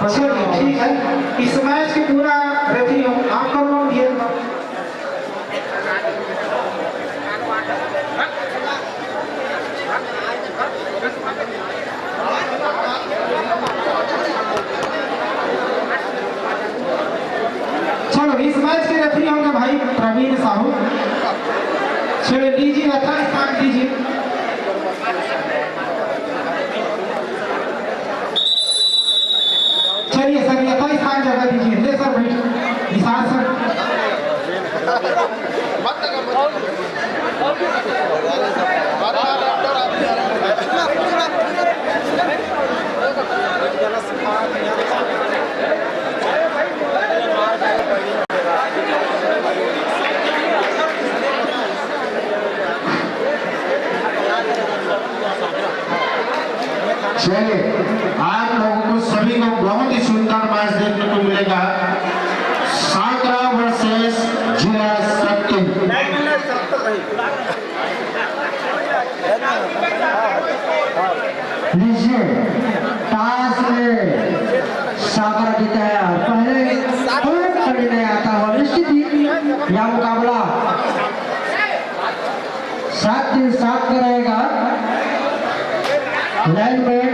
चलिए ठीक है, इस मैच के पूरा रेफरी आप कर लो ये। चलो इस मैच के रेफरी होंगे भाई प्रवीण साहू। चलो लीजिए, यथा स्थान दीजिए। चलिए सर यथा स्थान जगह दीजिए। ले सर बैठ, निसार सर। चलिए आप लोगों को सभी को बहुत ही सुंदर मैच देखने को मिलेगा। साकरा वर्सेस जिला शक्ति। लीजिए टास में साकरा जीता है। पहले खड़ी नहीं आता हुआ निश्चित ही यह मुकाबला 7-3-7 का रहेगा। लाइन में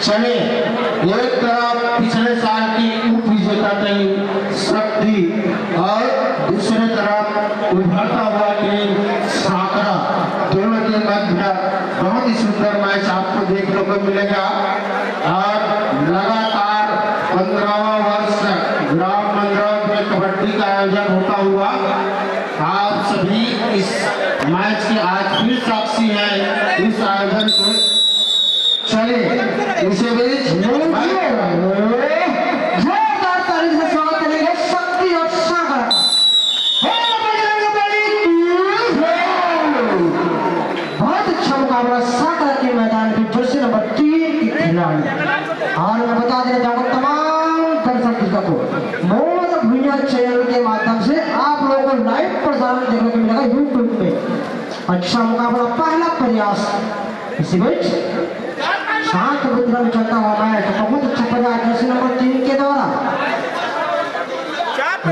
चले एक तरफ पिछले साल की उप विजेता टीम शक्ति और दूसरे तरफ उभरता हुआ टीम साकरा, दोनों के मध्य बहुत ही सुंदर मैच आपको देखने को मिलेगा। और लगातार 15वां वर्ष ग्राम मंडल में कबड्डी का आयोजन होता हुआ आप सभी इस मैच के आज फिर साक्षी हैं इस आयोजन को। चलिए इसे बीच जोरदार ताली से स्वागत करेंगे शक्ति और सागर। बहुत अच्छा मुकाबला सागर के मैदान पे जर्सी नंबर 3 की खिलाड़ी। और मैं बता देना चाहूँगा तमाम दर्शक को मोर भुइया चैनल के माध्यम से आप लोगों को लाइव प्रसारण देखने को मिलेगा यूट्यूब पे। अच्छा मुकाबला, पहला प्रयास इसी बीच शांत मुद्रा में चलता हुआ मैच। बहुत अच्छा प्रयास जर्सी नंबर 3 के द्वारा,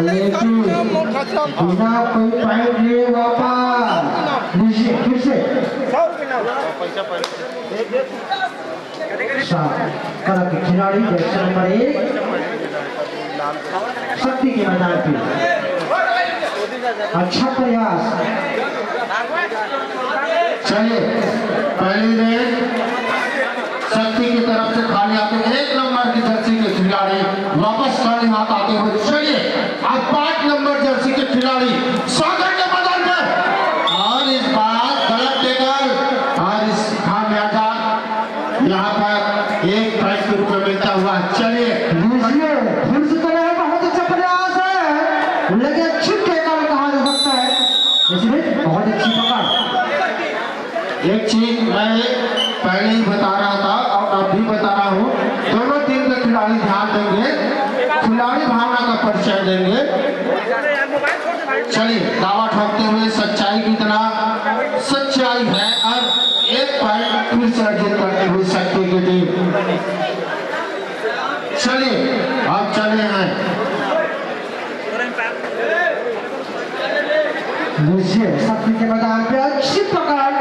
लेकिन बिना कोई पॉइंट लिए वापस। लीजिए फिर से साकरा के खिलाड़ी जर्सी नंबर 1 शक्ति के मैदान पे। अच्छा प्रयास। चलिए पहली रेड शक्ति की तरफ से खाली आते 1 नंबर की जर्सी के खिलाड़ी वापस खाली हाथ आते हुए। चलिए अब 5 नंबर जर्सी के खिलाड़ी सागर के मैदान पर। और इस बार गलत टेकल और इस खामियाजा यहाँ पर 1 पॉइंट के रूप में मिलता हुआ। चलिए फिर से तो बहुत अच्छा प्रयास है, लेकिन अच्छी टेकल कहा जा सकता है। इसमें बहुत अच्छी पकड़। एक चीज मैं पहले ही बता रहा था और अब भी बता रहा हूँ, दोनों टीम के खिलाड़ी ध्यान देंगे, खिलाड़ी भावना का परिचय देंगे। चलिए दावा ठोकते हुए सच्चाई की तरह सच्चाई है और 1 पॉइंट फिर से अर्जित करते हुए शक्ति की टीम। चलिए अब चले हैं शक्ति के मैदान पे। अच्छी पकड़,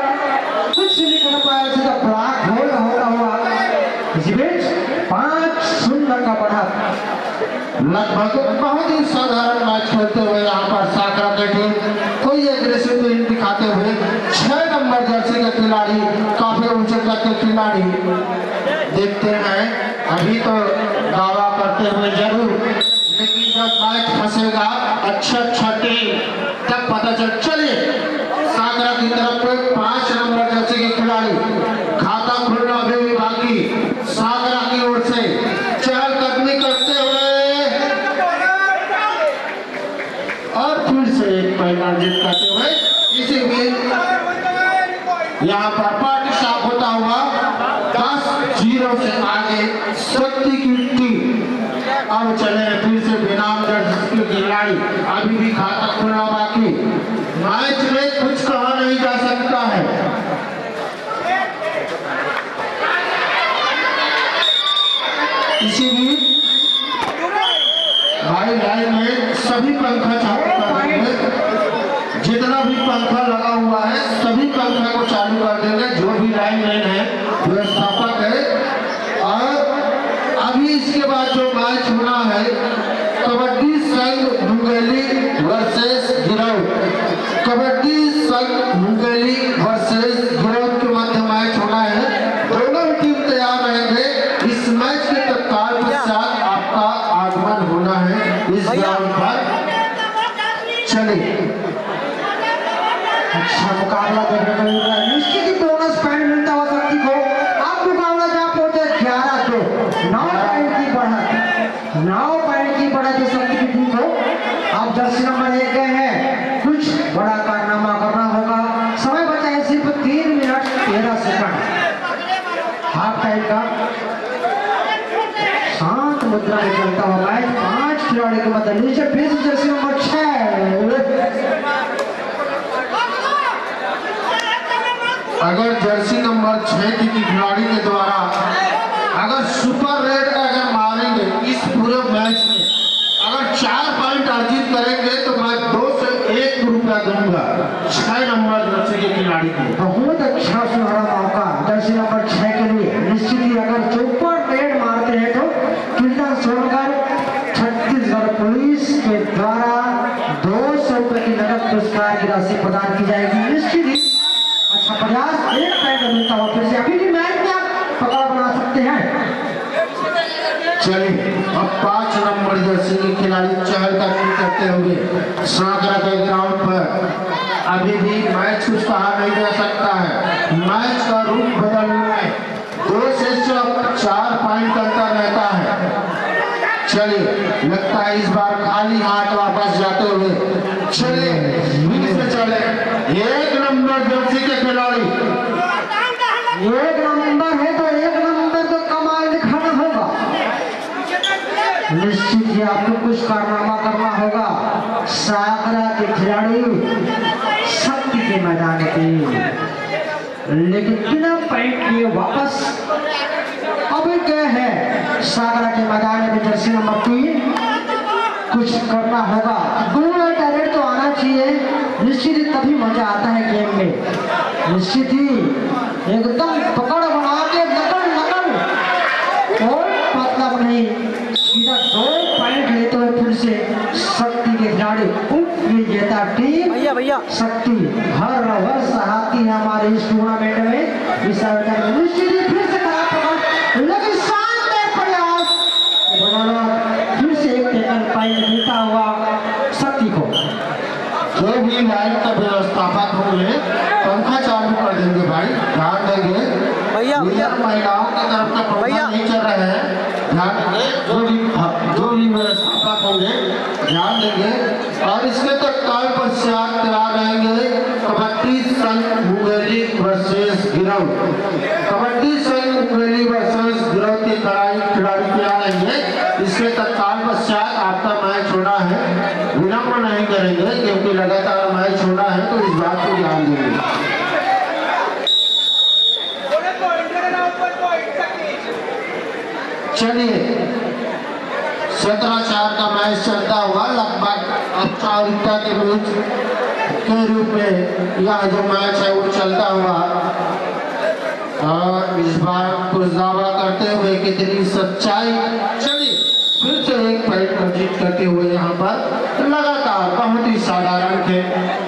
कुछ नहीं कर पाया, सीधा ब्लॉक होल होता हुआ। इसी बीच 5-0 का बढ़त। लगभग बहुत ही साधारण मैच खेलते हुए यहाँ पर साकरा की टीम कोई एग्रेसिव नहीं दिखाते हुए 6 नंबर जर्सी के खिलाड़ी काफी ऊंचे कद के खिलाड़ी देखते हैं। अभी तो दावा करते हुए जरूर, लेकिन जब मैच फंसेगा अच्छा टीम तब पता चलिए साकरा की तरफ पे 5 नंबर जर्सी के खिलाड़ी खाता खुलना अभी भी बाकी। साकरा की ओर से चहलकदमी करते हुए और फिर से 1 पॉइंट अर्जित करते हुए इसी बीच यहाँ पर पार्टी साफ होता हुआ 10-0 से आगे शक्ति की टीम। अब चले फिर से बेनाम जर्सी के खिलाड़ी, अभी भी खाता खुलना बाकी। मैच में कुछ कहा नहीं जा सकता है। भाई लाइन में सभी पंखा चालू कर देंगे, जितना भी पंखा लगा हुआ है सभी पंखा को चालू कर देंगे, जो भी लाइन मैन है व्यवस्थापक है। और अभी इसके बाद जो मैच होना है कबड्डी संघ मुंगेली वर्सेस गिरौद, कबड्डी संघ मुंगेली वर्सेस गिरौद के मध्य मैच होना है। दोनों टीम तैयार रहेंगे। इस मैच के तत्काल पश्चात आपका आगमन होना है इस ग्राउंड पर। चलिए अच्छा मुकाबला देखने को मिल रहा है। निश्चित ही बोनस पॉइंट मिलता हुआ शक्ति को। अब मुकाबला जहाँ पहुंचे 11-2, 9 पॉइंट की बढ़त, 9 पॉइंट की बढ़त है शक्ति की टीम को। अब जर्सी नंबर 1 गए हैं, कुछ बड़ा कारनामा करना होगा। समय बचा है सिर्फ 3 मिनट 13 सेकंड। हाफ टाइम का शांत मुद्रा में चलता हुआ मैच 5 खिलाड़ी के मध्य। नीचे फिर से जर्सी नंबर 6। अगर जर्सी नंबर 6 की खिलाड़ी के द्वारा अगर सुपर रेड अगर मारेंगे इस पूरे मैच में, अगर 4 पॉइंट अर्जित करेंगे तो मैं 2 से 1 रुपया दूंगा 6 नंबर जर्सी के खिलाड़ी को। बहुत अच्छा सुनहरा मौका जर्सी नंबर 6 के लिए। निश्चित ही अगर सुपर रेड मारते हैं तो कितना सोनकर छत्तीसगढ़ पुलिस के द्वारा 200 रुपए की नगद पुरस्कार की राशि प्रदान की जाएगी। निश्चित ही अच्छा प्रयास, एक पॉइंट मिलता हुआ फिर से। अभी भी मैच में आप पकड़ बना सकते हैं। चलिए अब 5 नंबर जर्सी के खिलाड़ी चहलकदमी करते हुए सागरा के ग्राउंड पर। अभी भी मैच कुछ कहा नहीं जा सकता है, मैच का रूप बदलने में 2 से 4 पॉइंट का अंतर रहता है। चलिए लगता है इस बार खाली हाथ वापस जाते हुए। चलिए फिर से चले 1 नंबर जर्सी के खिलाड़ी। 1 नंबर है तो 1 नंबर तो कमाल दिखाना होगा। निश्चित ही आपको कुछ कारनामा करना होगा। सागरा के खिलाड़ी शक्ति के मैदान पे, लेकिन बिना पॉइंट लिए वापस अब गए हैं सागरा के मैदान में। जर्सी नंबर 3 कुछ करना होगा। गोल डायरेक्ट तो आना चाहिए। निश्चित ही तभी मजा आता है गेम में। निश्चित ही एकदम पकड़ बना के नकल और मतलब नहीं, सीधा 2 पॉइंट लेते हुए फिर से शक्ति के खिलाड़ी उप विजेता टीम भैया शक्ति हर वर्ष आती है हमारे इस टूर्नामेंट में। इस आयोजन में निश्चित ही फिर से खराब पकड़, लेकिन शानदार प्रयास फिर से एक टेकल पॉइंट मिलता हुआ शक्ति को। जो भी लाइन का व्यवस्थापक होंगे पंखा चालू कर देंगे भाई, ध्यान देंगे भैया। महिलाओं की तरफ का पंखा नहीं चल रहे हैं, ध्यान देंगे। जो भी व्यवस्थापक होंगे ध्यान देंगे। और इसके तत्काल पश्चात तैयार रहेंगे कबड्डी संघ मुंगेली वर्सेस गिरौद, कबड्डी संघ मुंगेली वर्सेस गिरौद के खिलाड़ी तैयार रहेंगे। इसके तत्काल पश्चात आपका मैच होना है। विलंब नहीं करेंगे क्योंकि लगातार मैच होना है, तो इस बात को ध्यान देंगे। चलिए 17-4 का मैच चलता हुआ लगभग औपचारिकता के बीच के रूप में यह जो मैच है वो चलता हुआ। और इस बार कुछ दावा करते हुए कितनी सच्चाई। चलिए फिर से एक पॉइंट अर्जित करते हुए यहाँ पर लगातार बहुत ही साधारण थे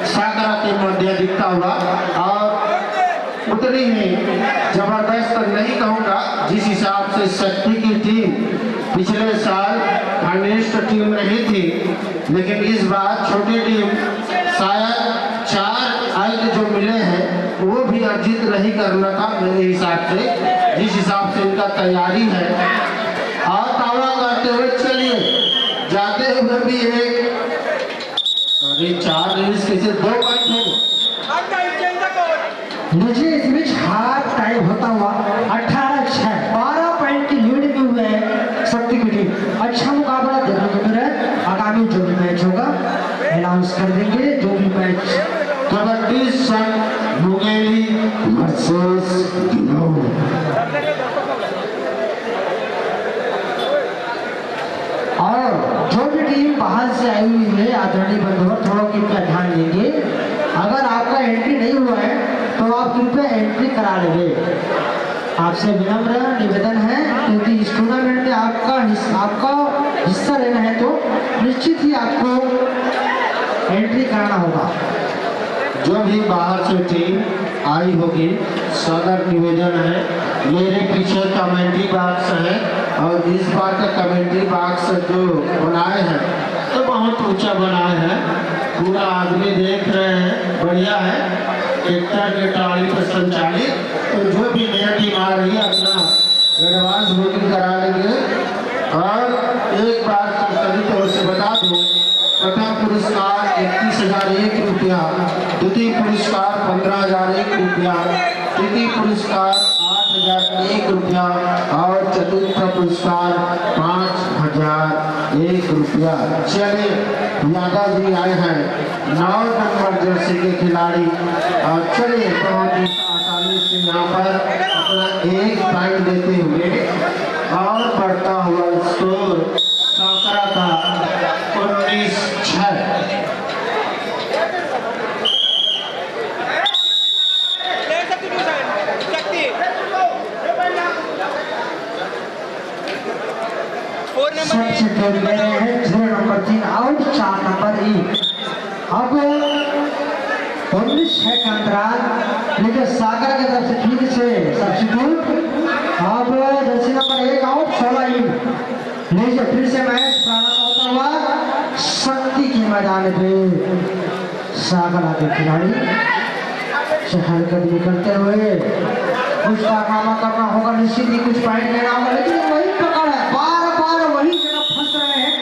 सागरा के मध्य दिखता हुआ। और उतनी ही जबरदस्त नहीं कहूँगा जिस हिसाब से शक्ति की टीम पिछले साल फाइनलिस्ट टीम नहीं थी, लेकिन इस बार छोटी टीम शायद 4 अंक जो मिले हैं वो भी अर्जित नहीं करना था मेरे हिसाब से, जिस हिसाब से इनका तैयारी है। और दावा करते हुए चलिए जाते हुए भी एक 4 रिलीज कैसे 2 पॉइंट हो। मुझे इस बीच हाफ टाइम होता हुआ 18-6 12 पॉइंट की लीड में हुए शक्ति की टीम। अच्छा मुकाबला देखने को मिल रहा है। आगामी जो भी मैच होगा अनाउंस कर देंगे। जो भी मैच कबड्डी संघ मुंगेली वर्सेस गिरौद, और जो भी कृपया ध्यान देंगे। अगर आपका एंट्री नहीं हुआ है तो आप कृपया एंट्री करा लेंगे। आपसे विनम्र निवेदन है, क्योंकि इस टूर्नामेंट में आपका हिस्सा लेना है तो निश्चित ही आपको एंट्री कराना होगा। जो भी बाहर से टीम आई होगी, सदर निवेदन है, मेरे पीछे कमेंट्री बॉक्स है और इस बार का कमेंट्री बॉक्स जो बनाए हैं तो बहुत ऊंचा बनाए हैं, पूरा आदमी देख रहे हैं, बढ़िया है, ट्रैक्टर के ट्राली पर संचालित। तो जो भी नया टीम आ रही है अपना एडवांस बुकिंग करा लेंगे। और एक बार सभी तौर से बता दूं, प्रथम पुरस्कार 31,001 रुपया, द्वितीय पुरस्कार 15,001 रुपया, तृतीय पुरस्कार 8,001 रुपया और चतुर्थ पुरस्कार 5,001 रुपया। चलिए, यादव जी आए हैं 9 नंबर जर्सी के खिलाड़ी और चलिए बहुत ही आसानी से यहाँ पर अपना 1 पॉइंट देते हुए और बढ़ता हुआ स्कोर कांकरा का 19-6। सबसे तेज ले रहे हैं 0 नंबर 3 आउट, 4 नंबर 1। अब 19 है का अंतराल, लेकिन सागर की तरफ से ठीक से सब्स्टिट्यूट। अब जर्सी नंबर 1 आउट, 16 इन। लीजिए फिर से मैच प्रारंभ होता हुआ शक्ति के मैदान पे सागर के खिलाड़ी चहल कदमी करते हुए कुछ कारनामा करना होगा, निश्चित ही कुछ पॉइंट लेना होगा, लेकिन वही पकड़ है, बार बार वही जगह फंस रहे हैं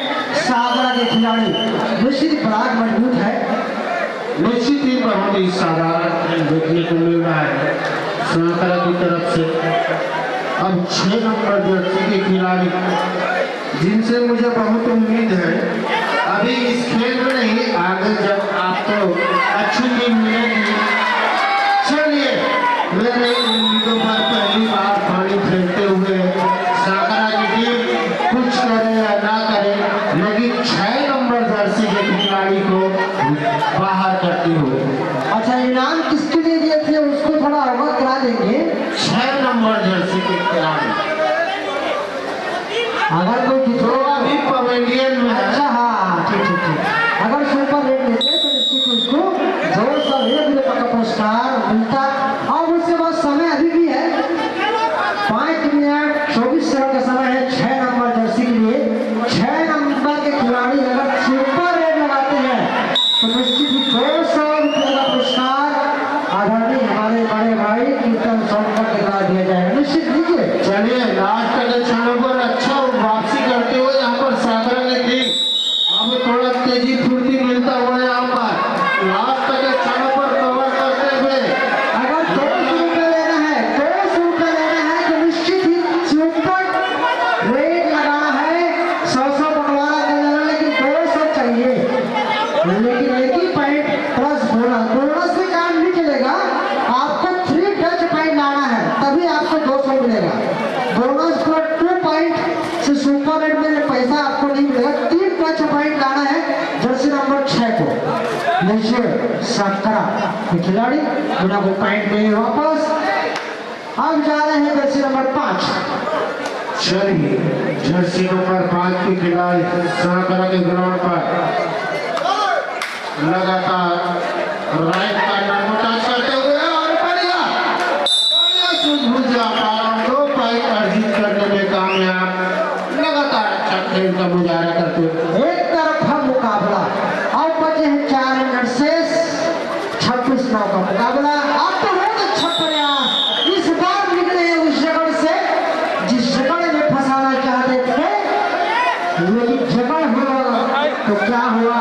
सागर के खिलाड़ी। निश्चित ब्लॉक मजबूत है, निश्चित ही बहुत ही साधारण देखने को मिल रहा है सागर की तरफ से। अब 6 नंबर जर्सी के खिलाड़ी जिनसे मुझे बहुत उम्मीद है, अभी इस खेल में नहीं, आगे जब आपको अच्छी टीम मिलेगी। चलिए, मेरे उम्मीदों पर पहली बार पानी फेरते हुए सागर की टीम कुछ करे या ना करे, लेकिन 6 नंबर जर्सी के खिलाड़ी को बाहर करती हुए। अच्छा, इनाम किसके लिए दिए थे उसको थोड़ा अवगत करा देंगे। 6 नंबर जर्सी के खिलाड़ी अगर कोई जो अभी पवेलियन में है। अच्छा हाँ, ठीक ठीक ठीक। अगर सुपर रेट लेते तो निश्चित उसको 201 रुपये का पुरस्कार मिलता। और उसके बाद समय अभी भी है, 5 मिनट 24 सेकंड का समय है 6 नंबर जर्सी के लिए। 6 नंबर के खिलाड़ी अगर सुपर रेट लगाते हैं तो निश्चित ही 200 रुपये का पुरस्कार आदरणीय हमारे बड़े भाई कीर्तन सोनकर के द्वारा दिया जाएगा। निश्चित लीजिए। चलिए, लास्ट के क्षणों पर अच्छा वापसी करते हुए यहाँ पर सागर ने दी, अब थोड़ा तेजी फुर्ती मिलता हुआ यहाँ पर लास्ट के क्षणों पर कवर करते हुए। अगर 200 रुपये लेना है, 200 रुपये लेना है तो निश्चित ही सुपर रेट लगाना है। 100 बंटवारा कर लेना, लेकिन 200 चाहिए। लेकिन एक ही पॉइंट प्लस बोनस, बोनस से काम नहीं चलेगा, आपको 3 टच पॉइंट लाना है तभी आपको 200 मिलेगा। बोनस प्लस 2 पॉइंट से सुपर रेट में पैसा आपको नहीं मिलेगा। 3 टच पॉइंट लाना है जर्सी नंबर 6 को। लीजिए सकरा के खिलाड़ी बिना कोई पॉइंट लिए वापस। अब जा रहे हैं जर्सी नंबर 5। चलिए, जर्सी नंबर 5 के खिलाड़ी सागर के ग्राउंड पर लगातार राइट कार्नर को टच करते हुए और बढ़िया सूझबूझ जाता, 2 पॉइंट अर्जित करने में कामयाब, लगातार अच्छा खेल का मुजाहरा करते हुए। एक तरफा मुकाबला, अब बचे हैं 4 मिनट शेष, 26-9 का मुकाबला। अब तो बहुत अच्छा प्रयास इस बार निकले हैं उस जगह से जिस जगह में फंसाना चाहते थे, लेकिन जगह हुआ तो क्या हुआ,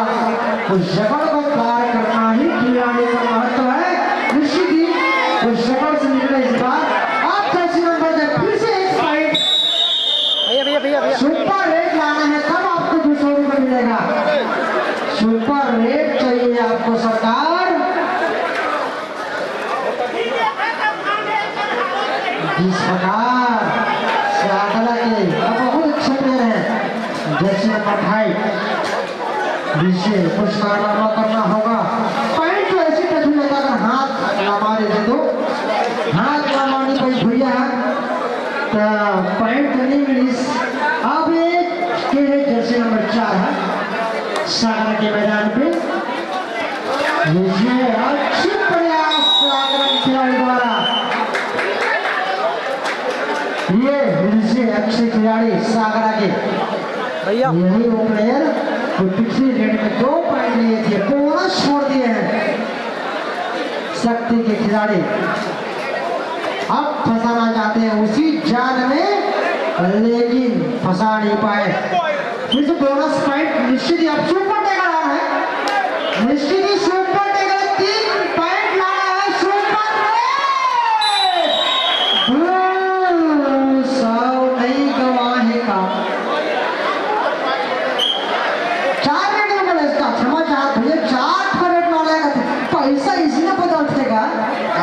उस जगह को पार करना ही खिलाड़ी का महत्व है। निश्चित ही उस जगह से निकले इस बार। आप जर्सी नंबर से फिर से 1 पॉइंट सुपर रेट लाना है तब आपको 200 रुपये मिलेगा। सुपर रेट चाहिए आपको सरकार। इस प्रकार से आगरा के बहुत अच्छे प्लेयर हैं जर्सी नंबर 5। जिसे कुछ कारनामा करना होगा टेनिस अब के जर्सी नंबर 4 है सागरा के मैदान पे। ये अच्छी प्रयास सागरा के खिलाड़ी द्वारा, ये अच्छे खिलाड़ी सागरा के यही वो प्लेयर जो पिछली रेड में 2 पॉइंट लिए थे, बोनस छोड़ दिए हैं शक्ति के खिलाड़ी। अब फंसाना चाहते हैं उसी जाल में, लेकिन फंसा नहीं पाए। फिर से बोनस पॉइंट निश्चित ही, अब सुपर टेकर आ रहा है, निश्चित ही सुपर टेकर 3 पॉइंट लाना है। सुपर नहीं गवाहेगा, 4 रेट में बोला इसका, क्षमा चाहत भैया 4 रेट मारेगा, पैसा इसी ने बदलतेगा।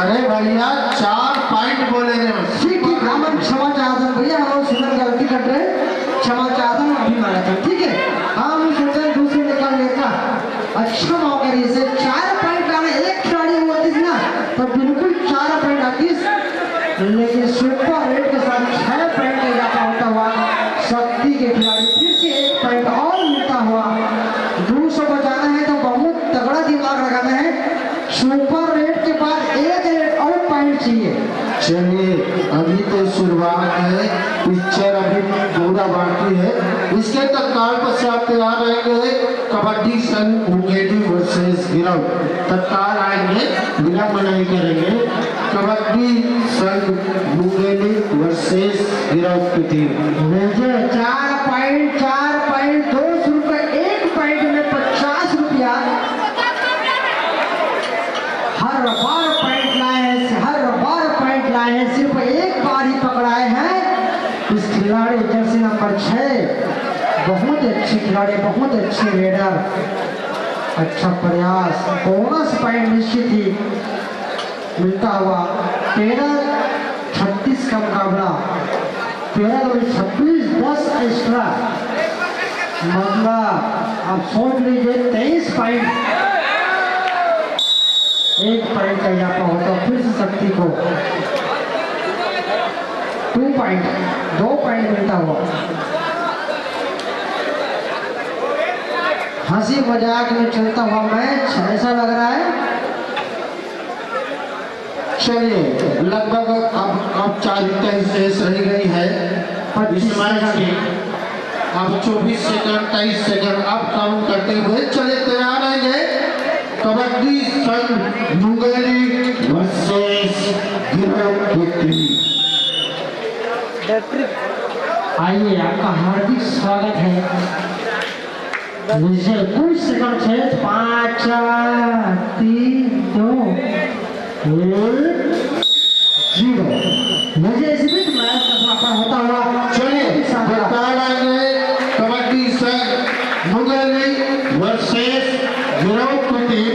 अरे भैया 4 पॉइंट बोले रे। ठीक ठीक, हम क्षमा चाहते हैं भैया, हम सुनर गलती कर रहे हैं, क्षमा चाहते हैं, अभी मारा था, ठीक है। हम सोचे दूसरे निकाल लेगा, अच्छा मौका इसे 4 पॉइंट लाना, एक खिलाड़ी होती थी ना तो बिल्कुल 4 पॉइंट आती, लेकिन सुपर रेट के साथ 6 पॉइंट का इजाफा होता हुआ शक्ति के खिलाड़ी फिर से 1 पॉइंट और मिलता हुआ 200 बचाना है तो बहुत तगड़ा दिमाग लगाना है। सुपर रेट के बाद 1 रेट और पॉइंट चाहिए। चलिए अभी तो शुरुआत है, पिक्चर अभी पूरा बाकी है। इसके तत्काल पश्चात तैयार रहेंगे कबड्डी संघ मुंगेली वर्सेस गिरव। तत्काल आएंगे, विलंब नहीं करेंगे। कबड्डी संघ मुंगेली वर्सेस गिरव की टीम। 4 पॉइंट 200 रुपए, 1 पॉइंट में 50 रुपया। हर बार पॉइंट लाए हैं, हर बार पॉइंट लाए हैं, सिर्फ एक बार ही पकड़ाए हैं इस खिलाड़ी जर्सी नंबर 6। बहुत अच्छे खिलाड़ी, बहुत अच्छे रेडर, अच्छा प्रयास, बोनस पॉइंट निश्चित ही मिलता हुआ। 13-36 का मुकाबला, 13-26, 10 एक्स्ट्रा, मतलब आप सोच लीजिए 23 पॉइंट, 1 पॉइंट का इजाफा होता फिर से शक्ति को 2 पॉइंट मिलता हुआ। हंसी मजाक में चलता हुआ मैच ऐसा लग रहा है। चलिए लगभग अब 4 शेष रह गई है इस मैच की। अब 24 सेकंड 23 सेकंड अब काउंट करते हुए चले तैयार रहेंगे। कबड्डी संघ मुंगेली वर्सेस गिरव की टीम। आइए, आपका हार्दिक स्वागत है। मुझे कुछ सेकंड है, 5 4 3 2 1 0। मुझे इस बीच मैच का समापन होता हुआ चलिए तत्काल आएंगे कबड्डी संघ मुंगेली वर्सेस गिरव की टीम।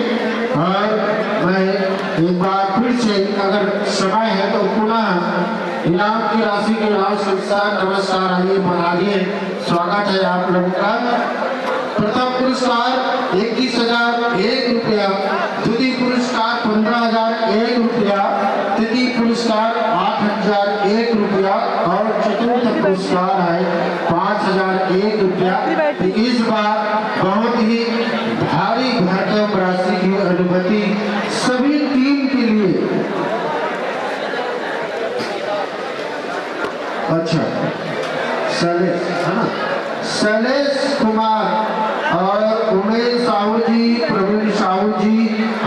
और मैं एक बार फिर से, अगर समय है तो पुनः इनाम की राशि के नाम संस्था नमस्कार आइए बढ़ाइए, स्वागत है आप लोगों का। प्रथम पुरस्कार 21,001 रुपया, द्वितीय पुरस्कार 15,001 रुपया, तृतीय पुरस्कार 8,001 रुपया और चतुर्थ पुरस्कार है 5,001 रुपया। इस बार बहुत ही भारी भरकम राशि की अनुमति सभी टीम के लिए। अच्छा, शैलेश है ना, शैलेश कुमार और उमेश साहू जी, प्रवीण साहू जी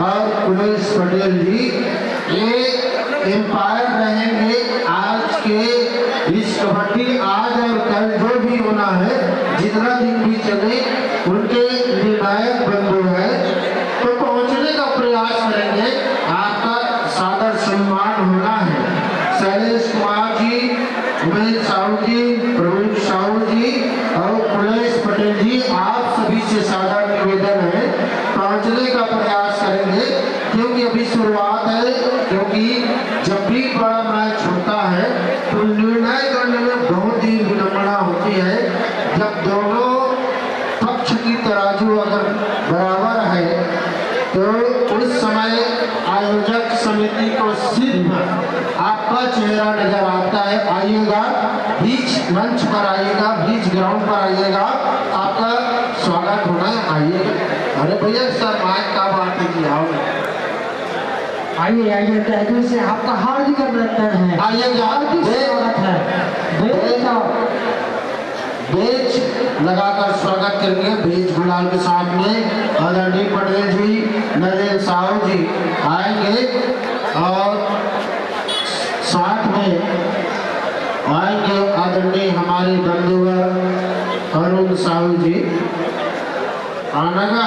और उमेश पटेल जी, ये एम्पायर रहेंगे आज के इस कबड्डी। आज और कल जो भी होना है, जितना दिन भी चले, उनके निर्णायक बंधु है तो पहुंचने का प्रयास करेंगे। आपका सादर सम्मान होना है। शैलेश कुमार जी, उमेश साहू जी, प्रवीण साहू जी और उमेश पटेल जी, आप सभी से सादर निवेदन है मंच पर आइएगा, बीच ग्राउंड पर आइएगा, आपका स्वागत होना है। आइएगा। अरे भैया सर माइक का बात है कि आओ। आइए आइए, तहजीब से आपका हार्दिक अभिनंदन है, आइएगा। हार्दिक स्वागत है। बेच लगाकर स्वागत करेंगे। बेच गुलाल के साथ में आदरणीय पटेल जी, नरेश साहू जी आएंगे और साथ में आएंगे आदरणीय हमारे बंधुवर अरुण साहू जी। आना का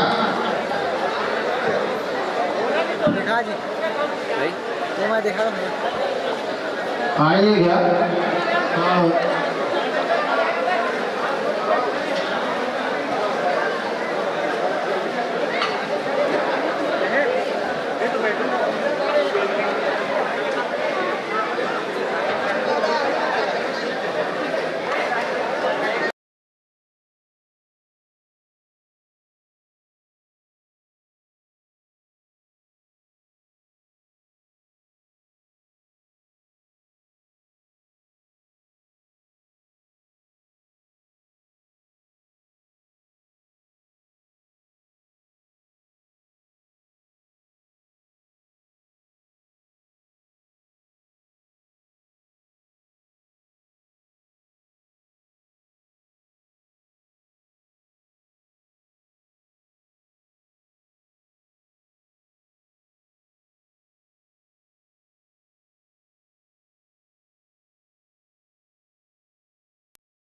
आइएगा।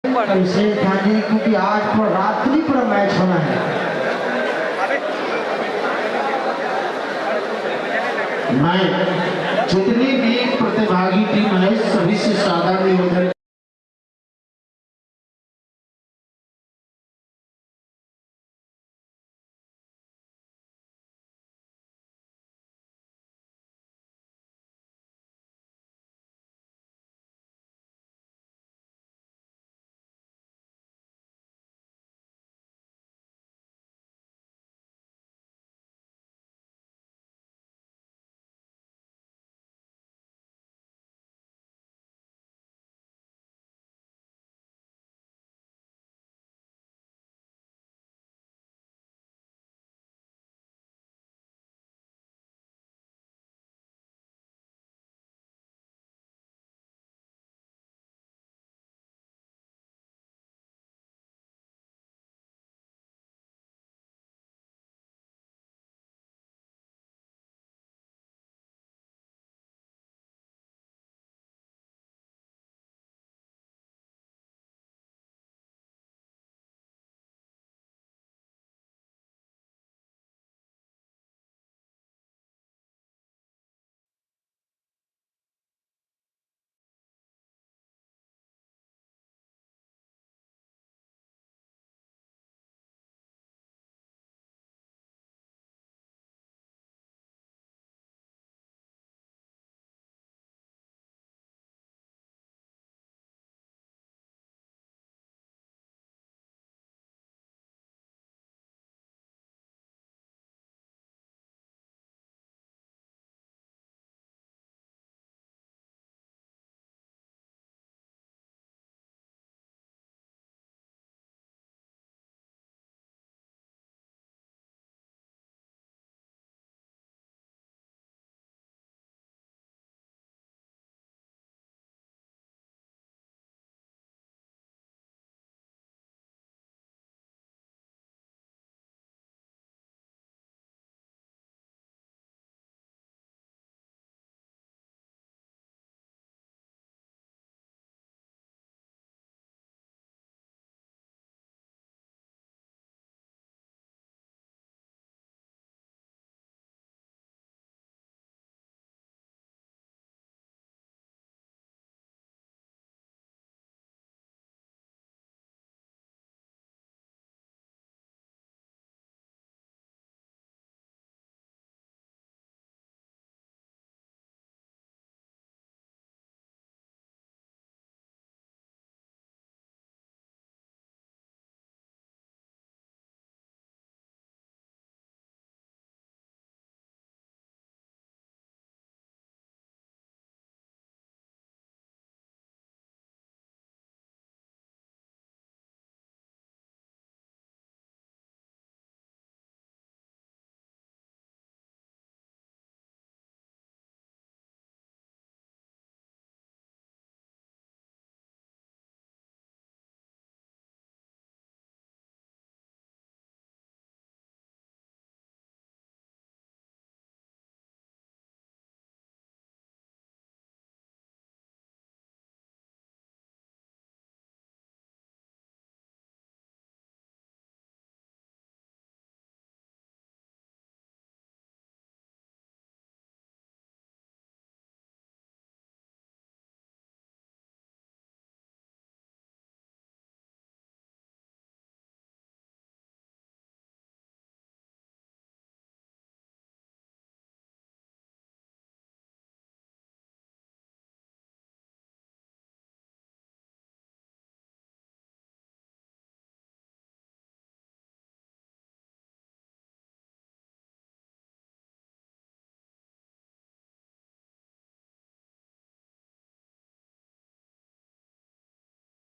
और विशेष ध्यान दें क्योंकि आज पर रात्रि पर मैच होना है। मैं जितनी भी प्रतिभागी टीम है सभी से साधारण निवेदन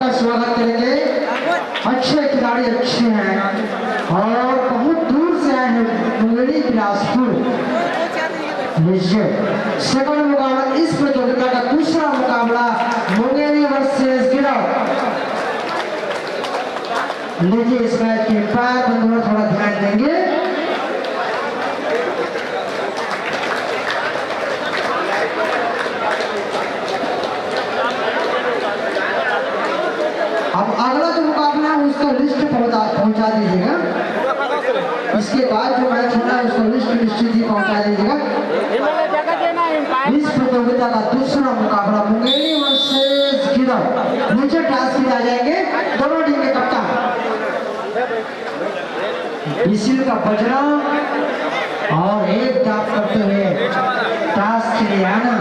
स्वागत करेंगे। अच्छे खिलाड़ी अच्छे हैं और बहुत दूर से आए हैं मुंगेरी बिलासपुर। सेकंड मुकाबला इस प्रतियोगिता का दूसरा मुकाबला मुंगेरी वर्सेस गिरौद। लीजिए इस मैच के पैर बंधुओं थोड़ा ध्यान देंगे। अब अगला जो मुकाबला है उसका लिस्ट पहुंचा दीजिएगा। इसके बाद जो मैच होना है उसका लिस्ट निश्चित ही पहुंचा दीजिएगा। इस प्रतियोगिता का दूसरा मुकाबला मुंगेरी वर्सेस गिरौद। नीचे टॉस किए आ जाएंगे दोनों टीम के कप्तान। विसिल का बजना और एक दाप करते हुए टॉस के लिए आना।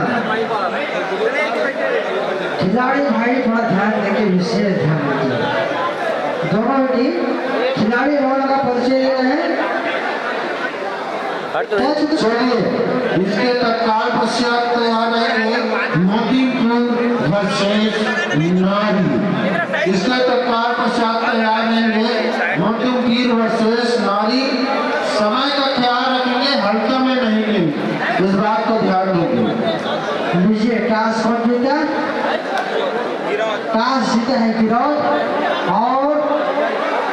खिलाड़ी भाई थोड़ा ध्यान देंगे, विशेष ध्यान देंगे। दोनों टीम खिलाड़ी रोल का परिचय ले रहे हैं। चलिए इसके तत्काल पश्चात तैयार रहेंगे मोतीपुर वर्सेस नारी। इसके तत्काल पश्चात तैयार रहेंगे मोतीपुर वर्सेस नारी। समय का ख्याल रखेंगे, हल्का में नहीं लेंगे, इस बात को ध्यान देंगे। लीजिए टॉस कौन जीता? टॉस जीता है गिरौद और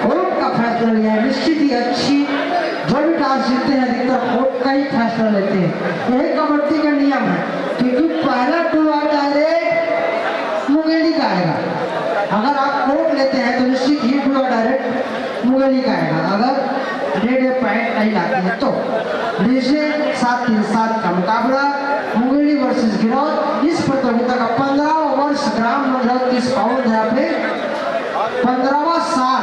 कोर्ट का फैसला लिया है। निश्चित ही अच्छी जो भी टॉस जीतते हैं अधिकतर कोर्ट का ही फैसला लेते हैं। यही कबड्डी का नियम है क्योंकि पहला टू आउट डायरेक्ट मुंगेरी का आएगा। अगर आप कोर्ट लेते हैं तो निश्चित ही टू आउट डायरेक्ट मुंगेरी का आएगा। अगर डेढ़ पॉइंट नहीं लाते हैं तो। लीजिए 7-3-7 का मुकाबला मुंगेरी वर्सेस गिरौद। इस प्रतियोगिता का 15वां वर्ष ग्राम मंडल 30 पाउंड यहाँ पे 15वां साल।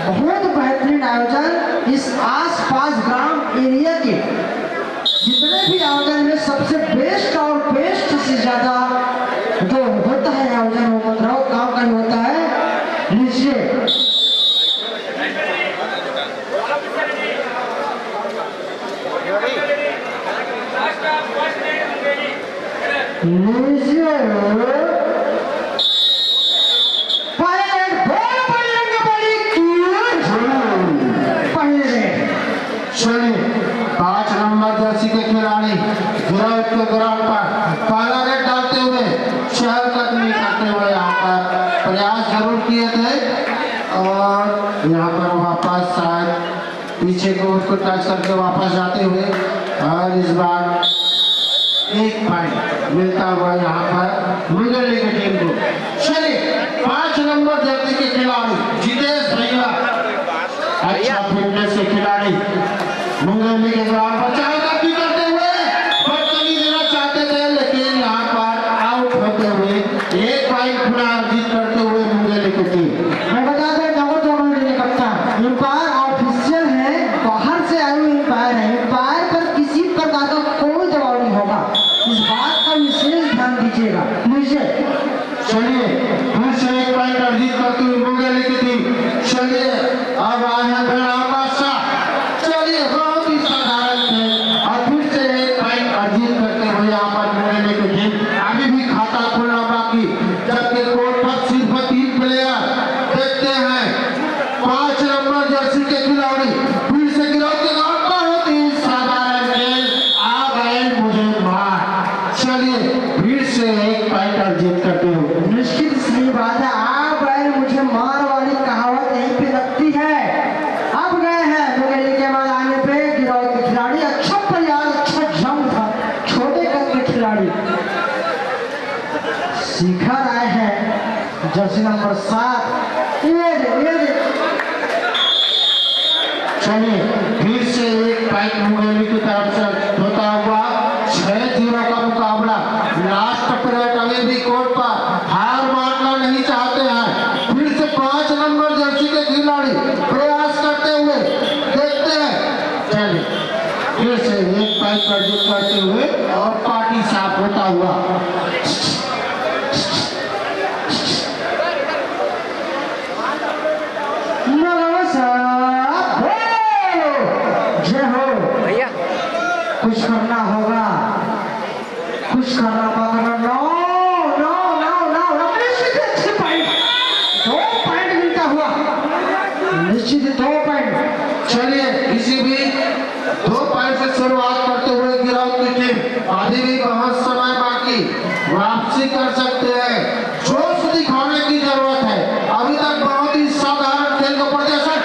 बहुत बेहतरीन आयोजन। इस आसपास ग्राम एरिया के जितने भी आयोजन में सबसे बेस्ट और बेस्ट से ज्यादा जो होता है आयोजन वो मंदराव गांव का ही होता है। लीजिए चलिए 5 नंबर जर्सी के खिलाड़ी गिरौद के ग्राउंड पर पहला रेड डालते हुए चहलकदमी करते हुए यहाँ पर प्रयास जरूर किए थे और यहाँ पर वापस शायद पीछे को उसको टच करके वापस जाते हुए और इस बार 1 पॉइंट मिलता हुआ यहाँ पर मुंगेरी की टीम को। चलिए 5 नंबर जर्सी के खिलाड़ी जितेश भैया अच्छा फिटनेस के खिलाड़ी मुंगेरी के ग्राउंड पर चहलकदमी करते हुए बदतमीजी देना चाहते थे लेकिन यहाँ पर आउट होते हुए 1 पॉइंट पुनः अर्जित करते हुए मुंगेरी की टीम। मैं बता दें कप्तान एम्पायर ऑफिशियल है, बाहर से आए हुए एम्पायर है। एम्पायर पर किसी प्रकार का कोई दबाव नहीं होगा, इस बात का विशेष ध्यान दीजिएगा। लीजिए चलिए फिर से 1 पॉइंट अर्जित करते हुए मुंगेरी की टीम। चलिए अब आए हैं बेड़ा बादशाह। चलिए बहुत ही साधारण थे और फिर से 1 पॉइंट अर्जित करते हुए यहाँ पर मुंगेरी की टीम अभी भी खाता खोलना बाकी। जबकि कोर्ट पर सिर्फ 3 प्लेयर देखते हैं। 5 नंबर जर्सी के खिलाड़ी फिर से गिरौद के ग्राउंड पर होती है साधारण खेल आ गए मुझे मार। चलिए फिर से 1 पॉइंट अर्जित करते हुए निश्चित सही बात है। आप गए मुझे मार वाली कहावत यहीं पे लगती है। अब गए हैं मुंगेरी के मैदान पे गिरौद के खिलाड़ी। अच्छा प्रयास, अच्छा जंप था छोटे कद के खिलाड़ी। शिखर आए हैं जर्सी नंबर 7। ये चलिए फिर से 1 पॉइंट मुंगेरी की तरफ से होता हुआ 6-0 का मुकाबला। लास्ट पीरियड अभी भी कोर्ट पर हार मानना नहीं चाहते हैं। फिर से 5 नंबर जर्सी के खिलाड़ी प्रयास करते हुए देखते हैं। चलिए फिर से 1 पॉइंट अर्जित करते हुए और पार्टी साफ होता हुआ कुछ करना होगा, कुछ करना पड़ेगा। नो नो नो नो निश्चित 2 पॉइंट। चलिए इसी भी 2 पॉइंट से शुरुआत करते हुए गिरावट की टीम अभी भी बहुत समय बाकी, वापसी कर सकते हैं, जोश दिखाने की जरूरत है। अभी तक बहुत ही साधारण खेल का प्रदर्शन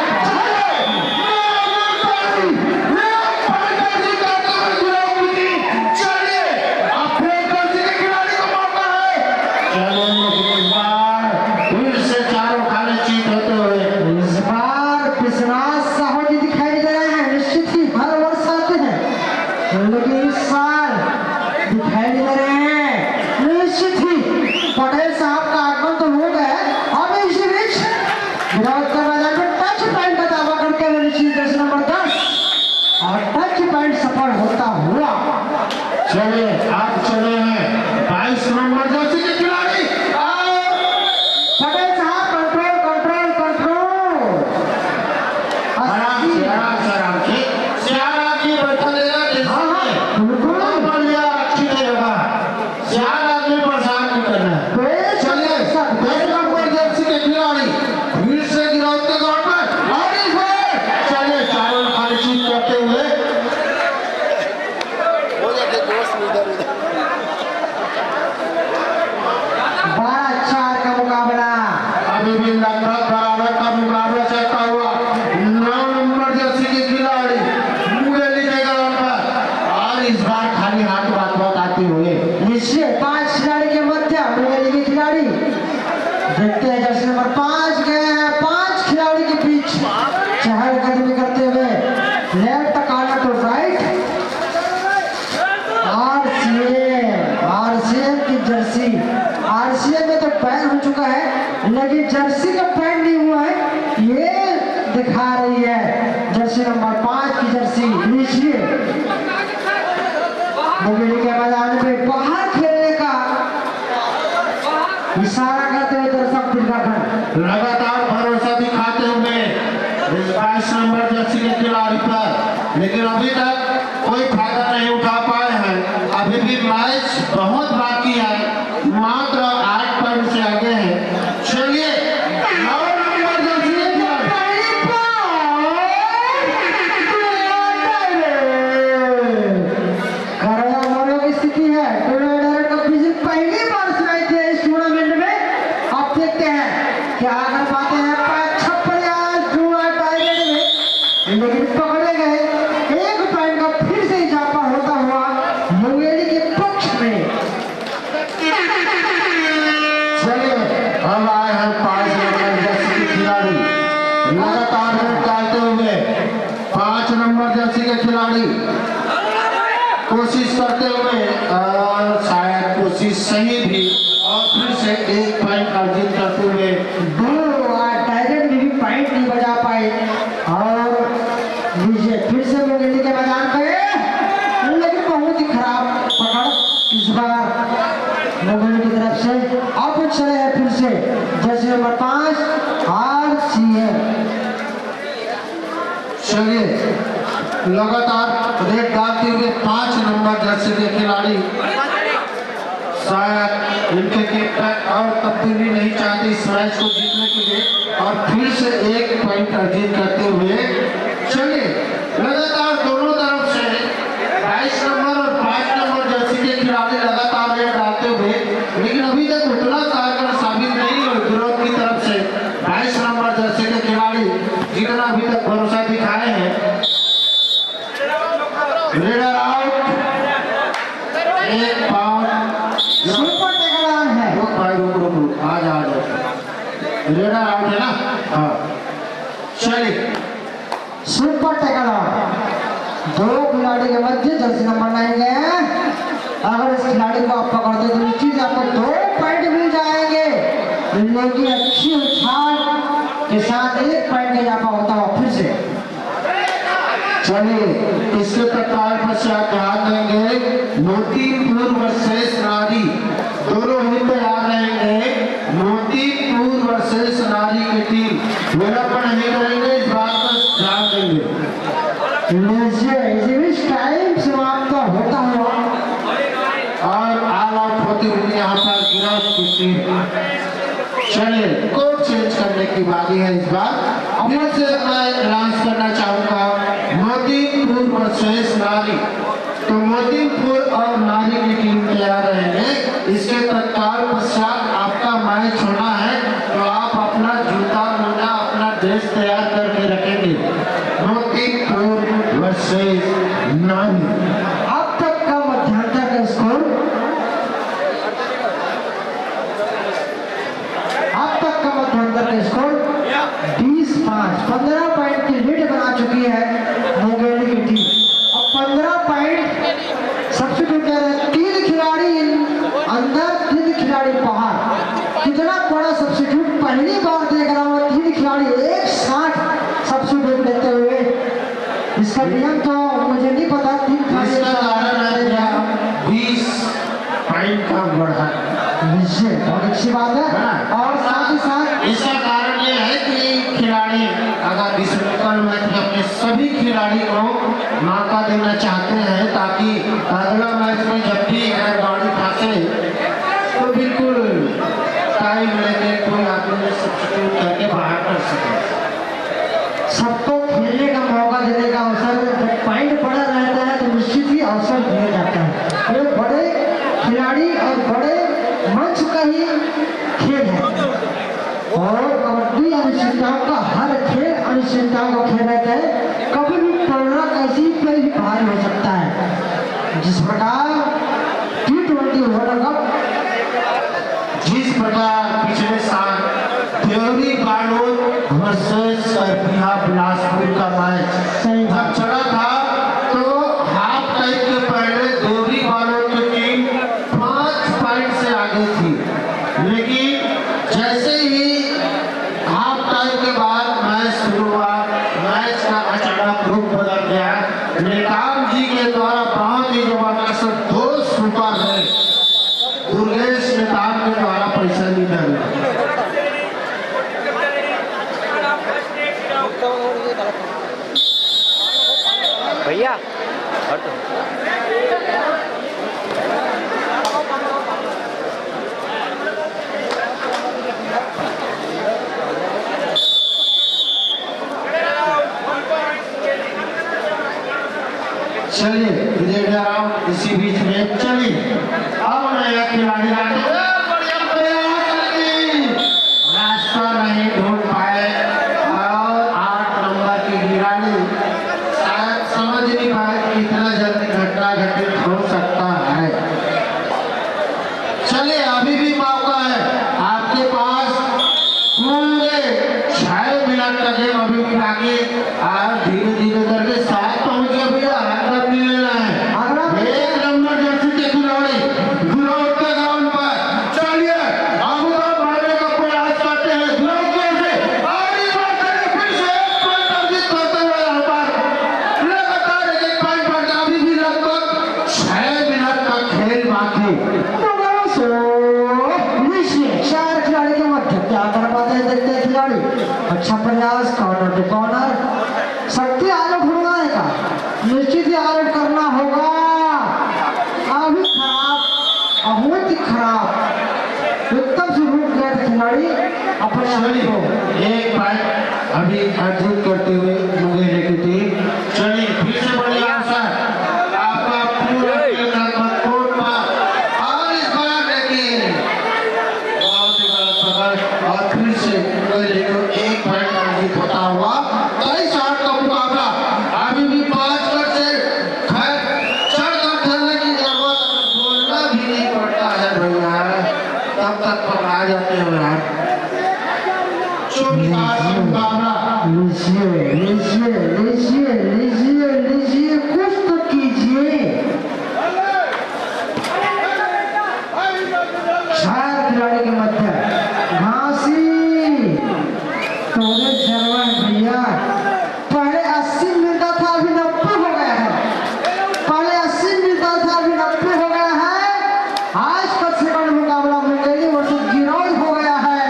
लेकिन इस साल दिखाई दे रहे हैं निश्चित ही पटेल साहब का आगमन तो हो गया। अब इसी बीच विरोध का मैदान में टच पॉइंट का दावा करते हुए निश्चित दर्शन नंबर 10 और टच पॉइंट सफल होता हुआ। चलिए आप चले हैं 22 नंबर जर्सी के खिलाड़ी पटेल साहब कंट्रोल कंट्रोल कंट्रोल आराम से श्याम की बैठा देगा अभी भी लगभग बराबर का मुकाबला चलता हुआ 9 नंबर जर्सी के खिलाड़ी मुंगेली के ग्राउंड पर और इस बार खाली हाथ बात आते हुए निश्चय 5 खिलाड़ी के मध्य मुंगेली के खिलाड़ी देखते हैं जर्सी नंबर 5 गए हैं। 5 खिलाड़ी के बीच चहलकदमी करते हुए left corner to right RCM की जर्सी। आरसीएम में तो बैन हो चुका है लेकिन जर्सी का बैन नहीं हुआ है, ये दिखा रही है जर्सी नंबर 5 की जर्सी। लीजिए मुंगेली के मैदान में बाहर खेलने का इशारा करते हुए दर्शक दीर्घाखंड लगातार भरोसा दिखाते हुए 22 नंबर जर्सी के खिलाड़ी पर, लेकिन अभी तक कोई फायदा नहीं उठा पाए हैं। अभी भी मैच बहुत बाकी है, मात्र 8 पॉइंट से आगे है। चलिए 9 नंबर जर्सी के खराया मरो की स्थिति है। पहली बार सुनाई थी इस टूर्नामेंट में। अब देखते हैं क्या कर पाते हैं लेकिन पकड़े गए। 1 पॉइंट का फिर से इजाफा होता हुआ मुंगेली के पक्ष में। चलिए हम आए हैं 5 नंबर जर्सी के खिलाड़ी लगातार डालते हुए 5 नंबर जर्सी के खिलाड़ी कोशिश करते हुए और शायद कोशिश सही भी और फिर से 1 पॉइंट अर्जित करते हुए टाइगर भी पॉइंट नहीं बजा पाए और फिर से मुंगेली के मैदान पे लेकिन बहुत ही खराब पकड़ इस बार मुंगेली की तरफ से। अब चले हैं फिर से जर्सी नंबर 5 आरसीएम। चलिए लगातार रेड डालते हुए 5 नंबर जर्सी के खिलाड़ी शायद इनके कैप्टन और तब्दीली नहीं चाहते इस मैच को जीतने के लिए और फिर से 1 पॉइंट अर्जित करते हुए। चलिए लगातार दोनों तरफ से 22 नंबर और 5 नंबर जर्सी के खिलाड़ी लगातार रेड डालते हुए, लेकिन अभी तक उतना कारगर साबित नहीं हुए विरोध की तरफ से 22 नंबर जर्सी के खिलाड़ी जितना अभी तक भरोसा दिखाए हैं। Raider out, 1 point super takedown है। रुक आ जा रेडर आउट है ना। हाँ चलिए सुपर टेकडाउन 2 खिलाड़ी के मध्य जर्सी नंबर 9 गए हैं। अगर इस खिलाड़ी को आप पकड़ते तो निश्चित आपको 2 पॉइंट मिल जाएंगे लेकिन अच्छी उछाल के साथ 1 पॉइंट का इजाफा होता हुआ फिर से। चलिए इसके तत्काल पश्चात ध्यान देंगे मोतीपुर वर्सेस नारी, दोनों ही तैयार रहेंगे। मोतीपुर वर्सेस नारी की टीम विलंब नहीं करेंगे, इस बात पर ध्यान देंगे। टाइम समाप्त होता हुआ और ऑल आउट होती हुई यहाँ पर गिरावट की टीम। चलिए कोड चेंज करने की बारी है इस बार। फिर से मैं अनाउंस करना चाहूंगा मोदीपुर वर्सेस नारी। तो मोदीपुर और नारी की टीम तैयार रहेंगे। इसके तत्काल पश्चात आपका मैच होना है, तो आप अपना जूता मोजा अपना ड्रेस तैयार करके रखेंगे। मोदीपुर वर्सेस नारी। अब तक का मध्यांतर का स्कोर, अब तक का मध्यांतर का स्कोर 20-5, 15 पॉइंट की लीड बना चुकी है मुंगेली की टीम। अब 15 पॉइंट सब्स्टिट्यूट कर रहे हैं, 3 खिलाड़ी अंदर 3 खिलाड़ी बाहर। कितना बड़ा सब्स्टिट्यूट पहली बार देख रहा हूँ, 3 खिलाड़ी एक साथ सब्स्टिट्यूट लेते हुए। इसका नियम तो मुझे नहीं पता, 3 खिलाड़ी इसका कारण है क्या 20 पॉइंट का बढ़ा। बहुत अच्छी बात है। और साथ ही साथ इसका कारण ये है कि खिलाड़ी अगर विश्वकप मैच में अपने सभी खिलाड़ी को मौका देना चाहते हैं, ताकि अगला मैच में जब भी गाड़ी फंसे तो बिल्कुल टाइम लेके कोई आदमी सब्स्टिट्यूट करके बाहर कर सके। सबको खेलने का मौका देने का अवसर, जब पॉइंट बड़ा रहता है तो निश्चित ही अवसर दिया जाता है। ये बड़े खिलाड़ी और बड़े मंच का ही खेल है। और कबड्डी अनुष्ठान का हर खेल अनुष्ठान का खेल रहता है। कभी भी पलड़ा कैसी पे भी भारी हो सकता है। जिस प्रकार T20 वर्ल्ड कप, जिस प्रकार पिछले साल देवरी बालोद वर्सेस करपिया बिलासपुर का मैच सही जब चला था, तो हाफ टाइम के पहले देवरी बालोद की टीम 5 पॉइंट से आगे थी, लेकिन जैसे ही हाफ टाइम के बाद मैच शुरू हुआ, मैच का अचानक रुख बदल गया। नेताम जी के द्वारा बहुत ही जबरदस्त 2 सुपर है दुर्गेश नेताम के द्वारा पैसा निकल। भैया चलिए इसी बीच में चलिए अब नया खिलाड़ी रास्ता नहीं ढूंढ पाए और 8 नंबर की खिलाड़ी शायद समझ नहीं पाए कि इतना जल्दी घटना घटित हो सकता है। चलिए अभी भी मौका है आपके पास, पूरे 6 मिनट का गेम अभी भी बाकी। आप धीरे धीरे करके 7 पहुंच गए भैया, हाथ नहीं लेना है। 1 नंबर जर्सी के खिलाड़ी विरोध के ग्राउंड पर चलिए अब तो मारने का प्रयास करते हैं। विरोध से आगे बढ़ते हैं, फिर से एक पॉइंट अर्जित करते हुए यहाँ पर लगातार एक पॉइंट बढ़ता। अभी भी लगभग 6 मिनट का खेल बाकी। 4 खिलाड़ी के मध्य क्या कर पाते हैं देखते हैं खिलाड़ी। अच्छा प्रयास, कॉर्नर टू कॉर्नर, शक्ति आउट होने का, निश्चित ही आउट करना होगा। अभी खराब, बहुत ही खराब, एकदम से रुक गए थे खिलाड़ी अपने आप को। एक पॉइंट अभी अर्जित करते हुए मुंगेली की टीम। चलिए फिर से बढ़िया अवसर आपका पूरा कोर्ट पर, और इस बार देखिए बहुत ही गलत पकड़, और फिर से मुंगेली को 1 पॉइंट अर्जित होता हुआ 23-8 का मुकाबला। अभी भी 5 पर से चढ़कर खेलने की जरूरत, बोलना भी नहीं पड़ता है भैया, तब तक पकड़ा जाते हो यार। 24 का मुकाबला। लीजिए कुछ तो कीजिए। 4 खिलाड़ी के मध्य घासी तोरे शर्मा भैया, पहले 80 मिलता था अभी 90 हो गया है। पहले 80 मिलता था अभी 90 हो गया है। आज का सेकंड मुकाबला मुंगेली वर्सेस गिरौद हो गया है।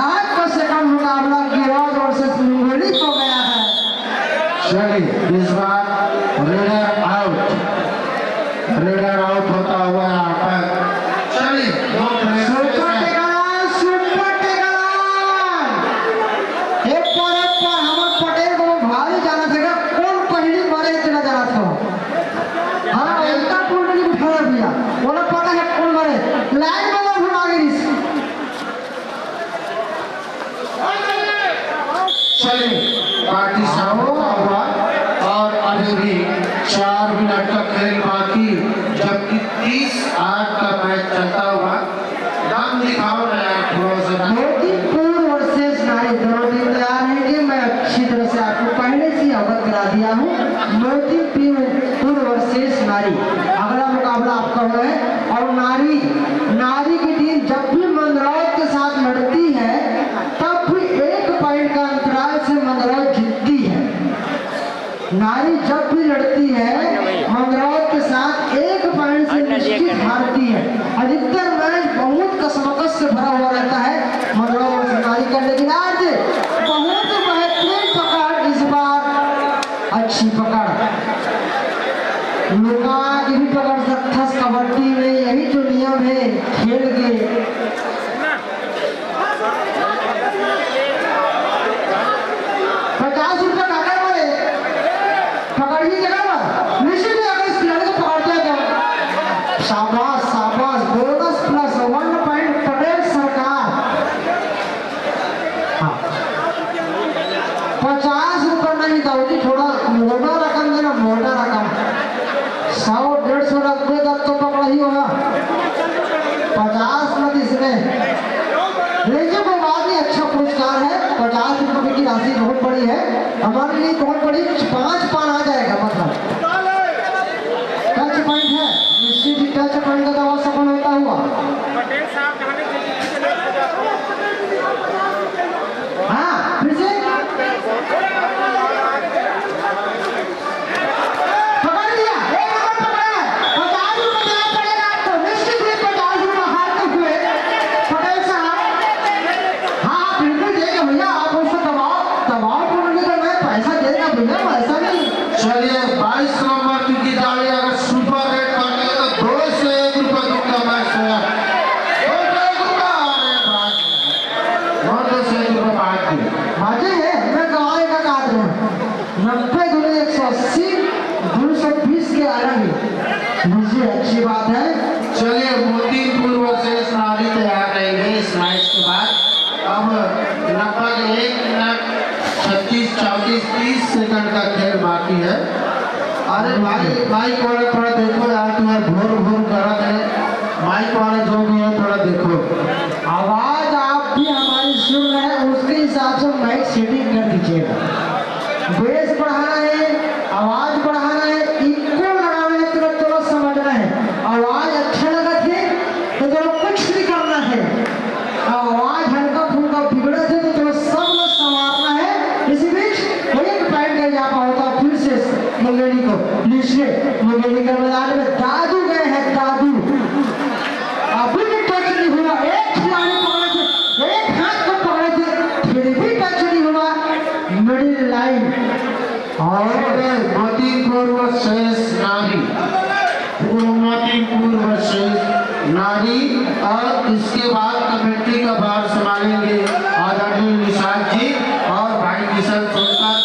आज का सेकंड मुकाबला गिरौद वर्सेस मुंगेली हो गया है। चलिए इस बार रेडर आउट होता हुआ यहाँ पर। चलिए सुपर टेकरा अभी भी 4 मिनट का खेल बाकी, जबकि 30-8 का मैच चलता हुआ। दम दिखाओ ना यार थोड़ा सा। मोतीपुर वर्सेस नारी दोनों टीम तैयार हैं कि मैं अच्छी तरह से आपको पहले से अवगत करा दिया हूँ। मोतीपुर वर्सेस नारी अगला मुकाबला आपका हुआ है। और नारी की टीम जब भी मंदरौर के साथ लड़ती है तब भी 1 पॉइंट का अंतराल से मंदरौर जीतती है। नारी जब भी लड़ती है मंदरौर के साथ 1 पॉइंट से निश्चित हारती है। अधिकतर मैच बहुत कसमकस से भरा हुआ रहता है मंदरौर और नारी का, लेकिन आज बहुत बेहतरीन पकड़, इस बार अच्छी पकड़, लुका की भी पकड़ सकता। कबड्डी में यही जो नियम है खेल के। 50 रुपये काका बोले पकड़िए जगह पर निश्चित है। अगर इस खिलाड़ी को पकड़ते हैं तो शाबाश शाबाश, बोनस प्लस 1 पॉइंट पटेल सरकार। हाँ 50 रुपये नहीं दाऊदी, थोड़ा मोटा रकम देना, मोटा रकम 100-150 रुपये तक तो पकड़ा ही होगा। 50 मत इसमें लीजिए, कोई बात नहीं, अच्छा पुरस्कार है। 50 रुपये की राशि बहुत बड़ी है हमारे लिए, बहुत बड़ी। 5 पान आ जाएगा, मतलब टच पॉइंट है, निश्चित ही टच पॉइंट का दवा सफल होता हुआ। हाँ फिर से पकड़ लिया, 1 नंबर पकड़ा है। 50 रुपये देना पड़ेगा आपको, निश्चित ही 50 रुपये हारते हुए पटेल साहब। हाँ बिल्कुल देगा भैया, आप उसको दबाव पूर्ण तो मैं पैसा देगा भैया, ऐसा नहीं। चलिए 22 नंबर की खिलाड़ी अगर सुपर रेट करते हैं तो 2 से 1 रुपये दूंगा मैच से। 2 से 1 रुपया, अरे 2 से 1 रुपये बांट दी। बाजे है, मैं गवाए का काट रहा हूँ। 90 दूनी 180, 220 के अलग ही मुझे अच्छी बात है। चलिए मोतीपुर वर्सेस नारी तैयार रहेंगे इस मैच के बाद। अब लगभग 1 मिनट 36, 34, 30 सेकंड का खेल बाकी है। अरे माइक वाले थोड़ा देखो यार, तुम्हें भोर करत है। माइक वाले जो भी है थोड़ा देखो। आवाज आप भी हमारी सुन रहे हैं, उसके हिसाब से माइक सेटिंग कर दीजिएगा। बेस बढ़ाना है, आवाज बढ़ाना है, इक्को लगाना है, थोड़ा समझना है। आवाज अच्छा लगा थे तो थोड़ा कुछ भी करना है, आवाज हल्का फुल्का बिगड़ा थे तो थोड़ा सब लोग संवारना है। इसी बीच 1 पॉइंट का यहाँ पर होता फिर से मुंगेरी को। लीजिए मुंगेरी के मैदान में दादू गए हैं, दादू अभी भी टच नहीं हुआ। 1 खिलाड़ी पकड़े थे, 1 हाथ को पकड़े थे, फिर भी टच नहीं हुआ। मिडिल लाइन और मोतीपुर वर्सेस नारी, मोतीपुर वर्सेस नारी। और इसके बाद कमेटी का भार संभालेंगे आदरणीय निशांत जी और भाई किशन सोनकर,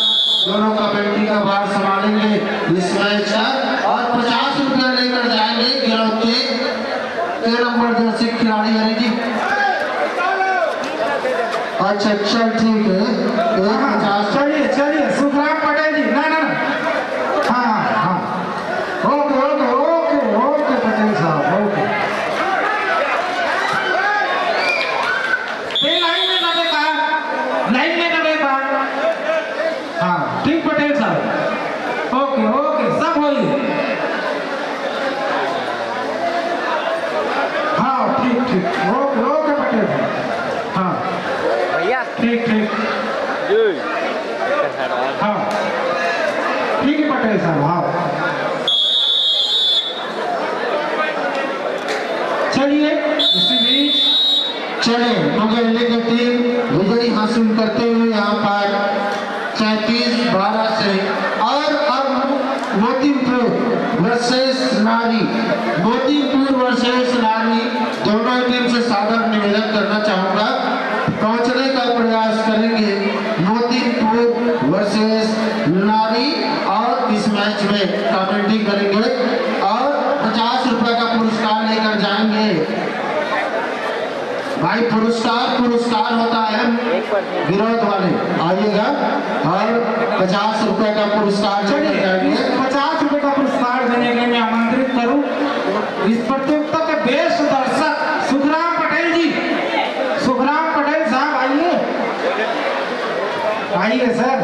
दोनों कमेटी का भार संभालेंगे इस मैच का। और 50 रुपया लेकर जाएंगे गिरफ्त के नंबर जर्सी खिलाड़ी हरी जी। अच्छा चल ठीक है, 50। चलिए सुखराम पटेल जी, ना हाँ ओके पटेल साहब, ओके। लाइन में ना देखा। हाँ ठीक पटेल साहब, ओके सब होइए। हाँ ठीक ओके पटेल साहब, हाँ भैया ठीक हाँ ठीक है पटेल साहब। हाँ चलिए इसी बीच चले मुंगेली की टीम विजयी हासिल करते हुए यहाँ पर 34-12 से। और अब मोतीपुर वर्सेस नारी, मोतीपुर वर्सेस नारी दोनों टीम से सादर निवेदन करना चाहूंगा, पहुंचने का प्रयास करेंगे मोतीपुर वर्सेस नारी और इस मैच में कमेंट्री करेंगे और 50 रुपए का पुरस्कार लेकर जाएंगे। भाई पुरस्कार होता है विरोध वाले, आइएगा और 50 रुपए का पुरस्कार लेकर जाएंगे। चलिए सर,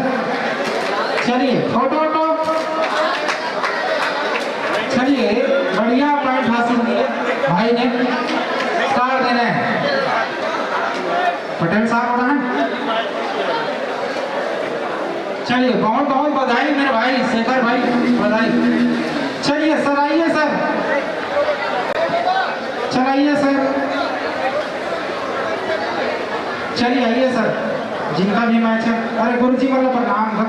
चलिए फोटो वोटो, चलिए बढ़िया पॉइंट हासिल किए भाई ने, स्टार देना है पटेल साहब हो रहा है। चलिए बहुत बहुत बधाई मेरे भाई शेखर भाई, बधाई। चलिए सर, आइए सर, चलाइए सर, चलिए आइए सर, जिनका भी मैच है। अरे गुरु जी वाला प्रणाम सर।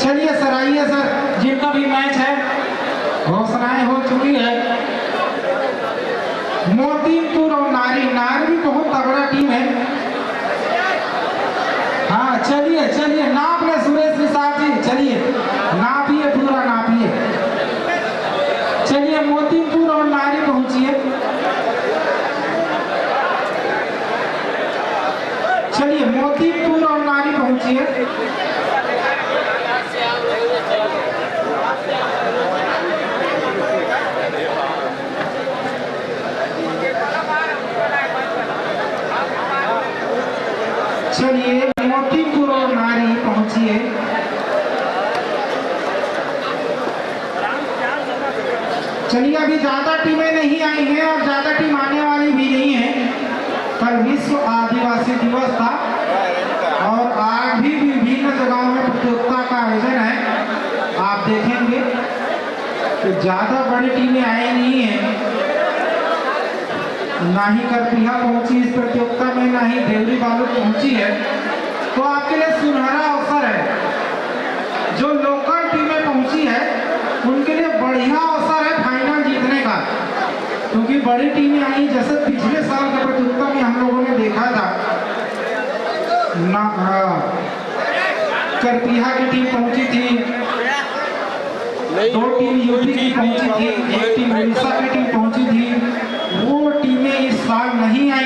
चलिए सर, आइए सर, जिनका भी मैच है, घोषणाएं हो चुकी है। मोतीपुर और नारी भी बहुत तगड़ा टीम है। हाँ चलिए चलिए, नाप ले सुरेश निषाद जी, चलिए नापिए, पूरा नापिए। चलिए मोतीपुर और नारी पहुंचिए। चलिए मोतीपुर और नारी पहुंचिए। चलिए मोतीपुर और नारी पहुंचिए। चलिए अभी ज्यादा टीमें नहीं आई हैं और ज्यादा टीम आने वाली भी नहीं है। कल विश्व आदिवासी दिवस था और आज भी विभिन्न जगहों में प्रतियोगिता का आयोजन है। आप देखेंगे तो ज्यादा बड़ी टीमें आई नहीं है। ना ही करपीहा पहुंची इस प्रतियोगिता में, ना ही देवरी बालू पहुंची है। तो आपके लिए सुनहरा अवसर है। जो लोकल टीमें पहुंची है उनके लिए बढ़िया अवसर है फाइनल जीतने का, क्योंकि बड़ी टीमें आई, जैसे पिछले साल के प्रतियोगिता में हम लोगों ने देखा था ना, करपीहा की टीम पहुंची थी, 2 टीम यूपी की पहुंची थी, 1 टीम उड़ीसा की टीम पहुंची थी। वो टीमें इस साल नहीं आई।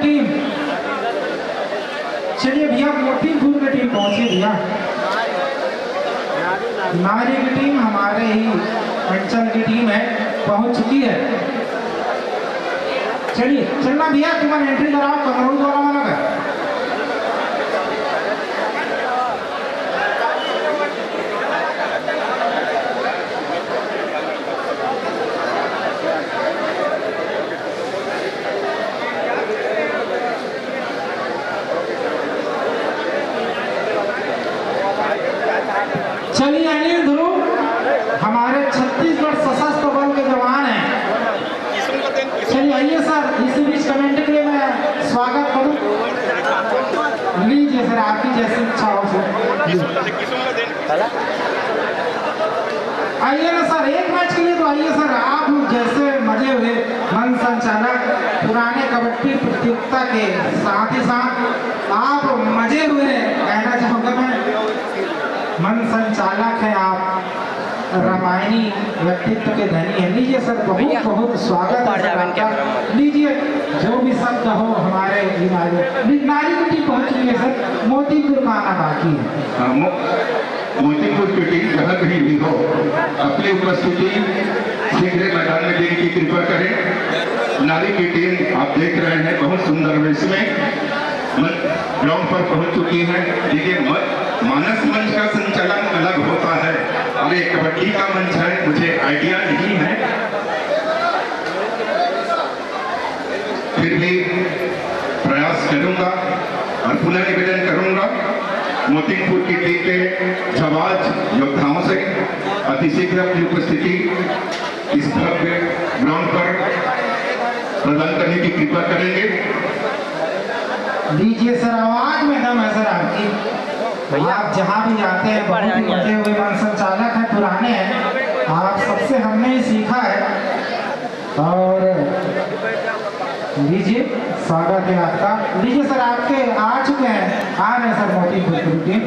टीम, चलिए भैया मोतीपुर की टीम पहुंची भैया। नारी की टीम हमारे ही अंचल की टीम है, पहुंच चुकी है। चलिए चलना भैया, तुम्हारी एंट्री कराओ, कमरू द्वारा वाला का। चलिए अनिल ध्रुव हमारे छत्तीसगढ़ सशस्त्र बल के जवान हैं। चलिए आइए सर, इसी बीच कमेंट के लिए मैं स्वागत करूं। लीजिए सर, आपकी जैसी इच्छा हो सर। आइए ना सर, एक मैच के लिए तो आइए सर। आप जैसे मजे हुए मन संचालक पुराने कबड्डी प्रतियोगिता के साथ ही साथ आप मजे हुए कहना चाहूँगा मैं। मन संचालक है आप, रामायणी व्यक्तित्व के धनी है। लीजिए सर, बहुत बहुत स्वागत है सर आपका। लीजिए जो भी शब्द हो हमारे नारी की टीम पहुंच रही है सर, मोतीपुर का आना बाकी है। मोतीपुर की टीम जहाँ कहीं भी हो अपनी उपस्थिति शीघ्र मैदान में देने की कृपा करें। नारी की टीम आप देख रहे हैं बहुत सुंदर वेश में ग्राउंड पर पहुंच चुकी है। देखिए मानस मंच का संचालन अलग होता है और एक कबड्डी का मंच है, मुझे आइडिया नहीं है, फिर भी प्रयास करूंगा और पुनः निवेदन करूंगा मोतीपुर की टीम के जाबाज योद्धाओं से अतिशीघ्र अपनी उपस्थिति इस भव्य ग्राउंड पर प्रदान करने की कृपा करेंगे। लीजिए सर, आवाज में दम है सर आपकी। आप जहाँ भी जाते हैं बहुत ही बड़े हुए मन संचालक हैं, पुराने हैं, आप सबसे हमने ही सीखा है। और लीजिए स्वागत है आपका। लीजिए सर, आपके आ चुके हैं, आ रहे हैं सर मोतीपुर की टीम।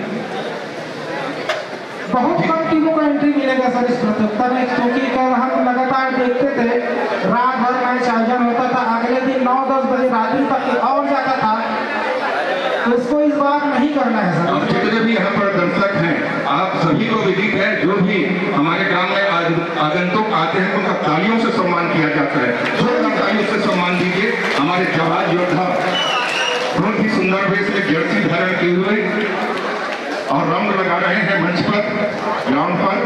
बहुत कम टीमों को एंट्री मिलेगा सर इस प्रतियोगिता में, क्योंकि कल हम लगातार देखते थे रात भर मैच आयोजन होता था, अगले दिन 9-10 बजे रात्रि तक और जाता था, तो इसको इस बार नहीं करना है सर। और जितने भी यहाँ पर दर्शक हैं आप सभी को विदित है, जो भी हमारे ग्राम में आगंतुक आते हैं उनका तालियों से सम्मान किया जाता है। जोरदार तालियों से सम्मान दीजिए हमारे जवान योद्धा बहुत ही सुंदर वेश में जर्सी धारण किए हुए और रंग लगा रहे हैं मंच पर ग्राउंड पर।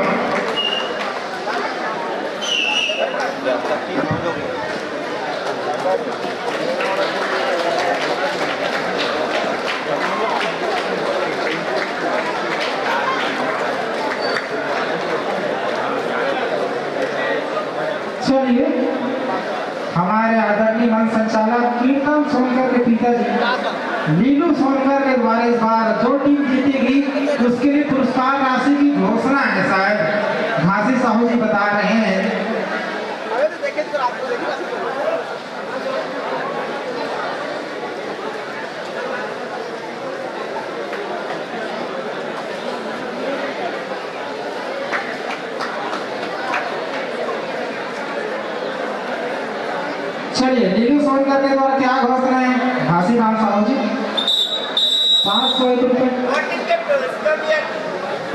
चलिए, हमारे आदरणीय मन संचालक कीर्तन सोनकर के पिताजी लीलू सोनकर के द्वारा इस बार जो टीम जीतेगी उसके लिए पुरस्कार राशि की घोषणा है, शायद घासी साहू जी बता रहे हैं। चलिए, लीलू सोनकर के द्वारा क्या घोषणा है घासी राम साहू जी? 501 रुपये,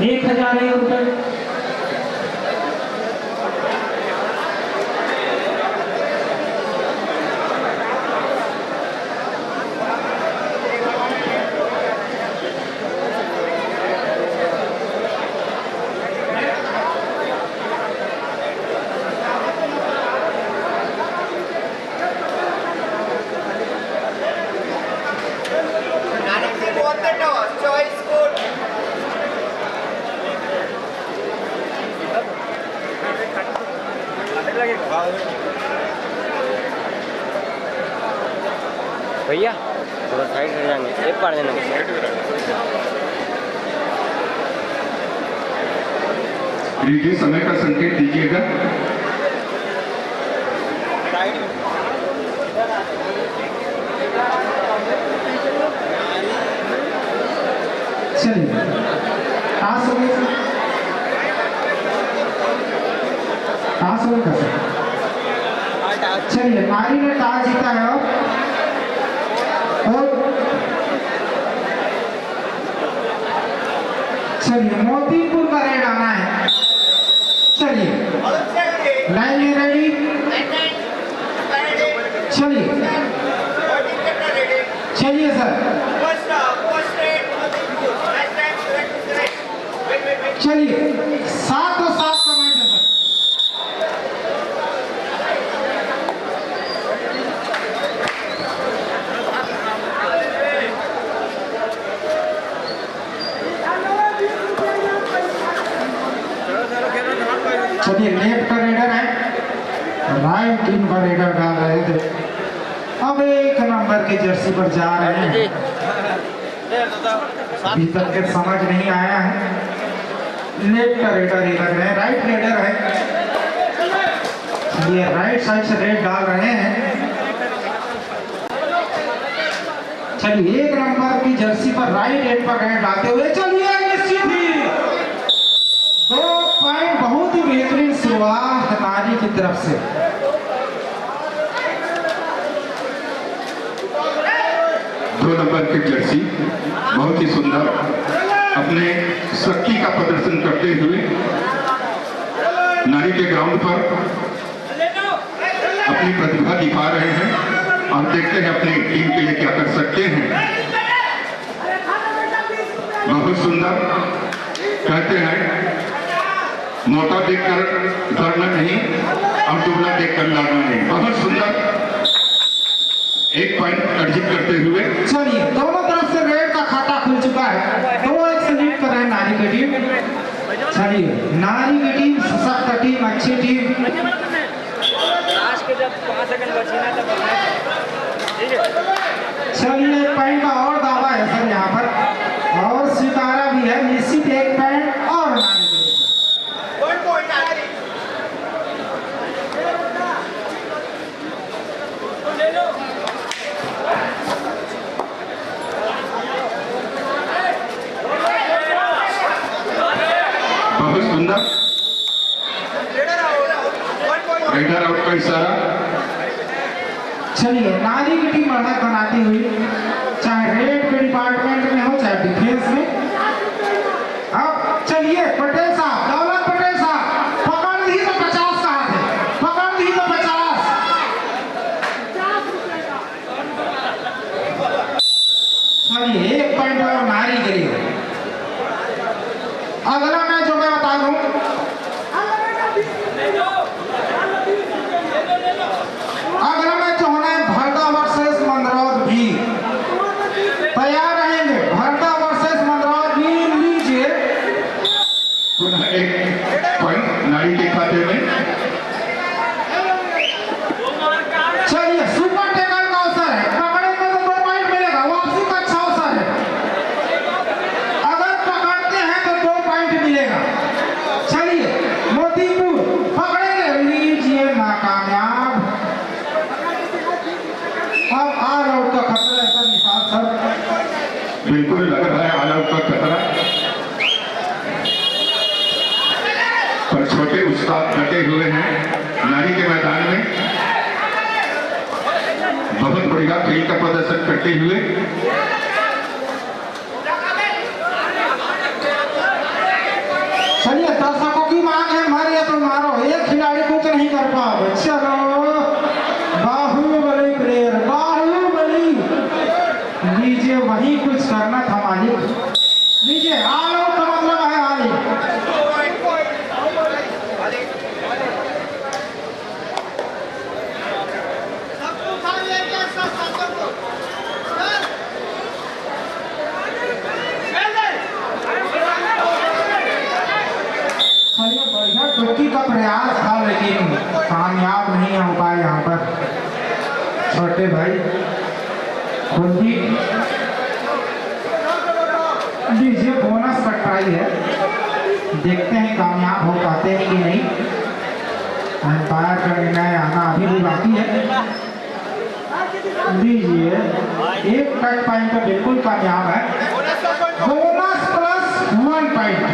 1001 रुपये, भैया थोड़ा साइड कर जाएंगे, एक बार देना। लीजिए समय का संकेत दीजिएगा। चलिए चलिए, नारी ने टॉस जीता है और चलिए मोतीपुर का रेड आना है। चलिए लाइन में रेडी, चलिए चलिए सर, चलिए 7 और 7 का मैच है सर। चलिए, लेफ्ट का रेडर है, राइट टीम का रेडर डाल रहे थे, अब 1 नंबर के जर्सी पर जा रहे हैं। भीतर के समझ नहीं आया है, लेफ्ट का रेडर ही लग रहे हैं, राइट रेडर है, ये राइट साइड से रेड डाल रहे हैं। चलिए 1 नंबर की जर्सी पर राइट एंड पर रेड डालते हुए चलिए निश्चित ही 2 पॉइंट बहुत ही बेहतरीन शुरुआत नारी की तरफ से। 2 नंबर की जर्सी बहुत ही सुंदर अपने शक्ति का प्रदर्शन करते हुए नारी के ग्राउंड पर अपनी प्रतिभा दिखा रहे हैं और देखते हैं अपनी टीम के लिए क्या कर सकते हैं। बहुत सुंदर कहते हैं मोटा देखकर डरना नहीं और दुबला देखकर लड़ना नहीं। बहुत सुंदर 1 पॉइंट अर्जित करते हुए चलिए दोनों तरफ से रेड का खाता खुल चुका है, तो वो एक से लीड कर रहे हैं नारी की टीम। चलिए नारी की टीम सशक्त टीम, अच्छी टीम। लास्ट के जब 5 सेकंड बचे ना तब ठीक है। चलिए 1 पॉइंट का और दावा है सर यहाँ पर, और स्वीकारा भी है निश्चित 1 पॉइंट और नारी की टीम। बहुत सुंदर राइडर आउट का इशारा। चलिए नारी की टीम बढ़त बनाती हुई, चाहे रेड के डिपार्टमेंट में हो चाहे डिफेंस में। अब चलिए पटेल साहब, दौलत पटेल साहब, पकड़ दी तो 50 का हाथ है, पकड़ दी तो 50। चलिए 1 पॉइंट और नारी के लिए। अगला मैच जो मैं बता दूं, अगला मैच जो होना है भरदा वर्सेस मंदरौद भी। तैयार रहेंगे भरदा वर्सेस मंदरौद भी। लीजिए पुनः 1 पॉइंट नारी के खाते में। चलिए सुपर टेकल का अवसर है, पकड़ेंगे तो 2 पॉइंट मिलेगा, वापसी का अच्छा अवसर है। अगर पकड़ते हैं तो 2 पॉइंट मिलेगा। चलिए मोतीपुर पकड़ेंगे, लीजिए नाकामयाब। अब ऑल आउट का खतरा है सर निशान सर। बिल्कुल लग रहा है ऑल आउट का खतरा, पर छोटे उस्ताद डटे हुए हैं नारी के मैदान में। बहुत बढ़िया खेल का प्रदर्शन करते हुए चलिए दर्शकों की मांग है मारे या तो मारो, एक खिलाड़ी कुछ नहीं कर पाओगे। चलो बाहुबली प्लेयर, बाहुबली। लीजिए वही कुछ करना था मालिक। लीजिए ऑल आउट का मतलब है आगे। चलिए बढ़िया टोकी का प्रयास था लेकिन कामयाब नहीं हो पाए यहाँ पर छोटे भाई कुलदीप। लीजिए बोनस का ट्राई है, देखते हैं कामयाब हो पाते हैं कि नहीं। अंपायर का निर्णय आना अभी भी बाकी है। लीजिए 1 कट पॉइंट तो बिल्कुल कामयाब है, बोनस प्लस 1 पॉइंट।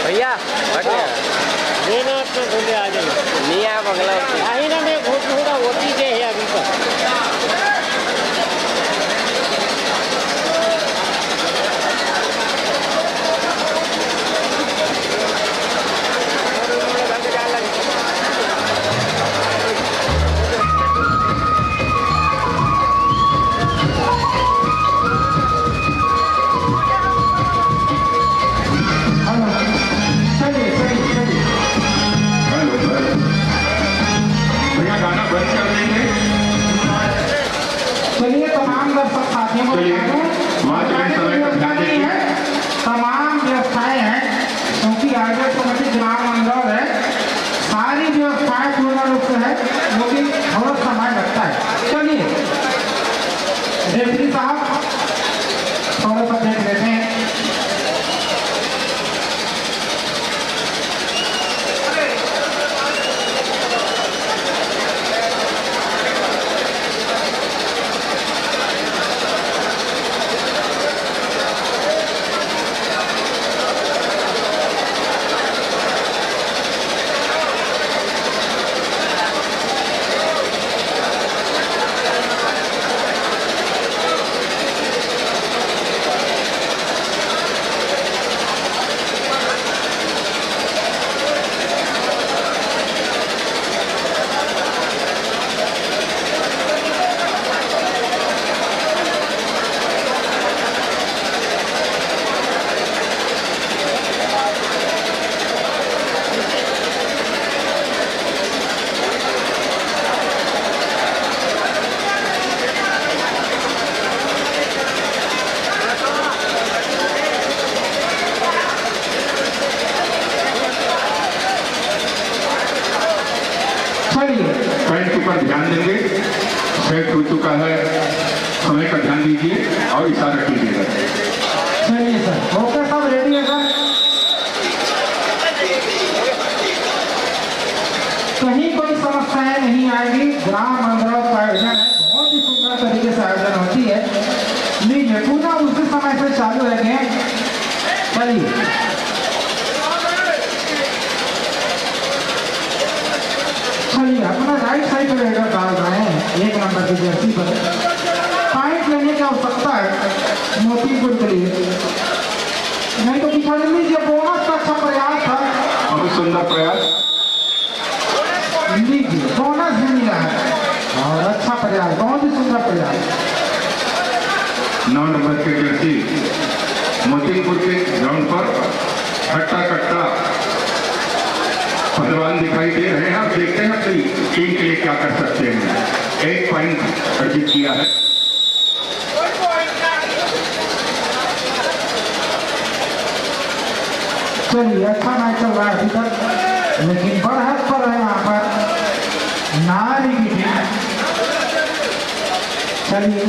भैया हट गया देना तो बोले आ जाओ नहीं आप अगला। आई ना मैं घोट होगा होती जे है अभी तक साथियों को चलिए, बता दूं, वहाँ के जाने की समय का व्यवस्था ध्यान नहीं है, तमाम व्यवस्थाएं हैं, क्योंकि आगे कमेटी ग्राम मंडल है, सारी व्यवस्थाएं पूर्ण रूप से है, लेकिन थोड़ा समय लगता है। चलिए रेफरी साहब थोड़ा सा देख लेते हैं। पॉइंट के ऊपर ध्यान देंगे। सेट हो चुका है, समय का ध्यान दीजिए और इशारा कीजिएगा। चलिए सर, ओके सब रेडी है सर। कहीं कोई समस्याएं नहीं आएगी। ग्राम मंडल का आयोजन है, बहुत ही सुंदर तरीके से आयोजन होती है। लीजिए पूरा उसी समय से चालू है गेम। चलिए चलिए अपना राइट साइड पर रेडर डाल रहे हैं 1 नंबर की जर्सी पर। पॉइंट लेने की आवश्यकता है मोतीपुर के लिए, नहीं तो पिछड़ लीजिए। बोनस का अच्छा प्रयास था, बहुत सुंदर प्रयास। लीजिए बोनस भी मिला है और अच्छा प्रयास, बहुत ही सुंदर प्रयास। 9 नंबर के जर्सी मोतीपुर के ग्राउंड पर हट्टा कट्टा पहलवान दिखाई दे रहे हैं। आप देखते हैं अपनी टीम के लिए क्या कर सकते हैं। 1 पॉइंट अर्जित किया है। चलिए अच्छा मैच चल रहा है अभी तक, लेकिन बढ़त पर है यहाँ पर नारी की टीम। चलिए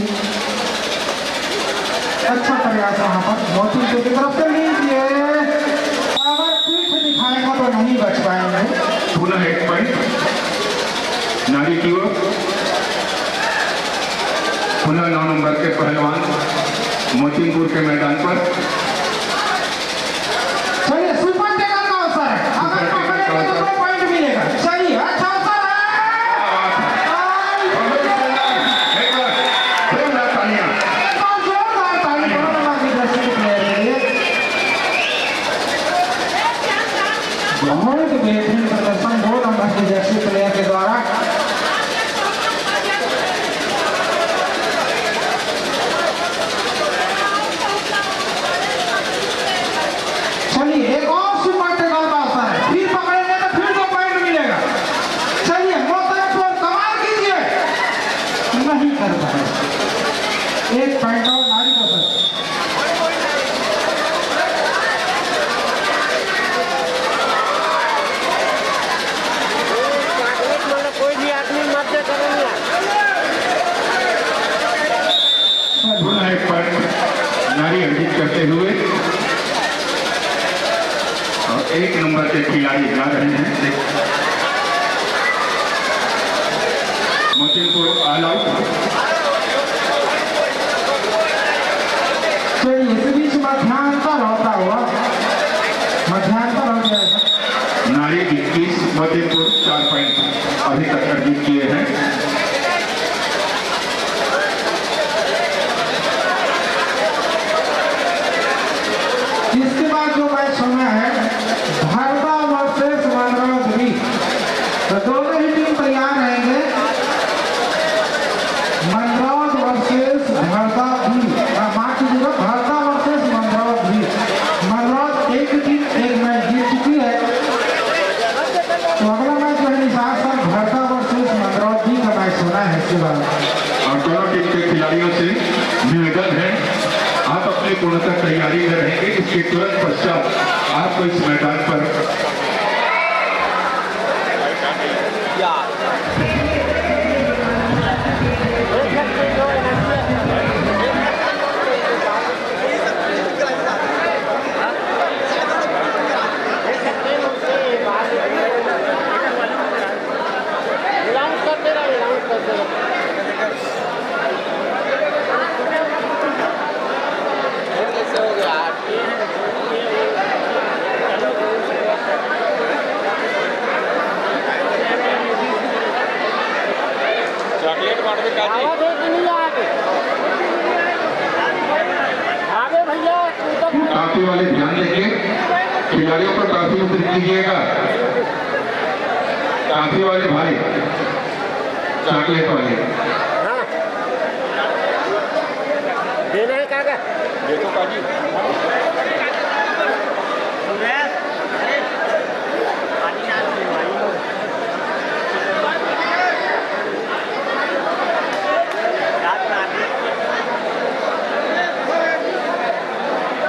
अच्छा प्रयास वहाँ पर मोती की तरफ से। लीजिए अगर पीठ दिखाएगा तो नहीं बच पाएंगे। पुनः 1 पॉइंट नारी की ओर। पुनः 9 नंबर के पहलवान मोतीपुर के मैदान पर। चलिए सुपर टेकल का अवसर है, अगर पकड़ेंगे तो 2 पॉइंट मिलेगा। चलिए अच्छा अवसर एक बार जोरदार तालियां। जोरदार ताली बड़ा की दृष्टि से प्लेयर के लिए। बहुत बेहतरीन प्रदर्शन 2 नंबर की जर्सी प्लेयर के द्वारा। चलिए एक और सुपर टेकल का अवसर है, फिर पकड़ेंगे तो फिर 2 पॉइंट मिलेगा। चलिए मोतीपुर कमाल कीजिए, नहीं कर पाए। 1 पॉइंट और नारी को सर। मतलब कोई भी आदमी मत करेंगे। पुनः 1 पॉइंट नारी अर्जित करते हुए और 1 नंबर के खिलाड़ी जा रहे हैं। Motipur all out. चलिए इस बीच मध्यांतर होता हुआ, मध्यांतर हो जाएगा। नारी 21 मोतीपुर 4 पॉइंट अभी तक अर्जित किए हैं। इसके बाद जो मैच होना है भारदा वर्सेस मनरोधरी, तो दोनों ही टीम तैयार रहेंगे। मनरोध वर्सेस भारदा भी, माफ कीजिएगा भारदा वर्सेस मनरोध भी। मनरोध एक टीम 1 मैच जीत चुकी है, तो अगला मैच जो है निशान सर भारदा वर्सेस मनरोध भी का मैच होना है। इसके बाद और दोनों टीम के खिलाड़ियों से निवेदन पूर्णतः तैयारी में रहेंगे। इसके तुरंत पश्चात आपको इस मैदान पर अनाउंस करते रहो। आवाज है कि नहीं आगे? आगे भैया तू तो ट्रॉफी वाले ध्यान देंगे, खिलाड़ियों पर ट्रॉफी वितरित कीजिएगा। ट्रॉफी वाले भाई, चॉकलेट वाले हाँ देना है कागज देखो काजी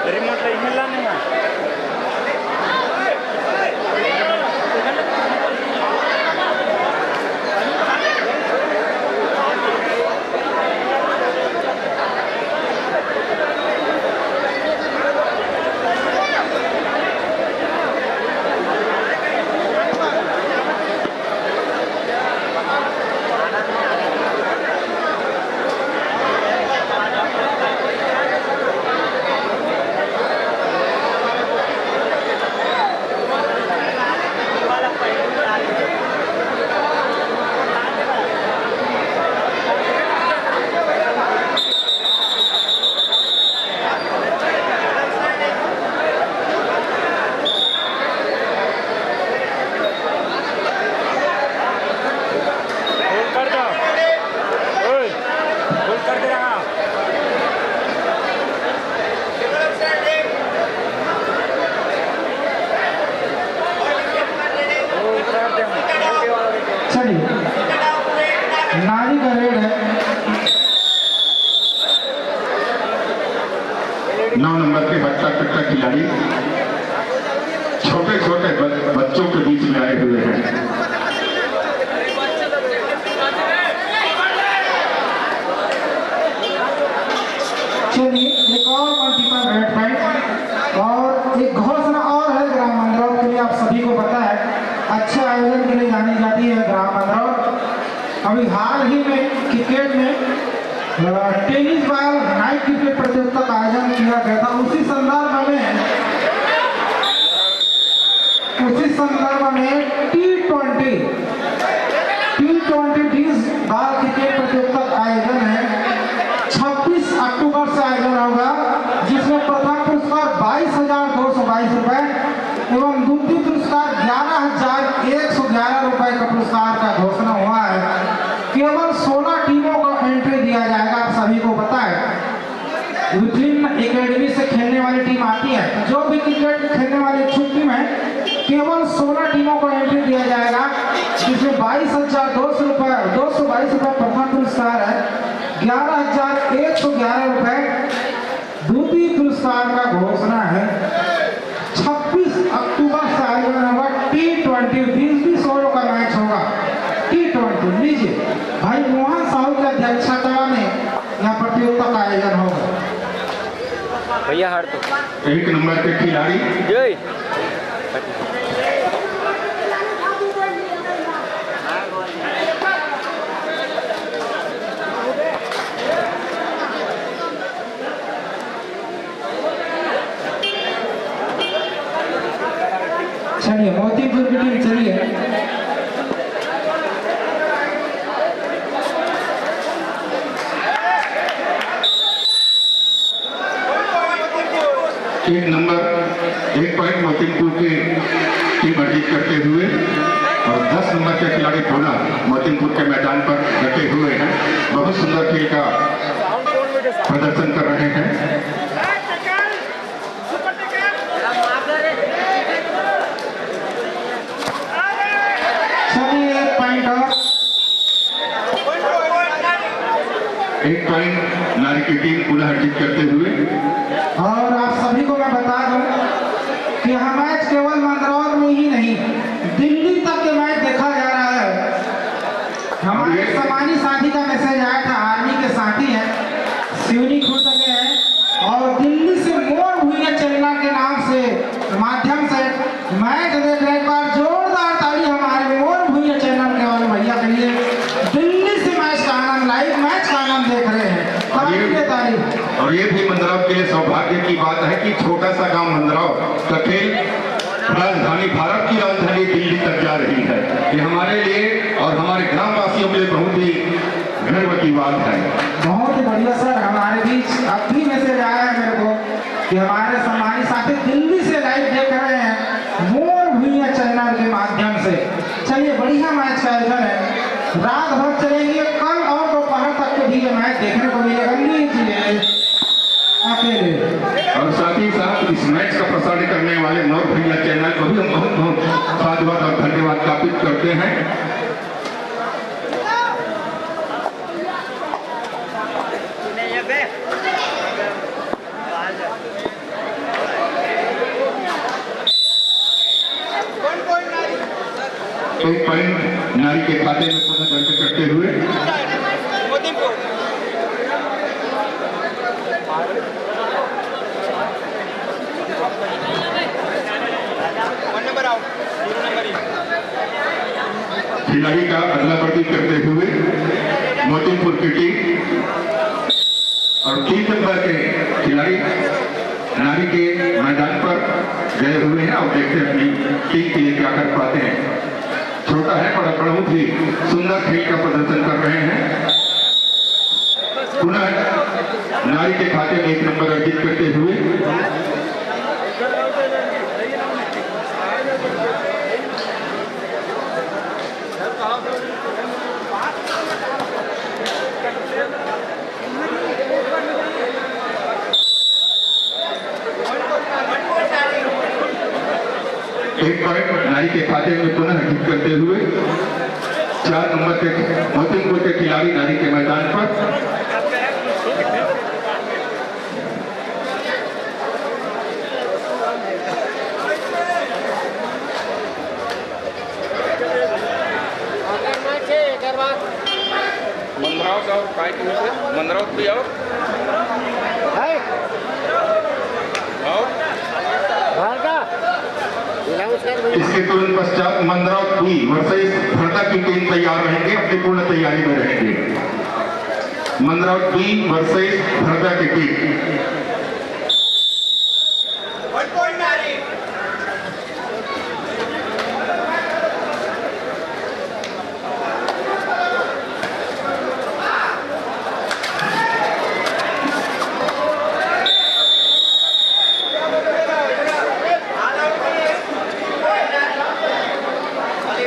रिमोट ला ईमेल ला नहीं है चलिए नारी का रेड है 9 नंबर के बच्चा कट्टा खिलाड़ी छोटे छोटे बच्चों के बीच में आए हुए हैं। चलिए एक और मल्टीपल रेड पॉइंट और एक घोषणा और है ग्राम मंडल के लिए। आप सभी को पता है अच्छे आयोजन के लिए जानी जाती है ग्राम मंडल। अभी हाल ही में क्रिकेट में टेनिस बॉल नाइट क्रिकेट प्रतियोगिता का आयोजन किया गया था। उसी संदर्भ में T20 बाल क्रिकेट प्रतियोगिता का आयोजन है 26 अक्टूबर से आयोजन होगा, जिसमें प्रथम पुरस्कार 22,222 रुपए एवं द्वितीय पुरस्कार 11,111 रुपए का पुरस्कार का घोषणा हुआ है। केवल 16 टीमों को एंट्री दिया जाएगा। आप सभी को पता है विभिन्न एकेडमी से खेलने वाली टीम आती है। जो भी क्रिकेट खेलने वाली इच्छुक टीम है केवल 16 टीमों को एंट्री दिया जाएगा, जिसमें 22,222 रुपए प्रथम पुरस्कार है, 11,111 रुपए द्वितीय पुरस्कार का घोषणा है। 26 अक्टूबर से आयोजन होगा T20 20 ओवरों का मैच होगा। T20 लीजिए भाई मोहन साहू की अध्यक्षता में यहाँ प्रतियोगिता का आयोजन होगा। भैया हार तो 1 नंबर के खिलाड़ी जय चलिए मोतीपुर की टीम चलिए। एक नंबर 1 पॉइंट मोतीपुर की टीम अर्जित करते हुए और 10 नंबर के खिलाड़ी भोला मोतीपुर के मैदान पर डटे हुए हैं। बहुत सुंदर खेल का प्रदर्शन कर रहे हैं। चलिए एक पॉइंट और एक पॉइंट नारी की टीम पुनः जीत करते हुए। और आप सभी को मैं बता दूं कि यह मैच केवल मंदरौर में ही नहीं, दिल्ली तक के मैच देखा जा रहा है। हमारे सम्मानित साथी का मैसेज आया था, आर्मी के साथी हैं, सिवनी खुर्द के हैं और दिल्ली से मोर भूया चलना के नाम से माध्यम से मैच देख रहे। एक बार जोरदार ताली हमारे मोर भूया चैनल के वाले भैया के लिए, दिल्ली से मैच का आनंद, लाइव मैच का आनंद देख रहे हैं। ताली। और ये भी मंदरौर के लिए सौभाग्य की बात है कि छोटा सा गांव मंदरौर का खेल राजधानी, भारत की राजधानी दिल्ली तक जा रही है। ये हमारे लिए और हमारे ग्रामवासियों के लिए बहुत ही गर्व की बात है। बहुत ही बढ़िया सर, हमारे बीच अब भी मैसेज आया है मेरे को कि हमारे सम्मानित साथी दिल्ली से लाइव देख रहे हैं मोर भूया चैनल के माध्यम से। चलिए, बढ़िया मैच का आयोजन है, रात भर चलेंगे, कल और दोपहर तक के भी ये मैच देखने को मिलेगा। और साथ ही साथ इस मैच का प्रसारण करने वाले मोर भूया चैनल को भी हम बहुत बहुत साधुवाद और धन्यवाद ज्ञापित करते हैं। एक पॉइंट नारी के खाते में पुनः दर्ज करते हुए। खिलाड़ी का अदला बदली करते हुए मोतीपुर की टीम और 3 नंबर के खिलाड़ी नारी के मैदान पर गए हुए हैं और देखते हैं अपनी टीम के लिए क्या कर पाते हैं। छोटा है बड़ा बहुत ही सुंदर खेल का प्रदर्शन कर रहे हैं। पुनः नारी के खाते में 1 नंबर अर्जित करते हुए। एक पॉइंट नारी के खाते में पुनः अर्जित करते हुए 4 नंबर के मोतीपुर के खिलाड़ी नारी के मैदान पर। मंदरौर भी और इसके तुरंत पश्चात मंदरौर भी वर्सेस हरदा की टीम तैयार रहेंगे, अपनी पूर्ण तैयारी में रहेंगे। मंदरौर भी वर्सेस हरदा की टीम।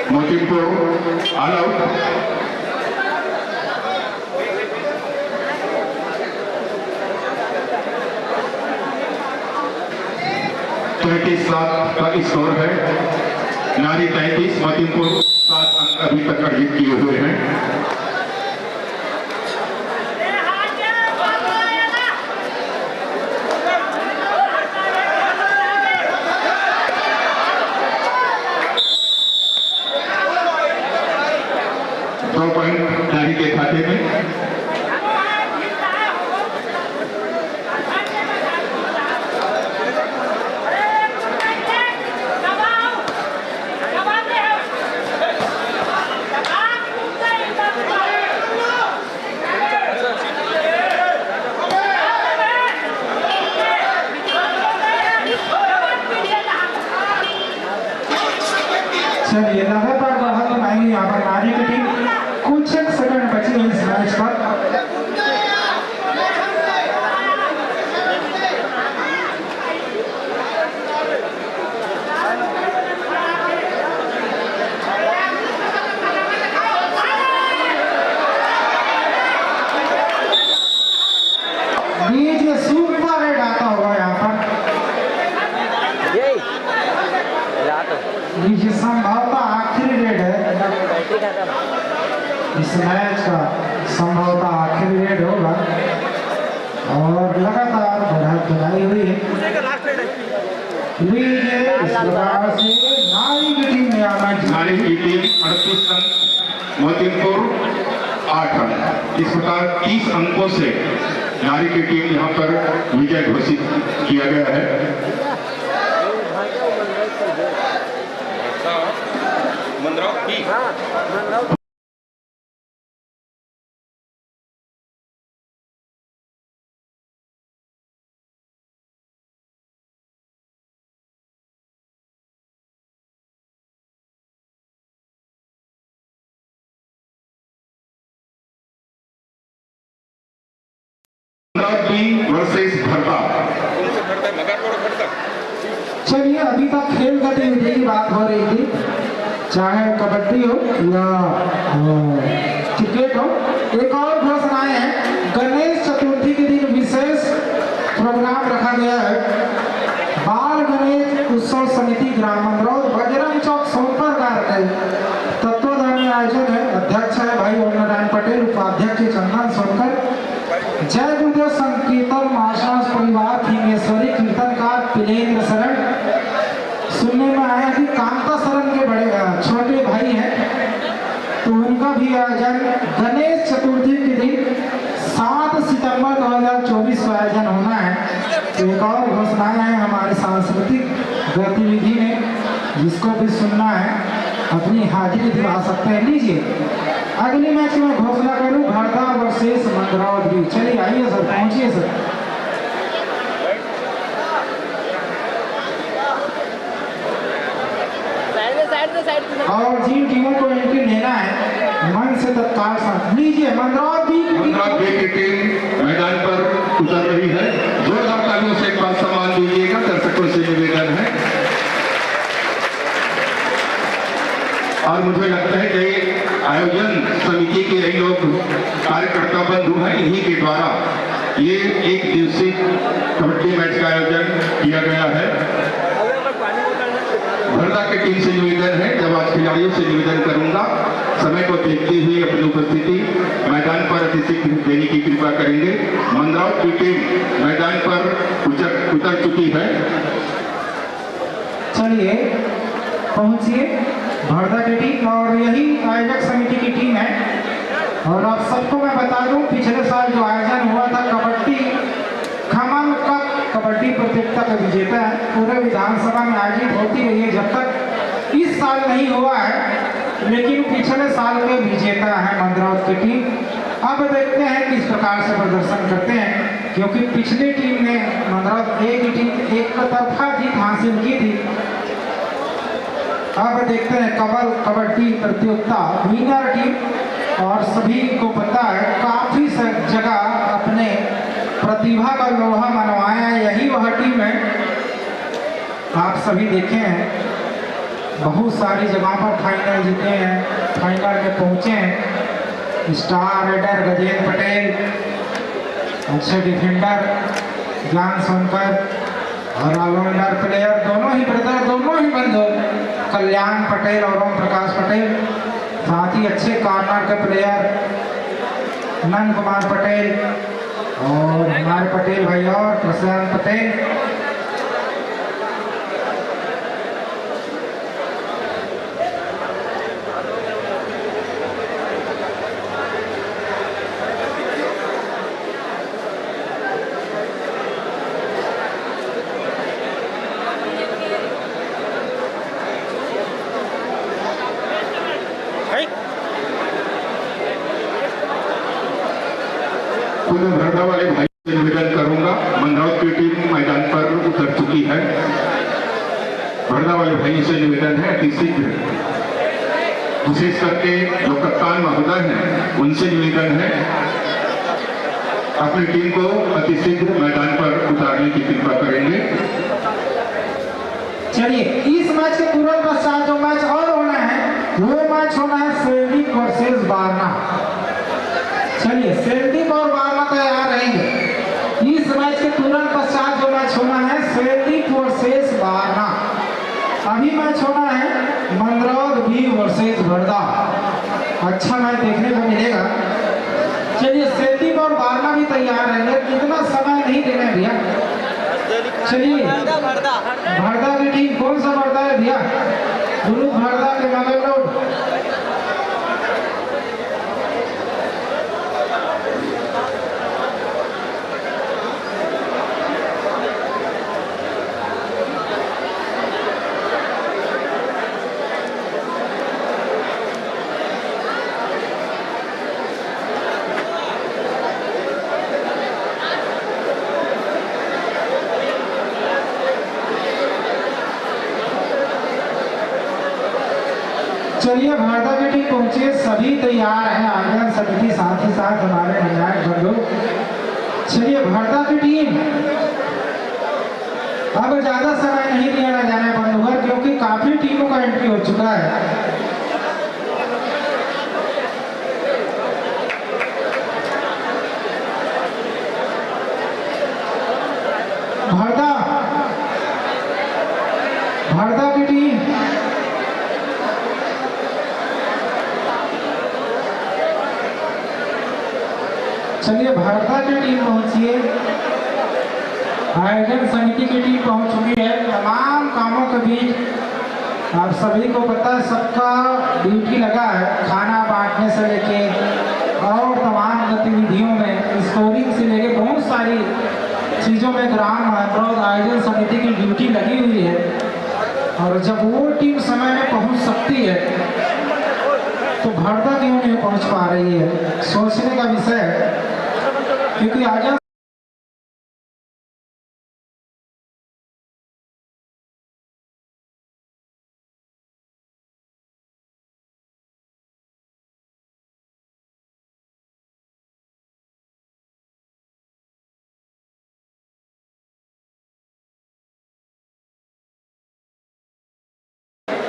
Motipur all out. का स्कोर है। नारी 33, मोतीपुर 7 अंक अभी तक अर्जित किए हुए हैं। नारी के खाते में। चलिए, लगातार बढ़त बनाएंगे यहाँ पर नारी की टीम। कुछ एक सेकंड बची है इस मैच पर। बीच में सुपर रेड आता होगा यहाँ पर। ये संभवतः आखिरी रेड है इस मैच का, संभवतः आखिरी रेड होगा। अंकों से नारी की टीम यहाँ पर विजय घोषित किया गया है। मंदरौत की वर्सेस भरता। कौन से भरता है? मगर और भरता। चलिए, अभी तक खेल गतिविधि की बात हो रही थी, चाहे कबड्डी हो या क्रिकेट हो। एक और घोषणाएं हैं। गणेश चतुर्थी के दिन विशेष प्रोग्राम रखा गया है। बाल गणेश उत्सव समिति ग्राम मंदरौत बजरंग चौक सोनपुर गार्डन तत्वाधान में आयोजन है। अध्यक्ष है भाई ओम नारायण पटेल, उपाध्यक्ष चंदन सोनकर। जय गुरुदेव संकीर्तन महाशास परिवार खिंगेश्वरी कीर्तनकार पिलेंद्र शरण। सुनने में आया कि कांता शरण के बड़े छोटे भाई हैं, तो उनका भी आयोजन गणेश चतुर्थी के दिन 7 सितंबर 2024 को आयोजन होना है। तो एक और घोषणाएं हैं हमारे सांस्कृतिक गतिविधि में, जिसको भी सुनना है अपनी हाजिरी दिला सकते हैं। लीजिए, अगली मैच में घोषणा करूं भरदा वर्सेस मंदरौत भी। चलिए आइए सर, पहुंचिए सर। और जिन टीमों को एंट्री लेना है मन से तत्काल साथ लीजिए। मंदरौत बी की टीम मैदान पर उतर रही है। जोरदार तालियों से एक बार सम्मान दीजिएगा, दर्शकों से निवेदन है। और मुझे लगता है कि आयोजन समिति के यही लोग कार्यकर्ता बंधु हैं, इन्हीं के द्वारा ये एक दिवसीय कबड्डी मैच का आयोजन किया गया है। भरदा की टीम से निवेदन है, जब आज खिलाड़ियों से निवेदन करूंगा समय को देखते हुए अपनी उपस्थिति मैदान पर अतिशीघ्र देने की कृपा करेंगे। मंदरौत की टीम मैदान पर उतर चुकी है। चलिए पहुंचिए। भरदा की टीम और यही आयोजक समिति की टीम है। और आप सबको मैं बता दूं, पिछले साल जो आयोजन हुआ था कबड्डी खमन कप कबड्डी प्रतियोगिता का विजेता है, पूरे विधानसभा में आयोजित होती रही है। जब तक इस साल नहीं हुआ है, लेकिन पिछले साल के विजेता है मंदरौत की टीम। अब देखते हैं किस प्रकार से प्रदर्शन करते हैं, क्योंकि पिछली टीम ने मंदरौत ए की टीम एक तरफा जीत हासिल की थी। अब देखते हैं कबड्डी प्रतियोगिता विनर टीम, और सभी को पता है काफी जगह अपने प्रतिभा का लोहा मनवाया है, यही वह टीम है। आप सभी देखे हैं, बहुत सारी जगह पर फाइनल जीते हैं, फाइनल में पहुंचे हैं। स्टार रेडर गजेंद्र पटेल, अच्छे डिफेंडर ज्ञान सोनकर और ऑलराउंडर प्लेयर दोनों ही ब्रदर, दोनों ही बंधु कल्याण पटेल और ओम प्रकाश पटेल, साथ ही अच्छे कॉर्नर के प्लेयर नंद कुमार पटेल और हमारे पटेल भाई और प्रशांत पटेल। पुनः भरदा वाले भाई से निवेदन करूंगा, मंदरौत की टीम मैदान पर उतर चुकी है। भरदा वाले भाई से निवेदन है अतिशीघ्र, विशेष करके जो कप्तान महोदय हैं उनसे निवेदन है अपनी टीम को अतिशीघ्र मैदान पर उतारने की कृपा करेंगे। चलिए, इस मैच के तुरंत पश्चात जो मैच और होना है वो मैच होना है सेल्टिक वर्सेस बारना। चलिए, सेल्टिक और बारना तैयार रहेंगे। इस मैच के तुरंत पश्चात जो मैच होना है सेल्टिक वर्सेस बारना। अभी मैच होना है मंदरौत बी वर्सेस भरदा। अच्छा मैच देखने को मिलेगा। चलिए, सेल्टिक और बारना भी तैयार रहेंगे, इतना समय नहीं देना भैया। चलिए, भरदा की टीम कौन सा भरदा है भैया? गुरु भरदा के मगल रोड। चलिए भारदा की टीम पहुंची है, सभी तैयार हैं, आयोजन समिति साथ ही साथ हमारे निर्णायक बंधु। चलिए भारदा की टीम, अब ज्यादा समय नहीं दिया जाना है बंधुवर, क्योंकि काफी टीमों का एंट्री हो चुका है। भारदा की टीम चलिए भारदा की टीम पहुंची है, आयोजन समिति की टीम पहुंच चुकी है। तमाम कामों के बीच आप सभी को पता है, सबका ड्यूटी लगा है, खाना बांटने से लेके और तमाम गतिविधियों में, स्कोरिंग से लेके बहुत सारी चीज़ों में ग्राम अनुरोध आयोजन समिति की ड्यूटी लगी हुई है। और जब वो टीम समय में पहुंच सकती है तो भारदा क्यों नहीं पहुंच पा रही है, सोचने का विषय है। क्योंकि आयोजन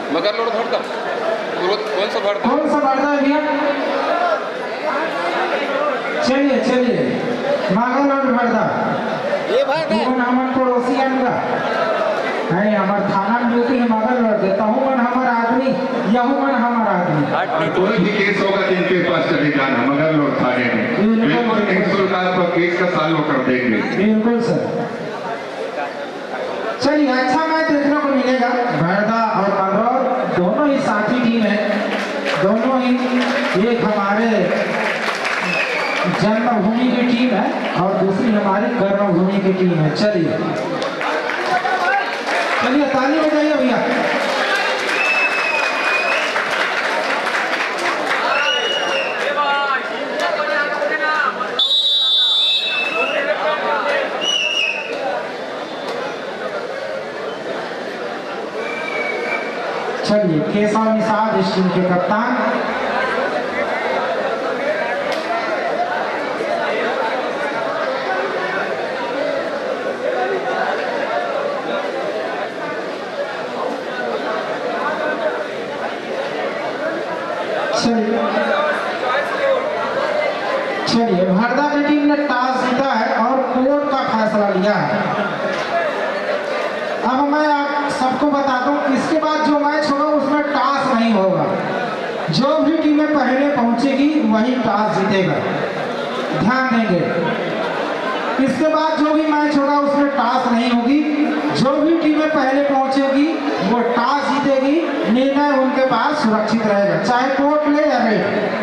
मगर लोड भरता कौन सा भरता कौन सा भारदा है भैया? चलिए चलिए मागल और भारदा ये भारत है। हमारे पड़ोसी का नहीं, हमारे थाना में ड्यूटी है, मगर लौट देता हूँ मन हमारा आदमी, यहू मन हमारा आदमी। कोई भी केस होगा तो इनके पास चले जाना, मगर लोग थाने में बिल्कुल निःशुल्क आपका केस का साल्व कर देंगे। बिल्कुल सर। चलिए अच्छा मैच देखने को मिलेगा। भारदा और मंगरौर दोनों ही साथी टीम है, दोनों ही, एक हमारे जन्मभूमि की टीम है और दूसरी हमारी कर्मभूमि की टीम है। चलिए चलिए ताली बजाइए भैया। चलिए केशव निषाद इस टीम के कप्तान। चलिए भारदा की टीम ने टॉस जीता है और कोर्ट का फैसला लिया है। अब मैं आप सबको बता दूं, इसके बाद जो मैच होगा उसमें टॉस नहीं होगा, जो भी टीमें पहले पहुंचेगी वही टॉस जीतेगा, ध्यान देंगे। इसके बाद जो भी मैच होगा उसमें टॉस नहीं होगी, जो भी टीमें पहले पहुंचेगी वो टॉस जीतेगी, निर्णय उनके पास सुरक्षित रहेगा, चाहे कोर्ट ले या रेड।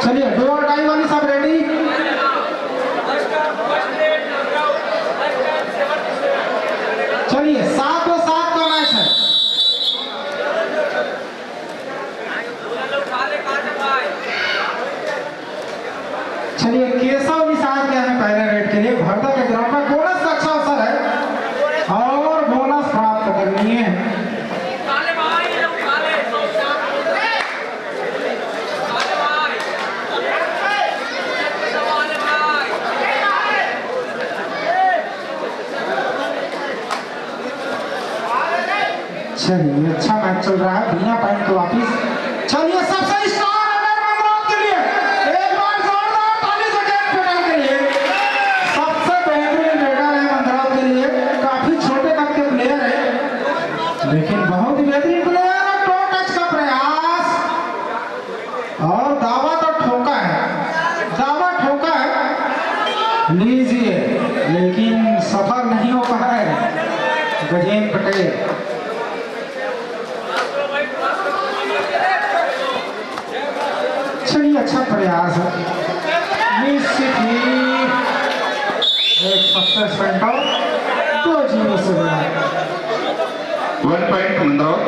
चलिए दो और टाइम वाली सब रेडी। चलिए 7-7 का मैच है। चलिए केशव निषाद गए हैं पहले रेड के लिए। भारदा के ग्राउंड पर बोनस का अच्छा अवसर है और बोनस प्राप्त करनी है। चलिए अच्छा मैच चल रहा है, बिना पॉइंट के वापिस। चलिए सबसे स्टार अगर मंगरौर के लिए एक बार जोरदार ताली से जय पटेल के लिए। सबसे बेहतरीन रेडर है मंगरौर के लिए, काफी छोटे कद के प्लेयर है लेकिन बहुत ही बेहतरीन प्लेयर है। टो टच का प्रयास और दावा तो ठोका है, दावा ठोका है, लीजिए, लेकिन सफल नहीं हो पा रहा है गजेंद्र पटेल। चलिए अच्छा प्रयास है, निश्चित ही एक सक्सेस पॉइंट और 2-0 से बना 1 पॉइंट मंदौर।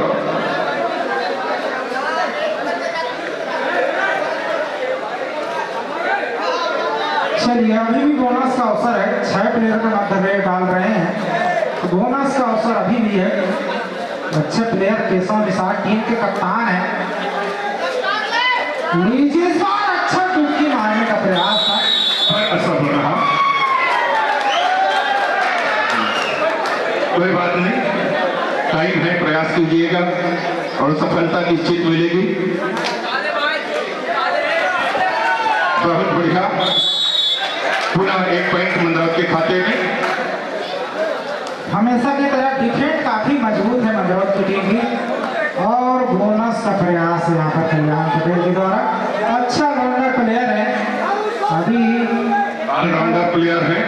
चलिए अभी बोनस का अवसर है, 6 प्लेयर के मध्य में डाल रहे हैं, तो बोनस का अवसर अभी भी है। अच्छे प्लेयर केशव निषाद टीम के कप्तान है। लीजिए इस बार अच्छा डुबकी मारने का प्रयास था, पर असफल रहा। कोई बात नहीं, टाइम है, प्रयास कीजिएगा और सफलता निश्चित मिलेगी। बहुत बढ़िया, पुनः 1 पॉइंट मंदरौत के खाते में। हमेशा की तरह डिफेंस काफी मजबूत है मंदरौत की टीम की, और बोनस का प्रयास यहाँ पर कल्याण पटेल के द्वारा। अच्छा ऑलराउंडर प्लेयर है, अभी ऑलराउंडर प्लेयर है।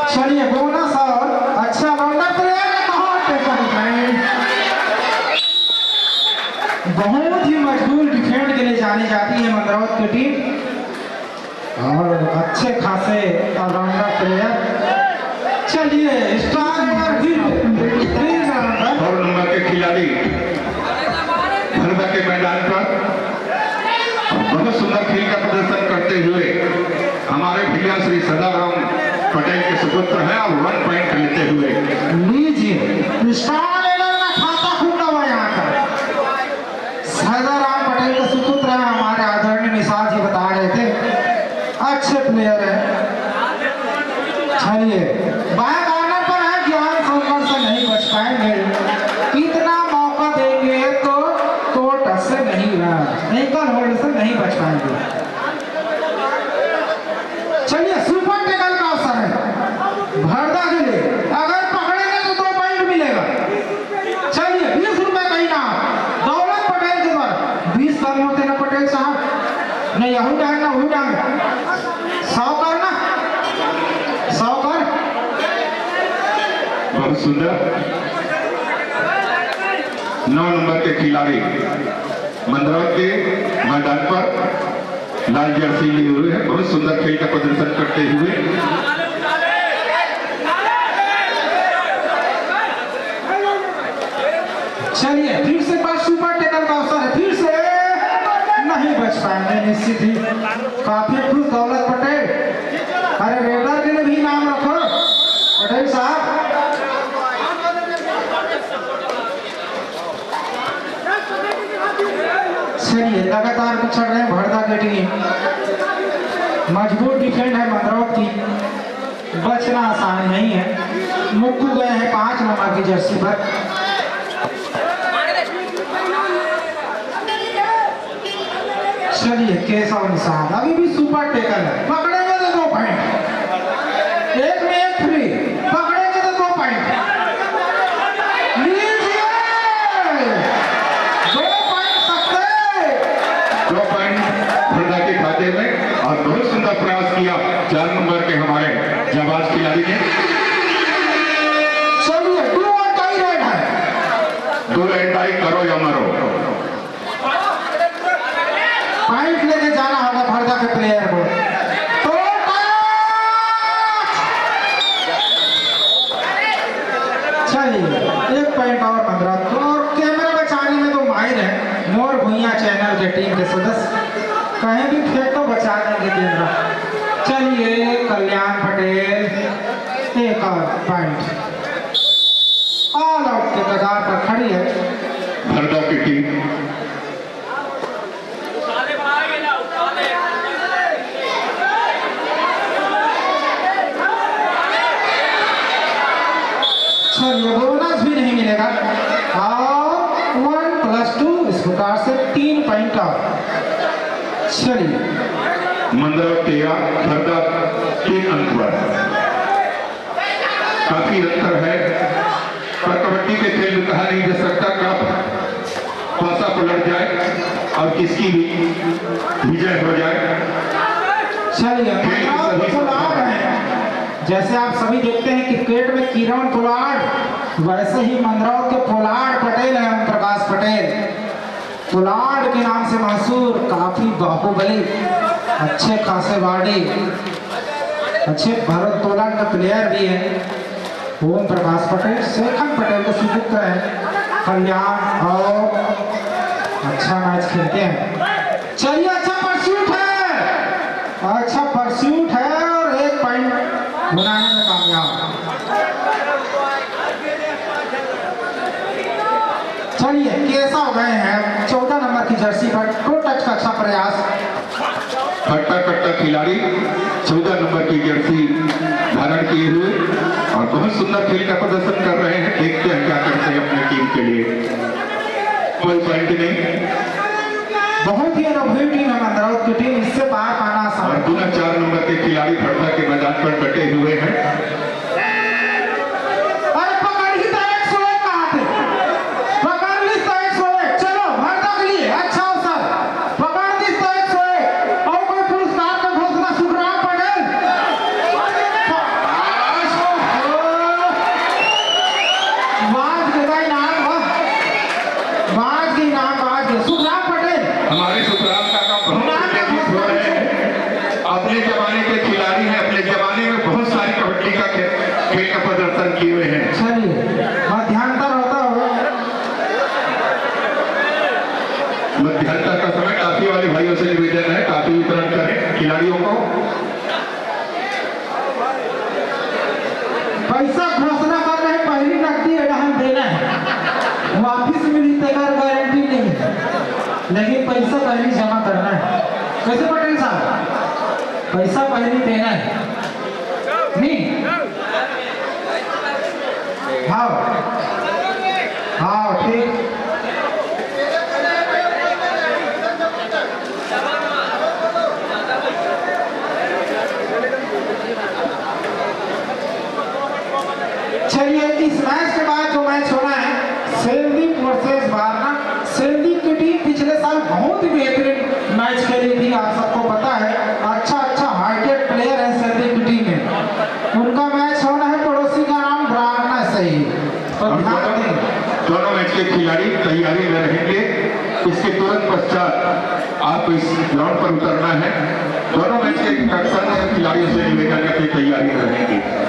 चलिए बोनस और अच्छा ऑलराउंडर प्लेयर है, बहुत ही मजबूत डिफेंड के लिए जानी जाती है मंदरौत की टीम, और अच्छे खासे ऑलराउंडर प्लेयर। चलिए स्टार और नंबर के खिलाड़ी भरदा के मैदान पर बहुत सुंदर खेल का प्रदर्शन करते हुए हमारे भैया श्री सदाराम पटेल के सुपुत्र हैं और 1 पॉइंट लेते हुए। लीजिए स्टार का खाता खुला हुआ यहाँ का सदाराम पटेल के सुपुत्र है, हमारे आदरणीय निषाद जी बता रहे थे, अच्छे प्लेयर है। चलिए बाएं कॉर्नर पर है, ज्ञान संघर्ष से नहीं बच पाएंगे, इतना मौका देंगे तो टच से नहीं, एंकल होल्ड से नहीं बच पाएंगे। चलिए सुपर टेकल का अवसर है भरदा के लिए, अगर पकड़ेंगे तो 2 पॉइंट मिलेगा। चलिए 20 रुपए का इनाम दौलत पटेल के द्वारा। 20 कम होते ना पटेल साहब, नहीं यहू डांग ना वहू डांग, 100 करना, 100 कर। बहुत सुंदर 9 नंबर के खिलाड़ी मंदरौत के मैदान पर लाल जर्सी लिए हुए हैं, बहुत सुंदर खेल का प्रदर्शन करते हुए। चलिए फिर से बस सुपर टेकल का अवसर है, फिर से नहीं बच पाएंगे निश्चित ही। काफी खुश दौलत पटेल, अरे रेडर के लिए भी नाम रखो पटेल साहब। चलिए लगातार पिछड़ रहे हैं भरदा की टीम, मजबूत डिफेंड है मंदरौत की, बचना आसान नहीं है। मुक्कू गए हैं 5 नंबर की जर्सी पर। चलिए केशव निषाद अभी भी सुपर टेकल है, पकड़ेंगे तो 2 पॉइंट, 1 में 1 फ्री, पकड़ेंगे तो 2 पॉइंट। लीजिए 2 पॉइंट सकते, 2 पॉइंट भरदा के खाते में, और बहुत सुंदर प्रयास किया 4 नंबर के हमारे जाबाज खिलाड़ी ने। चलिए 2 और टाई रेड है, 2 एंड टाई, करो या मरो। पॉइंट लेके जाना होगा भरदा के प्लेयर को। तो चलिए 1 पॉइंट और मंदरौत को, और कैमरा बचाने में तो माहिर है मोर भुइया चैनल के टीम के सदस्य, कहीं भी फेंक तो बचा देंगे कैमरा। चलिए कल्याण पटेल 1 और पॉइंट, ऑल आउट के कगार पर खड़ी है भरदा की टीम। चलिए बोनस भी नहीं मिलेगा, और 1+2 इस प्रकार से 3 पॉइंट और। चलिए मंदरौत 13, भरदा 3 अंक पर। काफी अंतर है, पर कबड्डी के खेल में कहा नहीं जा सकता कब पासा पलट जाए और किसकी भी विजय हो जाए। चलिए मंदरौत पुलाड़ है, जैसे आप सभी देखते हैं क्रिकेट में किरण पुलाड़, वैसे ही मंदरौत के पुलाड़ पटेल है, ओम प्रकाश पटेल, पुलाड़ के नाम से मशहूर, काफी बाहुबली, अच्छे खासे बॉडी, अच्छे भारोत्तोलन का प्लेयर भी है ओम प्रकाश पटेल। शेखर पटेल के सुपुत्र है कल्याण, और अच्छा मैच खेलते हैं। चलिए अच्छा परस्यूट है, अच्छा परस्यूट है और एक पॉइंट बनाने में कामयाब। चलिए कैसा हो गए हैं 14 नंबर की जर्सी पर टू टच का अच्छा प्रयास। कट्टा कट्टा खिलाड़ी 14 नंबर की जर्सी धारण किए हुए और बहुत सुंदर खेल का प्रदर्शन कर रहे हैं। देखते हैं क्या करते हैं अपनी टीम के लिए। कोई पॉइंट नहीं, बहुत ही अनुभवी टीम है मंदरौत की टीम, इससे पार पाना आसान और है। पुनः 4 नंबर के खिलाड़ी भड़का के मैदान पर डटे हुए हैं। अरे पकड़ ही तो 101 कहा थे, पकड़ ली तो 101। चलो भड़का के लिए अच्छा अवसर, पकड़ दी तो 101 और कोई पुरस्कार का घोषणा सुखराम पटेल। बाज गए नाम, बाज के नाम, बाज के सुखराम पटेल। हमारे सुखराम का बहुत उत्तेजित हो रहे हैं। अपने जमाने के खिलाड़ी हैं, अपने जमाने में बहुत सारी कबड्डी का खेल का प्रदर्शन किए हुए हैं। चलिए मध्यांतर होता होगा। मध्यांतर का समय काफी वाले भाइयों से निवेदन है, काफी वितरण करें खिलाड़ियों को। पैसा घोषणा कर रहे हैं, पहली नकदी एडवांस देना है, वापिस मिली तैयार गारंटी नहीं है, लेकिन पैसा पहली जमा करना है। कैसे पटेल साहब, पैसा पहली देना है नहीं? हाँ हाँ ठीक। चलिए इस मैच के बाद जो मैच होना है सेंदीप वर्सेस वारना। सेंदीप की टीम पिछले साल बहुत ही बेहतरीन मैच खेली थी, आप सबको पता है। अच्छा हाइटेड प्लेयर है सेंदीप की टीम में। उनका मैच होना है पड़ोसी का नाम वारना से ही, तो ध्यान दें। दोनों मैच के खिलाड़ी तैयारी में रहेंगे। इसके तुरंत पश्चात आप इस ग्राउंड पर उतरना है। दोनों मैच के खिलाड़ियों से निवेदन करके तैयारी में रहेंगे।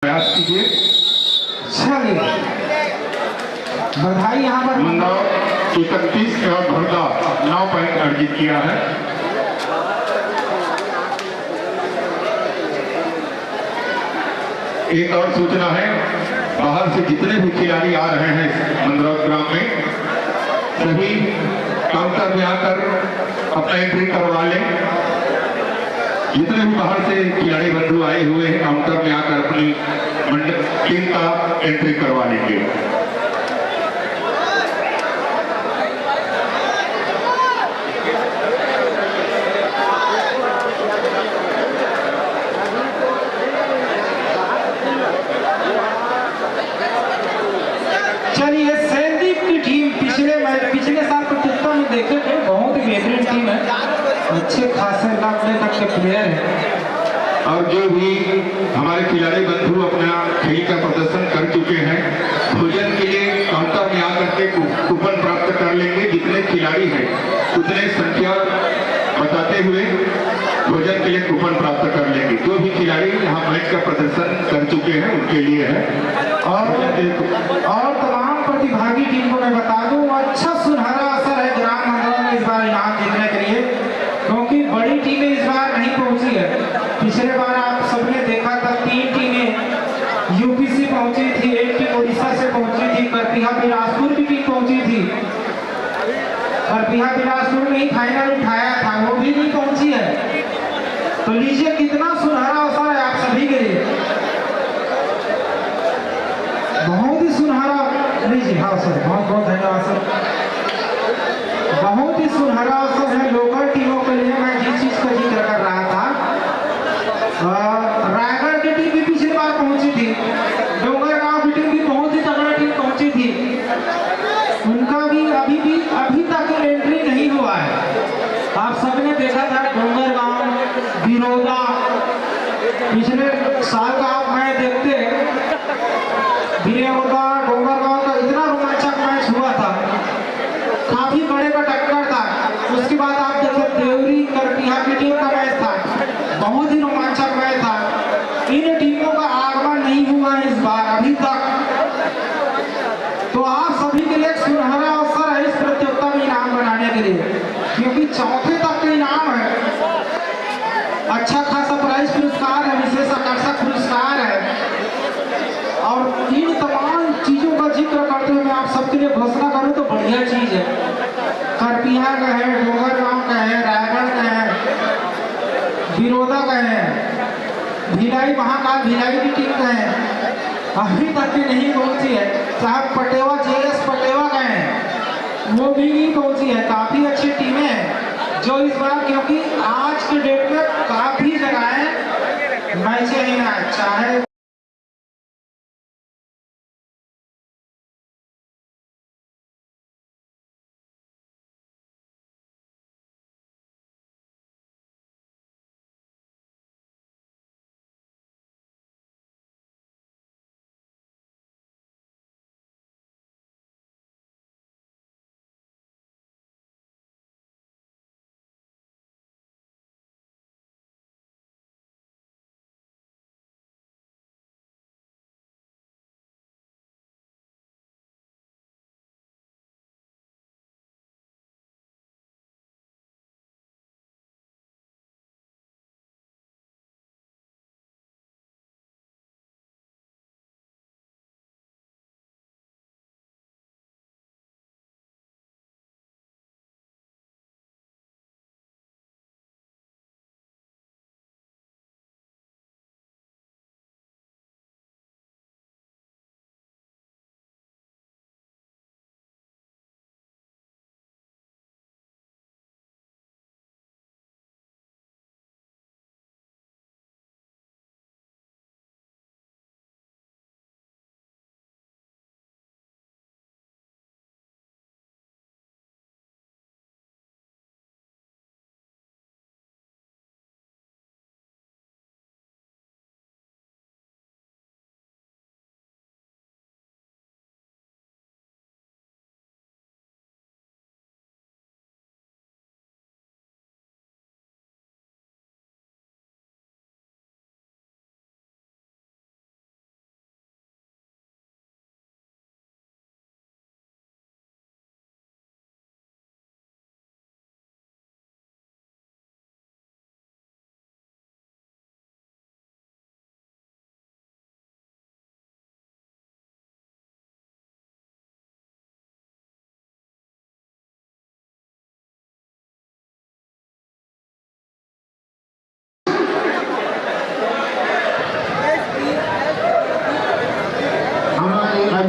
प्रयास कीजिए। चलिए बधाई यहाँ पर मंदौर 31 और भरदा 9 पॉइंट अर्जित किया है। एक और सूचना है, बाहर से जितने भी खिलाड़ी आ रहे हैं मंदरौर ग्राम में, सभी काउंटर में आकर अपना एंट्री करवा लें। जितने भी बाहर से खिलाड़ी बंधु आए हुए हैं काउंटर में आकर अपनी टीम का एंट्री करवा लेंगे। चलिए सैनदीप की टीम पिछले साल प्रतियोगिता में देखे थे, बहुत ही बेहतरीन टीम है, अच्छे खासे लाखों तक के प्लेयर हैं। और जो भी हमारे खिलाड़ी बंधु अपना खेल का प्रदर्शन कर चुके हैं, भोजन के लिए काउंटर में आकर के कूपन प्राप्त कर लेंगे। जितने खिलाड़ी हैं उतने संख्या बताते हुए भोजन के लिए कूपन प्राप्त कर लेंगे। जो भी खिलाड़ी यहाँ मैच का प्रदर्शन कर चुके हैं उनके लिए है। और तमाम प्रतिभागी टीम को मैं बता दूं, अच्छा सुनहरा असर है ग्राम मंडल में इस बार इनाम जीतने के लिए, क्योंकि बड़ी टीमें इस बार नहीं पहुंची है। पिछले बार आप सबने देखा था 3 टीमें यूपी से पहुंची थी, 1 टीम उड़ीसा से पहुंची थी, करपीहा बिलासपुर की टीम पहुंची थी। करपीहा बिलासपुर में ही फाइनल उठाया था, वो भी नहीं पहुंची है। तो लीजिए कितना सुनहरा अवसर है आप सभी के लिए, बहुत ही सुनहरा। लीजिए, हाँ सर, बहुत बहुत धन्यवाद सर। बहुत ही सुनहरा अवसर है लोकल टीमों के लिए। मैं जिस चीज का जिक्र कर रहा था, रायगढ़ की टीम भी पिछली बार पहुंची थी, डोंगरगांव की टीम भी बहुत ही तगड़ा टीम पहुंची थी, उनका भी अभी तक एंट्री नहीं हुआ है। आप सबने देखा था डोंगरगांव बिरोदा, पिछले साल का आप मैच देखते, बिरोदा डोंगरगांव का इतना रोमांचक मैच हुआ था, काफी बड़े का टक्कर था। उसके बाद आप देखो देवरी करपीहा की टीम का मैच था, बहुत ही रोमांचक मैच था। इन टीमों का आगमन नहीं हुआ है इस बार अभी तक। तो आप सभी के लिए एक सुनहरा अवसर है इस प्रतियोगिता में इनाम बनाने के लिए, क्योंकि चौथे तक का इनाम है, अच्छा खासा प्राइज पुरस्कार है, विशेष आकर्षक पुरस्कार है। और इन तमाम चीजों का जिक्र करते हुए मैं आप सबके लिए घोषणा करूं तो बढ़िया चीज है, करपीहा का है, डोंगरगांव का है, रायगढ़ का है, बिरोदा का है, भिलाई महाकाल भिलाई की टीम का है, अभी तक की नहीं पहुंची है। चाहे पटेवा JS पटेवा का है, वो भी नहीं पहुंची है। काफी अच्छी टीमें हैं जो इस बार, क्योंकि आज के डेट में काफी जगह मैचें हैं, चाहे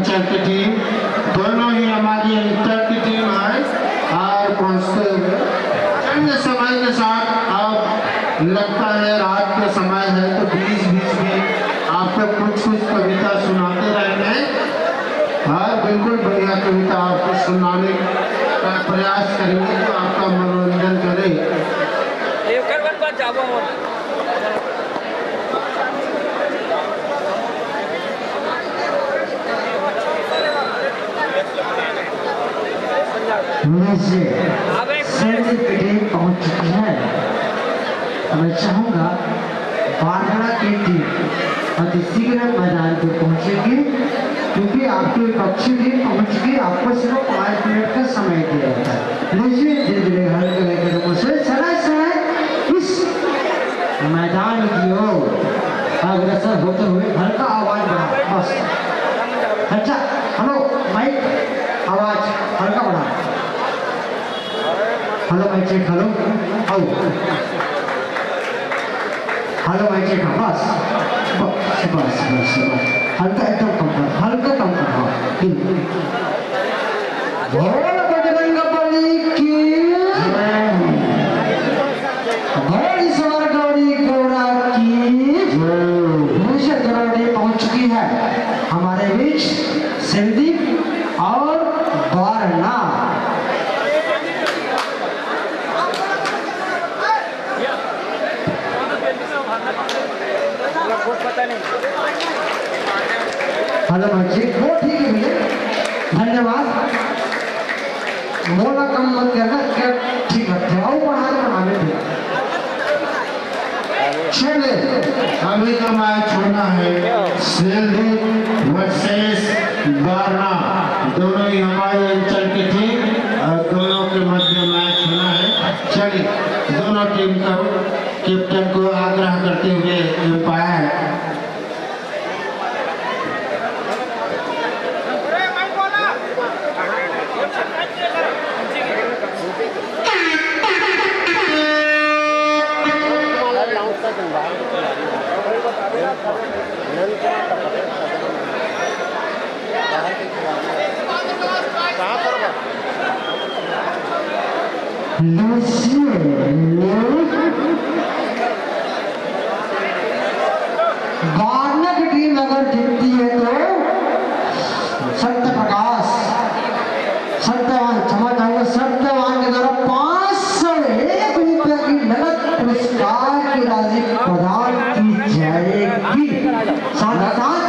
अंचल की टीम, दोनों ही हमारी अंचल की टीम है और पहुंचते हुए अन्य समय के साथ अब लगता है रात के समय है तो बीच बीच में आपको कुछ कुछ कविता सुनाते रहेंगे और बिल्कुल बढ़िया कविता आपको सुनाने का प्रयास करेंगे तो आपका मनोरंजन करे। पहुंच चुकी है। मैं चाहूंगा बारगड़ा की टीम अति शीघ्र मैदान पे पहुंचेगी क्योंकि आपके पक्षी भी पहुंच गई। आपको सिर्फ 5 मिनट का समय दिया जाता है। लीजिए धीरे धीरे हल्के कदमों से समय समय इस मैदान की ओर अग्रसर होते हुए हल्का आवाज बढ़ा बस। अच्छा हेलो माइक आवाज हल्का बढ़ा। हेलो माइक चेक हेलो आओ हेलो माइक चेक बस बस बस बस हल्का एकदम कम कर हल्का कम कर बोल बजरंग बली की बोल ईश्वर गौरी गौरा की मुझे गौरी पहुंच चुकी है हमारे बीच सिंदीप और वारणा। हेलो बच्चे वो ठीक है भैया धन्यवाद। मोला कम मत करना क्या ठीक लगता है। आओ बढ़ाने थे चले अभी का मैच होना है सिंदीप वर्सेस वारणा, दोनों ही हमारे अंचल की टीम और दोनों के मध्य मैच होना है। चलिए दोनों टीम का कैप्टन को आग्रह करते हुए एम्पायर वारणा की टीम अगर जीतती है तो सत्य प्रकाश सत्यवान क्षमा चाहूंगा सत्यवान के द्वारा 501 रुपये की नगद पुरस्कार की राशि प्रदान की जाएगी। साथ ही साथ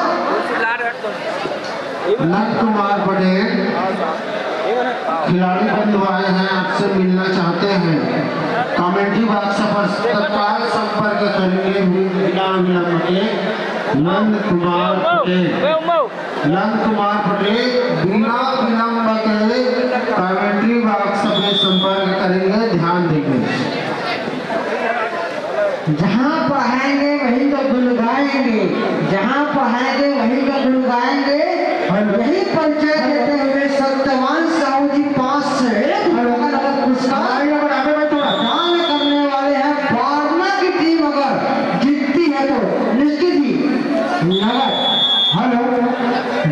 नंद कुमार पटेल खिलाड़ी बंधु आए हैं आपसे मिलना चाहते हैं। कमेंट्री बॉक्स पर तत्काल संपर्क करेंगे बिना विलंब के नंद कुमार पटेल बिना विलंब के कमेंट्री बॉक्स में संपर्क करेंगे। ध्यान देंगे जहाँ पढ़ाएंगे वहीं का गुण गाएंगे, जहाँ पढ़ाएंगे वहीं का गुण गाएंगे और यही परिचय देते हुए सत्यवान साहू जी 501 पुरस्कार प्रदान करने वाले हैं। वारणा की टीम अगर जीतती है तो निश्चित ही नगद। हेलो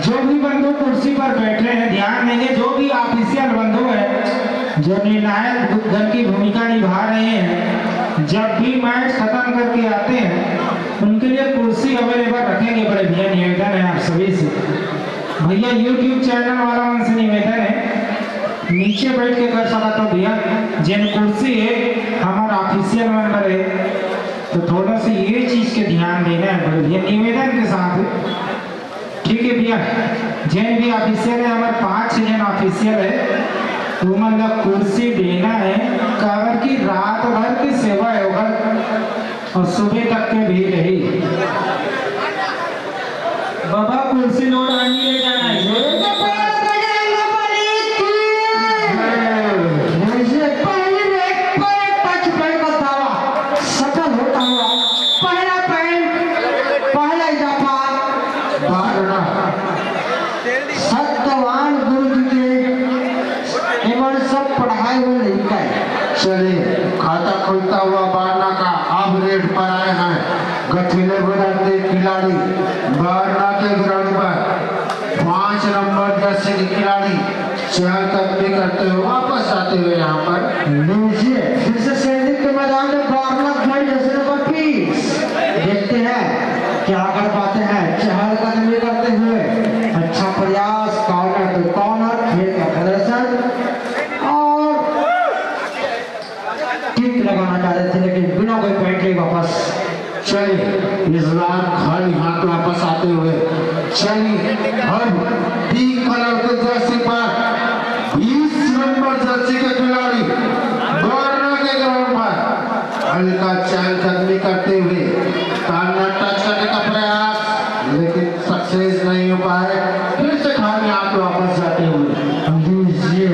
जो भी बंधु कुर्सी पर बैठे हैं ध्यान देंगे, जो भी ऑफिशियल बंधु है जो निर्णायक दल की भूमिका निभा रहे हैं, जब भी मैच खत्म करके आते हैं उनके लिए कुर्सी अवेलेबल रखेंगे। बड़े भैया निवेदन है आप सभी से, भैया यूट्यूब चैनल वाला उनसे निवेदन है नीचे बैठ के कर सका तो भैया जिन कुर्सी है हमारा ऑफिशियल मेंबर है तो थोड़ा सा ये चीज के ध्यान देना है बड़े भैया निवेदन के साथ। ठीक है भैया जिन भी ऑफिशियल है हमारे 5-6 जन ऑफिशियल है तो मतलब कुर्सी देना है काबर की रात भर की सेवा होगा और सुबह तक के भी रही। बाबा कुर्सी नोट आनी ले जाना है। सत्यवान गुरु जी के सब पढ़ाए हुए नहीं का चलिए खाता खुलता हुआ वारणा का अब रेड पर आए हैं गठिले बनाते खिलाड़ी वारणा के ग्राउंड पर 5 जर्सी के खिलाड़ी चहलकदमी करते हुए वापस आते हुए यहाँ पर लीजिए फिर से सैनिक के मैदान में बारलाख भाई जैसे नंबर 20 देखते हैं क्या कर पाते हैं चहलकदमी करते हुए। अच्छा प्रयास, कॉर्नर टू कॉर्नर खेल का प्रदर्शन और किक लगाना चाहते थे लेकिन बिना कोई पॉइंट लिए वापस। चलिए इस बार खाली हाथ वापस आते हुए चलिए अब पिंक कलर के जर्सी पर 20 नंबर जर्सी के खिलाड़ी दौड़ने के ग्राउंड पर हल्का चहलकदमी करते हुए कॉर्नर टच करने का प्रयास लेकिन सक्सेस नहीं हो पाए। फिर से खाली हाथ वापस जाते हुए लीजिए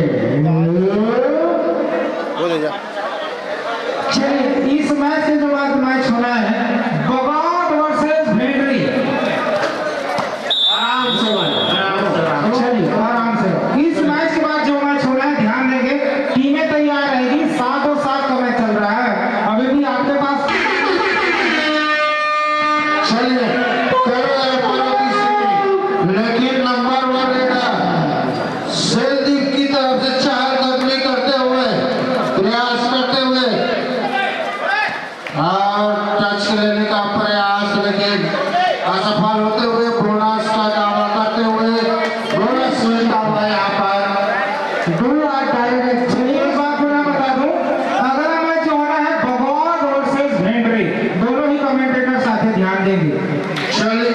चलिए इस मैच से जो आज मैच होना है बगाड़ वर्सेस भेंडरी। आराम से चलिए आराम से इस मैच के बाद जो मैच होना है ध्यान देंगे टीमें तैयार रहेगी। 7-7 का मैच चल रहा है अभी भी आपके पास। चलिए लेकिन नंबर 1 रेडर सेलदीप की तरफ से चहलकदमी करते हुए प्रयास करते हुए और टच लेने का प्रयास लेकिन असफल होते हुए बोनस का दावा करते हुए बोनस मिलता हुआ यहाँ पर दूसरा डायरेक्ट एक बात मैं बता दूं अगला मैच जो होना है बगाड़ वर्सेस भेंडरी। दोनों ही कमेंटेटर साथ ध्यान देंगे। चलिए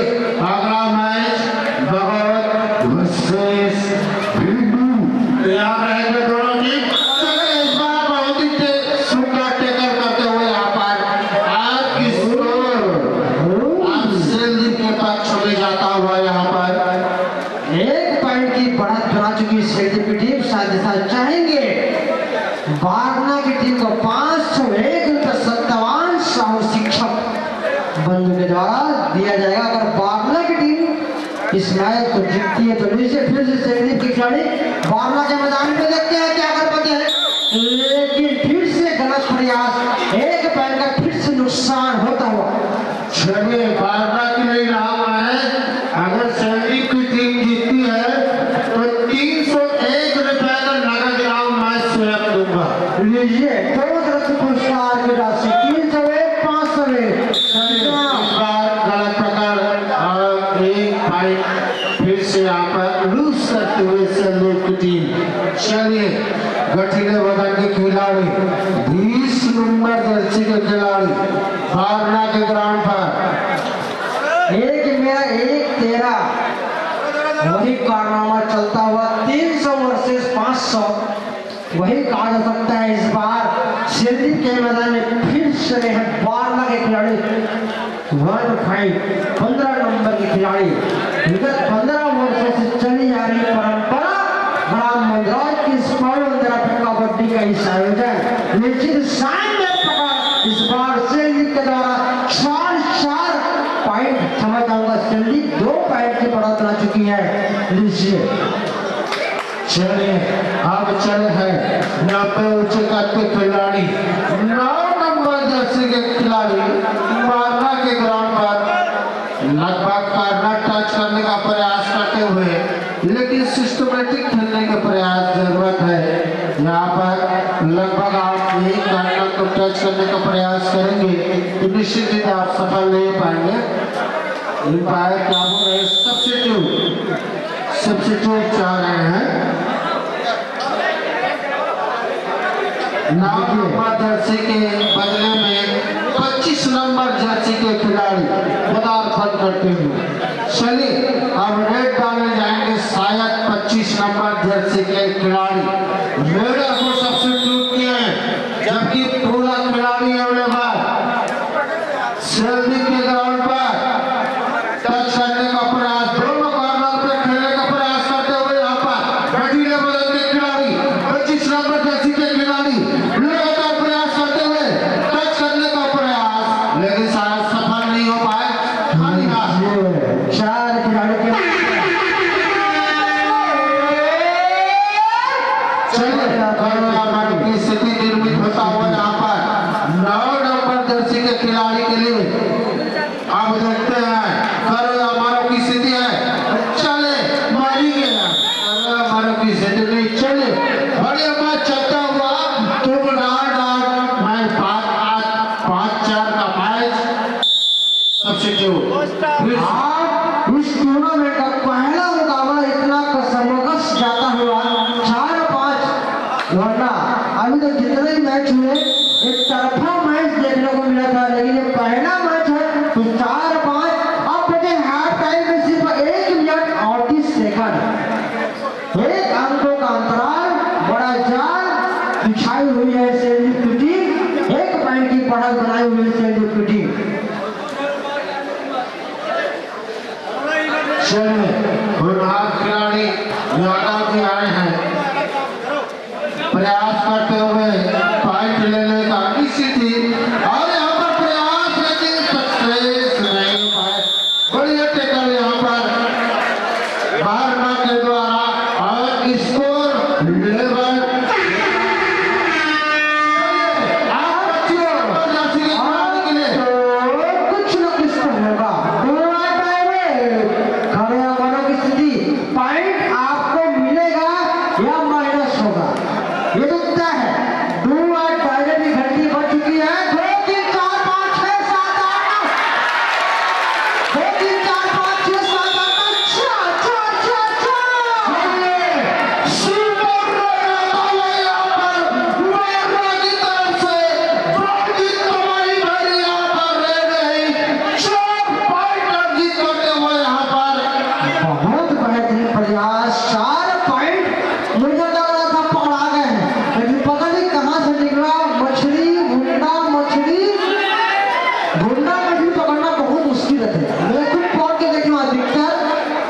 अगला मैच बगावत वर्सेस भिंडू यहाँ रहेंगे दोनों टीम। चलिए इस बार बहुत ही सुंदर टैकल करते हुए यहाँ पर आज की स्कोर अब सेलदीप के पक्ष में जाता हुआ यहाँ पर एक पॉइंट की बढ़त बना चुकी सेलदीप की टीम। साथ ही साथ चाहेंगे वारना की टीम को 501 रुपये सत्तावान साहू शिक्षक बंधु के द्वारा दिया जाएगा अगर वारना की टीम इस मैच को जीतती है। तो नीचे फिर से सेलदीप के खिलाड़ी वारना के मैदान में देखते हैं क्या कर पाते हैं लेकिन फिर से गलत प्रयास, एक पॉइंट का फिर से नुकसान होता हुआ। चलिए वारना की नहीं रहा है अगर सेलदीप की टीम जीतती है तो 301 रुपए का नगद इनाम मैं स्वयं दूंगा। लीजिए दोनों तरफ से पुरस्कार की राशि 301, 501। इस बार गलत प्रकार और एक फाइट फिर से यहाँ पर लूज करते हुए सेलदीप की टीम। चलिए गठीले बदन के खिलाड़ी 20 नंबर जर्सी के खिलाड़ी वारना के ग्राउंड पर एक मेरा एक तेरा वही कारनामा चलता हुआ 300 वर्सेस 500 वही कहा जा सकता है। इस बार सेलदीप के मैदान में फिर से है वारना के खिलाड़ी 15 नंबर के खिलाड़ी। विगत 15 वर्षों से चली आ रही परंपरा ग्राम मंदराज की स्मरण कबड्डी का इस आयोजन निश्चित शानदार प्रकार इस बार सेलदीप के द्वारा 4 पॉइंट समझ आऊंगा। सेलदीप 2 पॉइंट की बढ़त ला चुकी है। लीजिए चलिए अब चले हैं 90 ऊंचे कद के खिलाड़ी 9 नंबर जर्सी के खिलाड़ी वारना के ग्राउंड पर लगभग कार्नर टच करने का प्रयास करते हुए लेकिन सिस्टमेटिक खेलने के प्रयास जरूरत है। यहाँ पर लगभग आप एक कार्नर को टच करने का प्रयास करेंगे तो निश्चित ही आप सफल नहीं हो पाएंगे। एम्पायर क्या हो रहे सब्स्टिट्यूट चाह रहे हैं। 9 नंबर जर्सी के बदले में 25 नंबर जर्सी के खिलाड़ी पदार्पण करते हुए चलिए अब रेड डाले जाएंगे शायद 25 नंबर जर्सी के खिलाड़ी रेडर को सब्स्टिट्यूट किए हैं जबकि पूरा खिलाड़ी अवेलेबल सेलदीप के ग्राउंड पर टच करने का प्रयास दोनों कॉर्नर पे खेलने का प्रयास करते हुए यहाँ पर गठीले बदन के खिलाड़ी 25 नंबर जर्सी के खिलाड़ी लगातार प्रयास करते हुए टच करने का प्रयास लेकिन शायद सफल नहीं हो पाए। खाली हाथ 4 खिलाड़ी के टूर्नामेंट का पहला मुकाबला इतना कसमकस जाता हुआ 4-5, वरना अभी तक जितने भी मैच हुए एक तरफा मैच देखने को मिला था, लेकिन ये पहला मैच है तो 4-5। अब बचे हाफ टाइम में सिर्फ 1 मिनट 38 सेकंड। 1 अंकों का अंतराल, बड़ा जाल बिछाई हुई है सेंडिफ की टीम, 1 पॉइंट की बढ़त बनाई हुई है सेंडिफ की टीम। चलिए होनहार खिलाड़ी यादव भी आए हैं, प्रयास करते हुए पॉइंट लेने का स्थिति, और यहाँ पर प्रयास लेकिन सक्सेस नहीं हो पाए। बढ़िया टेकल यहाँ पर मारना के द्वारा और स्कोर लेवल कुछ न कुछ तो होगा। खड़े वालों की स्थिति, पॉइंट आपको मिलेगा या माइनस होगा, ये तो तय है। 2-8 दायरे की घंटी बढ़ चुकी है। 2, 3, 4, 5, 6, 7, 8, 2, 3, 4, 5, 6, 7, 8, अच्छा अच्छा अच्छा अच्छा। बहुत बेहतरीन प्रयास, 4 पॉइंट। मुझे लग रहा था पकड़ा गए हैं, लेकिन पता नहीं कहां से निकला। भुंडा मछली पकड़ना बहुत मुश्किल है। मैं खुद पकड़ के देखी अधिकतर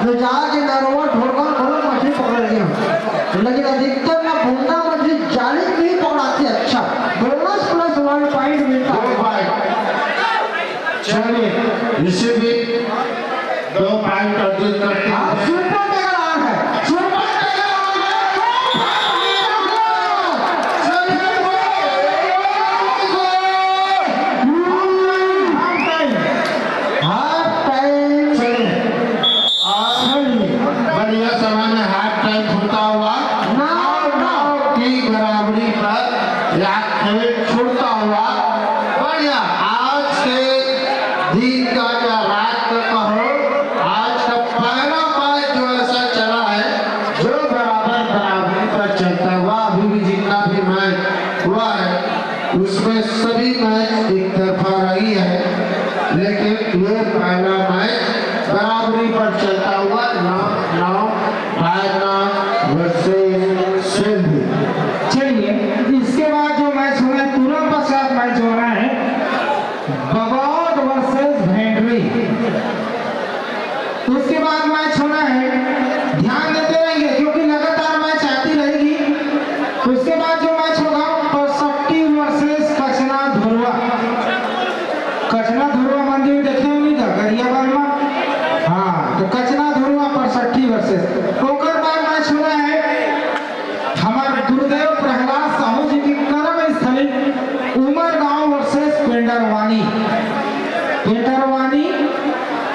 जो जाके नरवा ढोलकर बहुत मछली पकड़ रही हूँ, लेकिन अधिकतर ना भुंडा मछली जाली में ही पकड़ाती है। अच्छा, बोनस प्लस 1 पॉइंट मिलता है। चलिए इसे भी 2 पॉइंट अर्जित करते हैं। आप सुपर टेकर आउट है, सुपर टेकर आउट है। हाफ टाइम बढ़िया समय में हाफ टाइम होता हुआ 9 की बराबरी पर या खेल छूटता हुआ बढ़िया। आज के दिन का या रात का कहो, आज का पहला मैच जो ऐसा चला है जो बराबरी पर चलता हुआ, अभी भी जितना भी मैच हुआ है उसमें सभी मैच एक तरफा रही है, लेकिन ये पहला मैच बराबरी पर चलता हुआ 9 वर्सेस सिंधु। चलिए इसके बाद जो मैच होना है, तुरंत पश्चात मैच हो रहा है बगौद वर्सेस भेंडरी। उसके बाद मैच होना है, ध्यान देते रहेंगे क्योंकि लगातार मैच आती रहेगी। उसके बाद जो मैच होगा परसट्टी वर्सेस कचना धुरवा। कचना धुरवा मंदिर देखे होंगे का गरियाबाग में, हाँ, तो कचना धुरवा परसट्टी वर्सेस। ओकर बाद मैच होना है हमारे गुरुदेव प्रहलाद साहू जी की कर्म स्थली उमरगांव वर्सेस पेंडरवानी।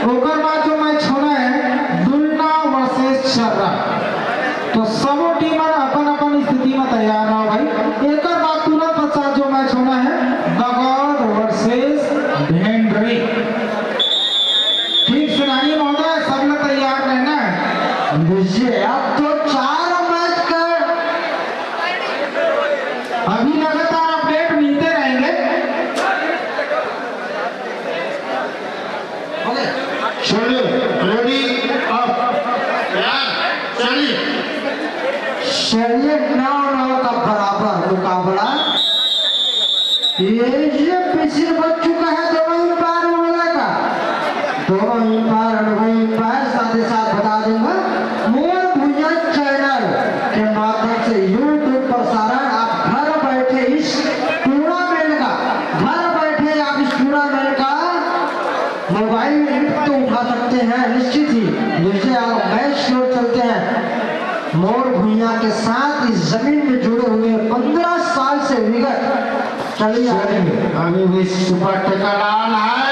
ओकर बाद जो मैच होना है दुलना वर्सेस चर्रा। तो सबो टीम अपन अपन स्थिति में तैयार रहो भाई। एक बाद तुरंत पश्चात जो मैच होना है बगौद वर्सेस भेंडरी। ठीक सेनानी महोदय, सब लोग तैयार रहना है। देखिए अब तो 4 मैच कर, अभी लगातार अपडेट मिलते रहेंगे। चलिए रेडी अप चलिए। चलिए 9-9 का बराबर मुकाबला ये पिछले बच चुका है। दोनों अंपायर महोदय का, दोनों अंपायर अनुभवी अंपायर। साथ ही साथ बता दूंगा मोर भुजा चैनल के माध्यम से यूट्यूब प्रसारण आप घर बैठे इस टूर्नामेंट का, मोबाइल में लिफ्ट तो उठा सकते हैं निश्चित ही। जैसे आप मैच की ओर चलते हैं, मोर भुइयां के साथ इस जमीन में जुड़े हुए 15 साल से विगत चलिए अभी भी सुपर टेकर ऑन है।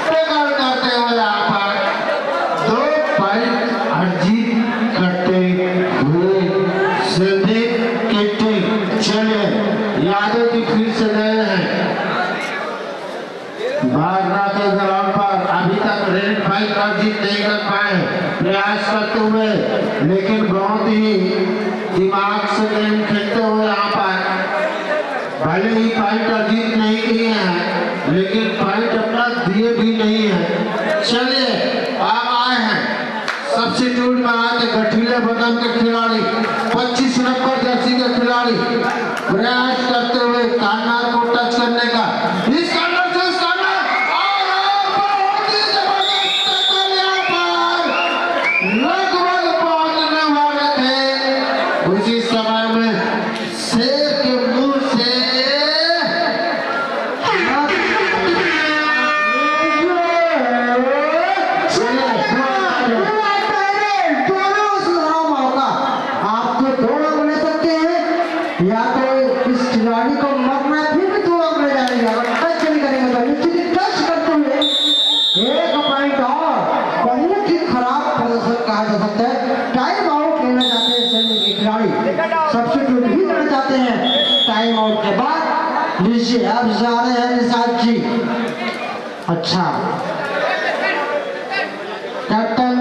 टेकर करते हुए यहाँ पर 2 पॉइंट अर्जित करते हुए सिंधी की टीम। चलिए यादव जी फिर से गए हैं। वारना के ग्राउंड पर अभी तक रेड फाइट अर्जित नहीं कर पाए, प्रयास करते हुए, लेकिन बहुत ही दिमाग से गेम खेलते हुए यहाँ पर भले ही फाइट अर्जित नहीं किए हैं, लेकिन फाइट अपना दिए भी नहीं है। चलिए आप आए हैं सब्स्टिट्यूट में आके गठीले बदन के खिलाड़ी 25 नंबर जर्सी के खिलाड़ी प्रयास करते हुए कॉर्नर को टच करने का, इस कॉर्नर से इस कॉर्नर और बहुत ही जबरदस्त टक्कर यहाँ पर लगभग पहुंचने वाले थे। उसी समय में शेर के मुंह से या तो इस खिलाड़ी को मरना फिर भी 2 अंक रह जाएगा, अगर टच नहीं करेंगे तो निश्चित टच करते हुए 1 पॉइंट और बहुत ही खराब प्रदर्शन कहा जा सकता है। टाइम आउट लेना चाहते हैं सैनिक के खिलाड़ी, सब्स्टिट्यूट भी लेना चाहते हैं। टाइम आउट के बाद लीजिए अब जा रहे हैं निशाद जी। अच्छा कैप्टन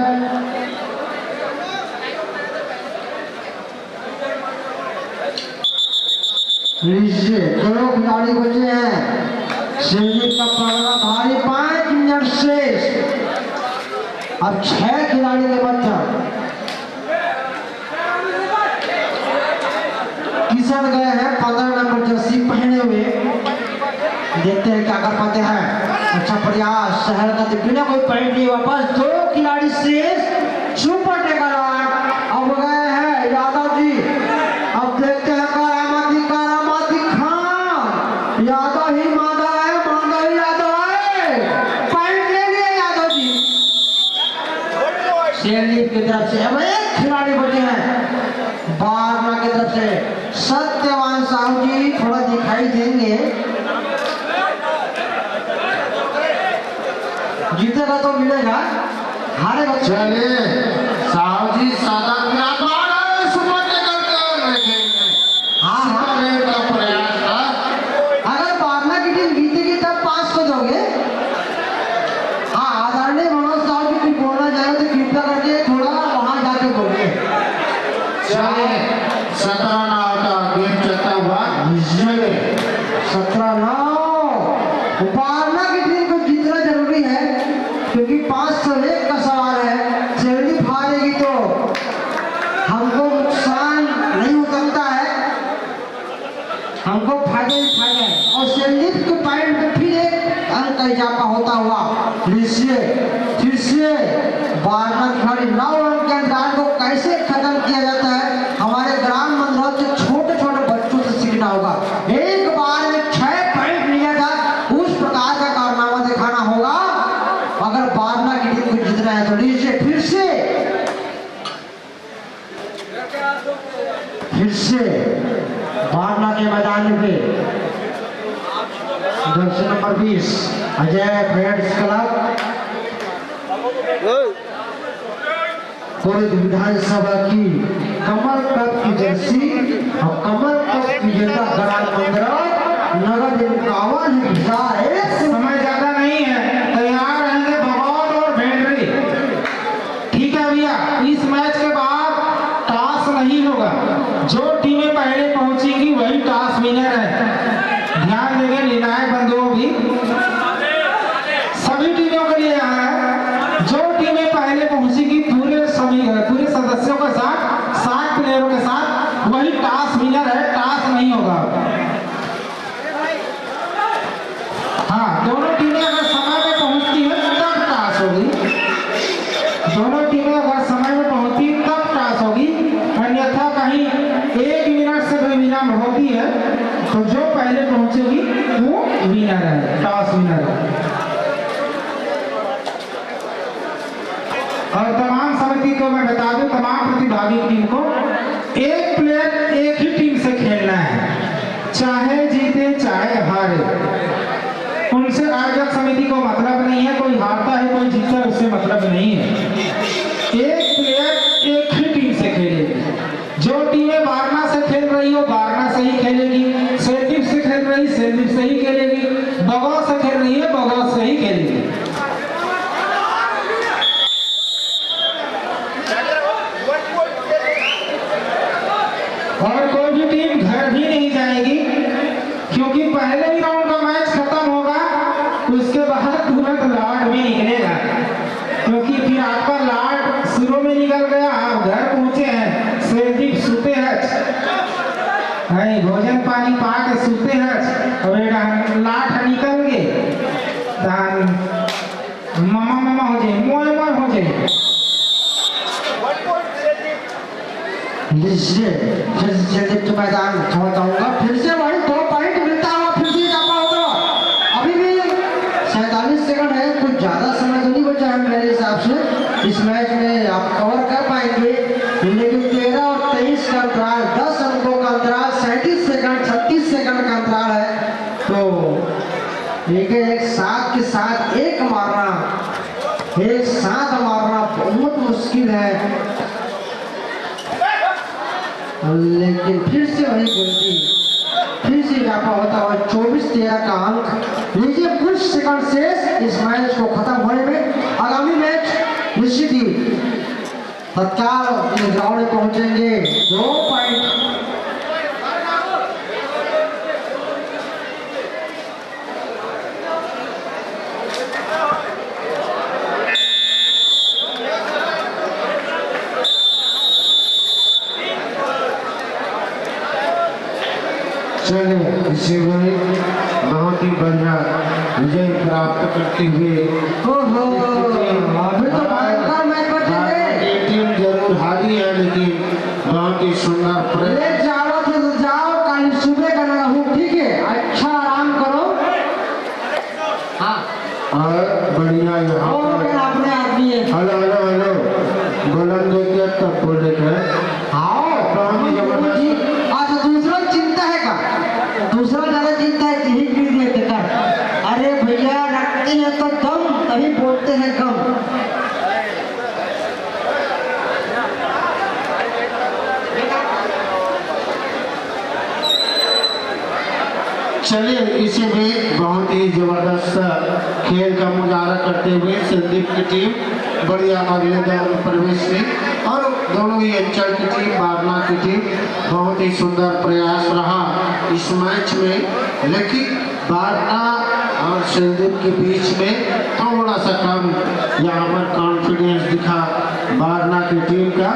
लीजिए, 2 खिलाड़ी बचे हैं, सैनिक का पकड़ा भारी, 5 मिनट शेष, अब 6 खिलाड़ी के बच्चा किशन गए हैं 15 नंबर जर्सी पहने हुए, देखते हैं क्या कर पाते हैं। अच्छा प्रयास, शहर का बिना कोई पॉइंट लिए वापस, 2 खिलाड़ी शेष, सुपर टेकर अब गए हैं यादव जी। अब देखते हैं यादव ही माधव है, माधव ही यादव है, पॉइंट ले लिए यादव जी। शेरलीफ की तरफ से अब 1 खिलाड़ी बचे हैं बारना की तरफ से। सत्यवान साहू जी थोड़ा दिखाई देंगे, जीतेगा तो मिलेगा, हारेगा। चलिए साहू जी सादा सुपर टेकर का प्रयास था। अगर बारना की टीम जीतेगी तब 5 को दोगे। हाँ आदरणीय मनोज साहब की कुछ बोलना चाहे तो कृपया करके थोड़ा वहां जाके बोलिए। चलिए 17-9 का गेम चलता हुआ 17-9 बारना की टीम को जीतना जरूरी है, क्योंकि 501 का सवाल है। जल्दी हारेगी तो हमको नुकसान नहीं हो सकता है, हमको फायदा ही फायदा है। और संदीप के पॉइंट में फिर 1 अंक का इजाफा होता हुआ लीजिए, फिर से 12 खिलाड़ी 9 अंक के अंतराल को कैसे खत्म किया जाता है, हमारे ग्राम मंडल से छोटे छोटे बच्चों से सीखना होगा। एक बार में 6 पॉइंट लिया था, उस प्रकार का कारनामा दिखाना होगा अगर बारना की टीम को जीतना है तो। लीजिए फिर से बारना के मैदान में jersey number 20 Ajay friends club Korid विधानसभा की कमल कप की जर्सी और कमल कप विजेता ग्राम मंडल नगद 51,000। समय ज्यादा नहीं है, तैयार रहेंगे बगौत और भेंडरी। ठीक है भैया, इस मैच के बाद टॉस नहीं होगा, जो टीमें पहले पहुंचेंगी वही टॉस विनर है। ध्यान देंगे निर्णायक बंधुओं भी, सभी टीमों के लिए यहाँ है, जो टीमें पहले पहुंचेगी पूरे सदस्यों के साथ 60 प्लेयरों के साथ वही टॉस विनर है, टॉस नहीं होगा। हाँ, दोनों टीमें अगर समय में पहुंचती है तब टॉस होगी, दोनों टीमें अगर समय में पहुंचती तब टॉस होगी, अन्यथा कहीं 1 मिनट से भी विराम होती है तो जो पहले पहुंचेगी वो विनर है, टॉस विनर है। और तमाम समिति को मैं बता दूं, तमाम प्रतिभागी टीम को 1 प्लेयर 1 ही टीम से खेलना है, चाहे जीते चाहे हारे। उनसे आयोजक समिति को मतलब नहीं है, कोई हारता है कोई जीतता है उससे मतलब नहीं है। 1 प्लेयर 1 ही टीम से खेलेगी। जो टीमें बारना से खेल रही हो बारना से ही खेलेगी, सेल्टिफ से खेल रही सेल्टिफ से ही खेलेगी, बगौर से खेल रही है बगौर से ही उसके बाद तुरंत लाट भी निकलेगा, क्योंकि फिर आपका लाट शुरू में निकल गया, आप घर पहुंचे हैं, शेरदीप सूते हैं, नहीं भोजन पानी पा के सूते हैं, और ये लाट निकल गए, मामा मामा हो जाए, मोय मोय हो जाए। लीजिए फिर शेरदीप के मैदान छोड़ जाऊंगा, फिर से वही 2 पॉइंट मिलता हुआ फिर से जाता होगा। अभी भी 47 सेकंड है, कुछ ज्यादा समय तो नहीं बचा है मेरे हिसाब से। इस मैच में आप कवर कर पाएंगे, लेकिन 13 और 23 का अंतराल, 10 अंकों का अंतराल, 37 सेकंड 36 सेकंड का अंतराल है, तो एक साथ के साथ एक साथ मारना बहुत मुश्किल है। लेकिन फिर से वही गलती, फिर से इजाफा होता हुआ 24-13 का अंक। लीजिए कुछ सेकंड शेष इस मैच को खत्म होने में। आगामी मैच निश्चित ही तत्काल इस ग्राउंड में पहुंचेंगे। 2 पॉइंट चलिए इसी में बहुत ही बढ़िया विजय प्राप्त करते हुए ओहो अभी तो भयंकर मैच बचेंगे। टीम जरूर हारी है, लेकिन बहुत ही सुंदर प्रयास। ले जाओ तो जाओ, कल सुबह करना हूँ, ठीक है, अच्छा आराम करो। हाँ और बढ़िया यहाँ पर अपने आदमी है। हेलो हेलो हेलो गोलन देखे तब बोल रहे आओ बहुत ही जबरदस्त। अच्छा दूसरा चिंता है का, दूसरा ज्यादा चिंता है कि हिट भी दिए थे कर। अरे भैया रखते हैं तो दम, तभी बोलते हैं कम। चलिए इसी में बहुत ही जबरदस्त खेल का मुजाहरा करते हुए संदीप की टीम बढ़िया अगले दौर में प्रवेश की, और दोनों ही अंचल की टीम बारना की टीम बहुत ही सुंदर प्रयास रहा इस मैच में, लेकिन बारना और संदीप के बीच में थोड़ा सा कम यहाँ पर कॉन्फिडेंस दिखा बारना की टीम का।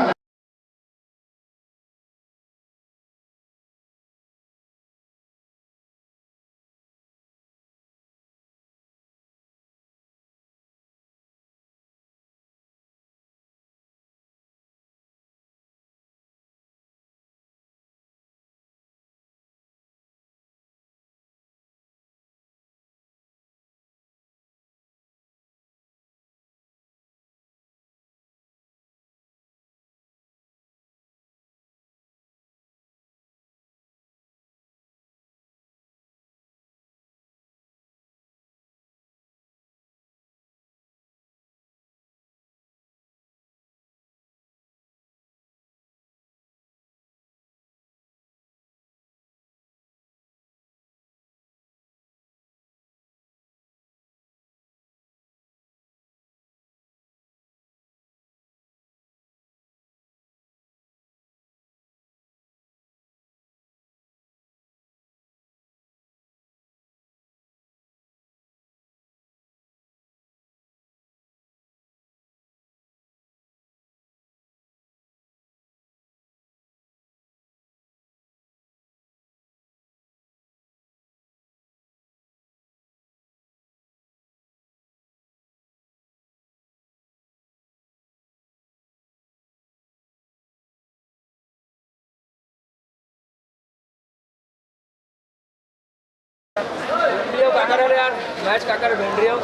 क्या कर रहे यार, मैच क्या कर ढूंढ रही हो?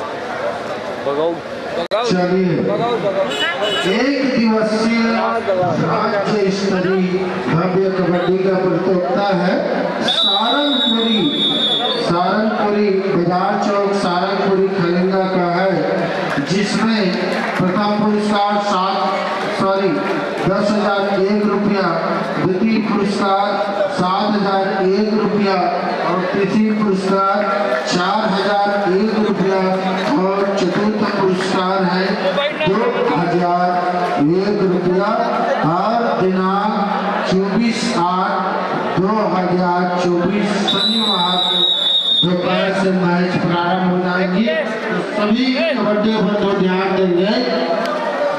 भगाओ भगाओ चलिए भगाओ भगाओ। एक दिवसीय राज्य स्तरीय भव्य कबड्डी का प्रतियोगिता है सारंगपुरी बाजार चौक सारंगपुरी खलिंगा का है, जिसमें प्रथम पुरस्कार 10,001 रुपया, द्वितीय पुरस्कार 7,001 रुपया और तृतीय पुरस्कार 4,001 रुपया और चतुर्थ पुरस्कार है 2,001 रुपया। और दिनांक 24/8/2024 शनिवार दोपहर से मैच प्रारंभ हो जाएंगी। सभी कबड्डी बंधु ध्यान देंगे।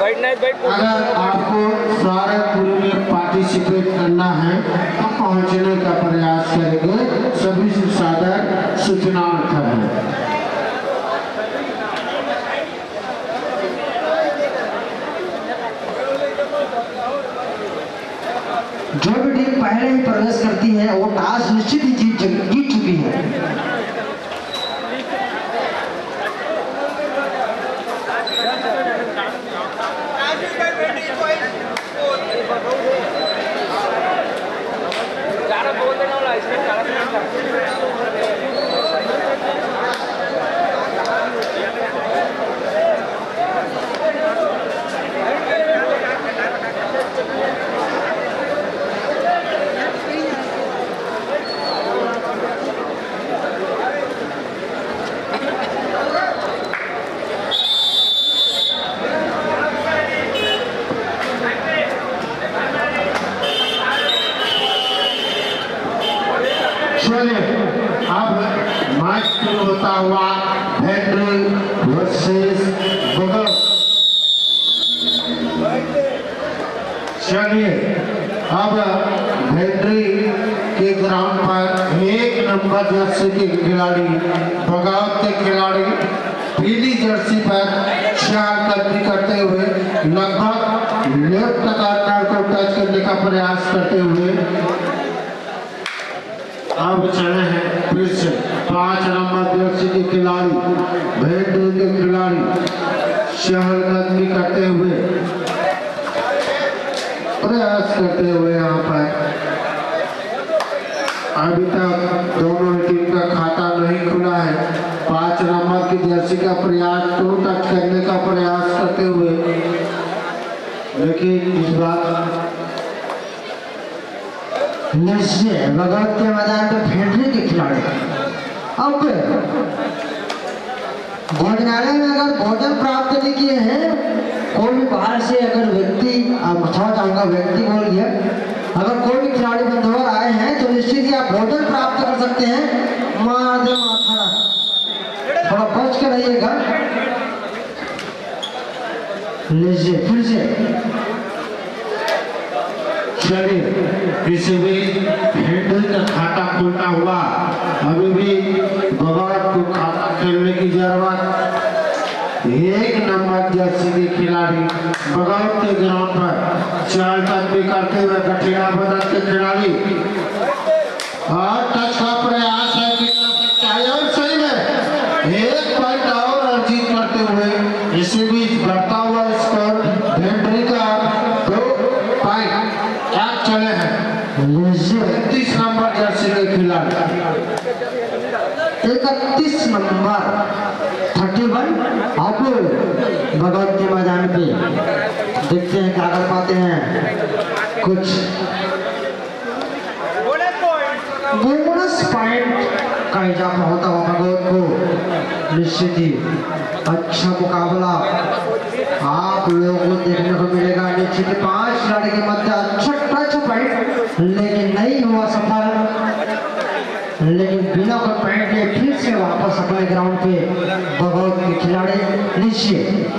बैठना है बैठ। अगर आपको स्वागतपुरी में पार्टिसिपेट करना है तो पहुंचने का प्रयास करेंगे। सभी से सादर सूचना है। जो भी टीम पहले ही प्रवेश करती है वो टॉस निश्चित ही जीत चुकी है। ज़्यादा बोल देना वाला इसमें अब मैच शुरू होता हुआ हेनरी वर्सेस बगल। चलिए अब हेनरी के ग्राउंड पर 1 नंबर जर्सी के खिलाड़ी बगावत के खिलाड़ी पीली जर्सी पर 4 कदमी करते हुए लगभग लेफ्ट कॉर्नर को टच करने का प्रयास करते हुए अब चले हैं फिर से 5 नंबर जर्सी के खिलाड़ी हेनरी के खिलाड़ी चहलकदमी करते हुए प्रयास करते हुए यहाँ पर अभी तक दोनों टीम का खाता नहीं खुला है। 5 नंबर की जर्सी का प्रयास टू टच करने का प्रयास करते हुए, लेकिन इस बार बगौत के मैदान पे हेनरी के खिलाड़ी अब भोजनालय में अगर भोजन प्राप्त नहीं किए हैं, कोई भी बाहर से अगर व्यक्ति बताना चाहूंगा व्यक्ति बोल गया, अगर कोई भी खिलाड़ी बंधुवर आए हैं तो निश्चित ही आप भोजन प्राप्त कर सकते हैं। मार दे माथा, थोड़ा बच कर रहिएगा। लीजिए फिर से चलिए किसी भी हेनरी का खाता खुलता हुआ अभी भी बगावत को खाता खेलने की जरूरत। 1 नंबर जर्सी के खिलाड़ी बगावत के ग्राउंड पर 4 कदमी करते हुए गठिया बदन के खिलाड़ी और टच का प्रयास है कि और सही में 1 पॉइंट और अर्जित करते हुए इसी बीच बढ़ता हुआ स्कोर हेनरी का 2 पॉइंट चले हैं। 31 नंबर जर्सी के खिलाड़ी 31 नंबर 31 अब बगौत के मैदान पे देखते हैं क्या कर पाते हैं। कुछ बोनस पॉइंट का इजाफा होता हुआ बगौत को निश्चित ही अच्छा मुकाबला आप लोगों को देखने को मिलेगा। निश्चित 5 खिलाड़ी के मध्य अच्छा टच पॉइंट लेकिन नहीं हुआ सफल, लेकिन बिना कोई पॉइंट लिए फिर से वापस अपने ग्राउंड पे बगौत के खिलाड़ी नीचे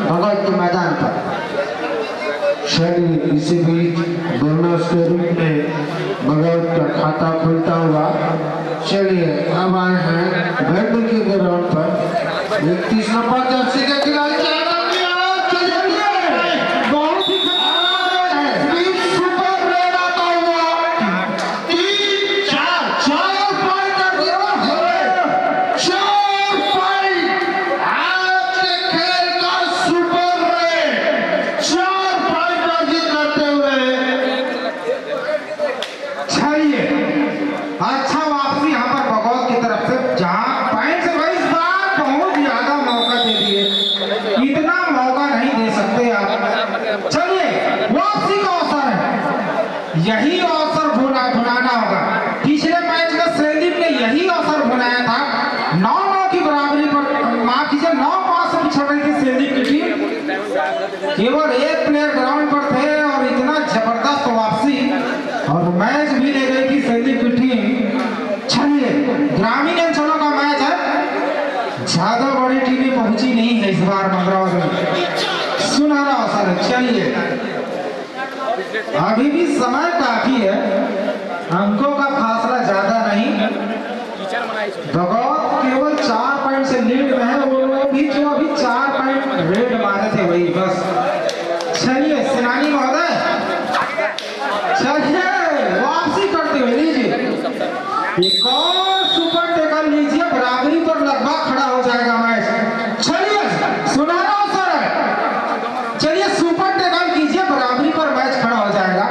बगौत के मैदान पर। चलिए इसी बीच बोनस के रूप में बगौत का खाता खुलता हुआ। चलिए अब आए हैं हेनरी के ग्राउंड पर 31 नंबर जर्सी के खिलाड़ी अच्छा वापसी यहाँ पर बगौत की तरफ से, जहाँ पॉइंट से भाई इस बार बहुत ज्यादा मौका दे दिए, इतना मौका नहीं दे सकते आप। चलिए वापसी का अवसर है, यही अवसर भुनाना होगा। पिछले मैच में सैलिम ने यही अवसर भुनाया था। 9-9 की बराबरी पर, माफ कीजिए 9-5 से पिछड़ रही थी सैलिम की टीम, केवल 1 प्लेयर ग्राउंड पर थे और इतना जबरदस्त वापसी और मैच भी ले गई थी सैलिम की टीम। चलिए ग्रामीण अंचलों का मैच है, ज्यादा बड़ी टीमें पहुंची नहीं बार 15 सुनहरा अवसर है। चलिए अभी भी समय काफी है, अंकों का फासला ज्यादा नहीं। भगवत केवल 4 पॉइंट से लीड में है, वो भी जो अभी 4 पॉइंट रेड मारे थे वही बस। चलिए सेनानी महोदय, चलिए वापसी करते हुए लीजिए एक और सुपर टेकल लीजिए, बराबरी पर लगभग खड़ा हो जाएगा मैच। चलिए सुनहरा अवसर है, चलिए सुपर टेकल कीजिए, बराबरी पर मैच खड़ा हो जाएगा।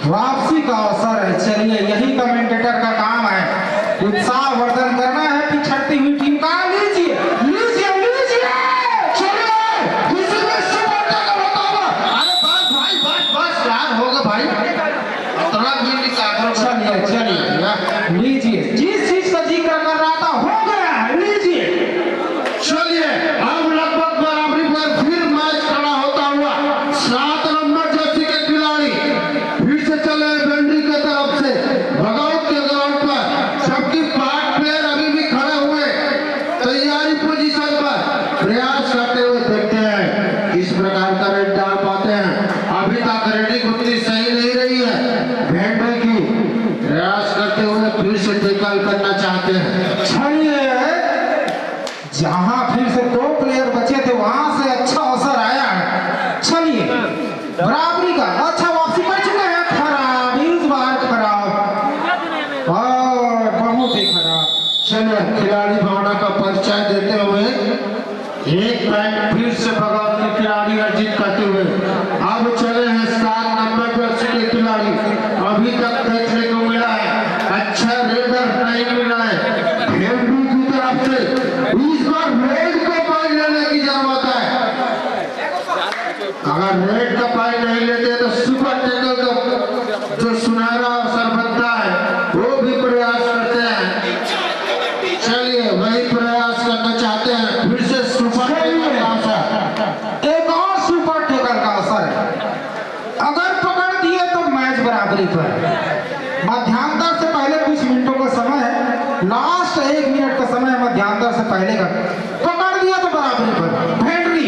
वापसी का अवसर है, चलिए यही कमेंटेटर का काम है, उत्साह वर्धन करना है पिछड़ती हुई टीम का। लीजिए लीजिए लीजिए, चलिए किसी में सुपर टेकल होता हुआ। अरे बस भाई, बस यार होगा भाई, इतना भी नहीं काटो। चलिए चलिए लीजिए, जिस चीज का जिक्र कर रहा था हो गया है, लीजिए। चलिए अब लगभग बराबरी पर फिर मैच खड़ा होता हुआ 7 नंबर जर्सी के खिलाड़ी फिर से चले बेंड्री की तरफ से बगावत के ग्राउंड पर। सबकी 5 प्लेयर अभी भी खड़े हुए तैयारी पोजीशन पर प्रयास करते हुए देखते हैं किस प्रकार का रेड डाल पाते हैं। अभी तक रेडिंग उतनी सही नहीं रही है बेंड्री की, प्रयास करते हुए फिर से टेकल करना चाहते हैं। चलिए जहां फिर से 2 प्लेयर बचे थे वहां से अच्छा अवसर आया है। चलिए बराबरी का अच्छा वापसी कर चुके हैं। खराब इस बार, खराब और बहुत ही खराब। चलिए खिलाड़ी भावना का परिचय देते हुए एक पॉइंट फिर से बगावत के खिलाड़ी अर्जित करते हुए अब चले हैं 7 नंबर जर्सी के खिलाड़ी। अभी तक देखने को मिला है अच्छा रेडर नहीं मिला है बेंड्री की तरफ से। इस बार रेड का पॉइंट लेने की जरूरत है, अगर रेड का पॉइंट नहीं लेते तो सुपर टेकल का जो सुनहरा अवसर बनता है वो भी प्रयास करते हैं। चलिए वही प्रयास करना चाहते हैं, फिर से सुपर टेकल का अवसर। एक और सुपर टेकल का अवसर है, अगर पकड़ दिए तो मैच बराबरी पर है। मध्यांतर से पहले कुछ मिनटों का समय है, लास्ट 1 मिनट का समय है मध्यांतर से पहले का। पकड़ दिया तो बराबरी पर भेंडरी।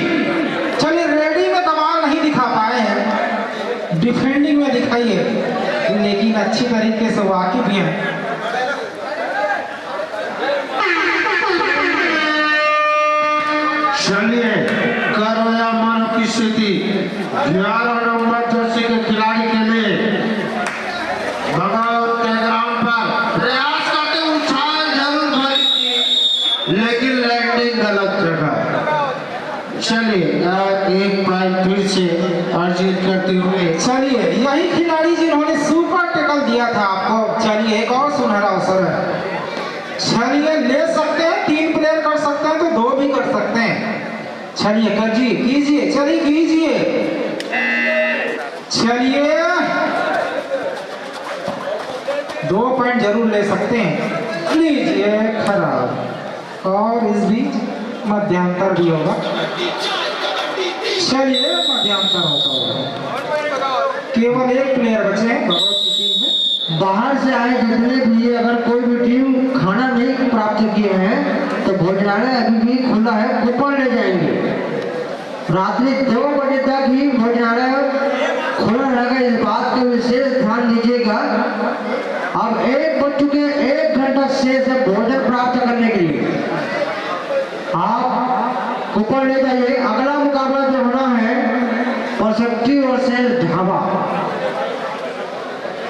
चलिए रेडी में कमाल नहीं दिखा पाए हैं, डिफेंडिंग में दिखाइए, लेकिन अच्छी तरीके से वाकिफ भी हैं। चलिए करो या मानो की स्थिति 11 नंबर जर्सी के खिलाड़ी के लिए बगावत के ग्राउंड पर प्रयास करते उछाल जरूर भरी लेकिन लैंडिंग गलत जगह। चलिए एक पॉइंट फिर से अर्जित करते हुए चलिए यही खिलाड़ी जिन्होंने सुपर टेकल दिया था आपको। चलिए एक और सुनहरा अवसर है, चलिए ले सकते हैं, 3 प्लेयर कर सकते हैं तो 2 भी कर सकते हैं। चलिए करजिए कीजिए, चलिए कीजिए, चलिए 2 पॉइंट जरूर ले सकते हैं। लीजिए खराब, और इस बीच मध्यांतर भी होगा। चलिए मध्यांतर होता होगा, केवल 1 प्लेयर बचे हैं बगौत की टीम में। बाहर से आए जितने भी, अगर कोई भी टीम खाना नहीं प्राप्त किए हैं तो भोजनालय अभी भी खुला है, कूपन ले जाएंगे। रात्रि 2 बजे तक ही भोजनालय खुला रहेगा, इस बात का विशेष ध्यान दीजिएगा। अब 1 बज चुके, 1 घंटा शेष है भोजन प्राप्त करने के लिए। आप कूपन ले जाइए। अगला मुकाबला जो होना है परशक्ति वर्सेस ढाबा,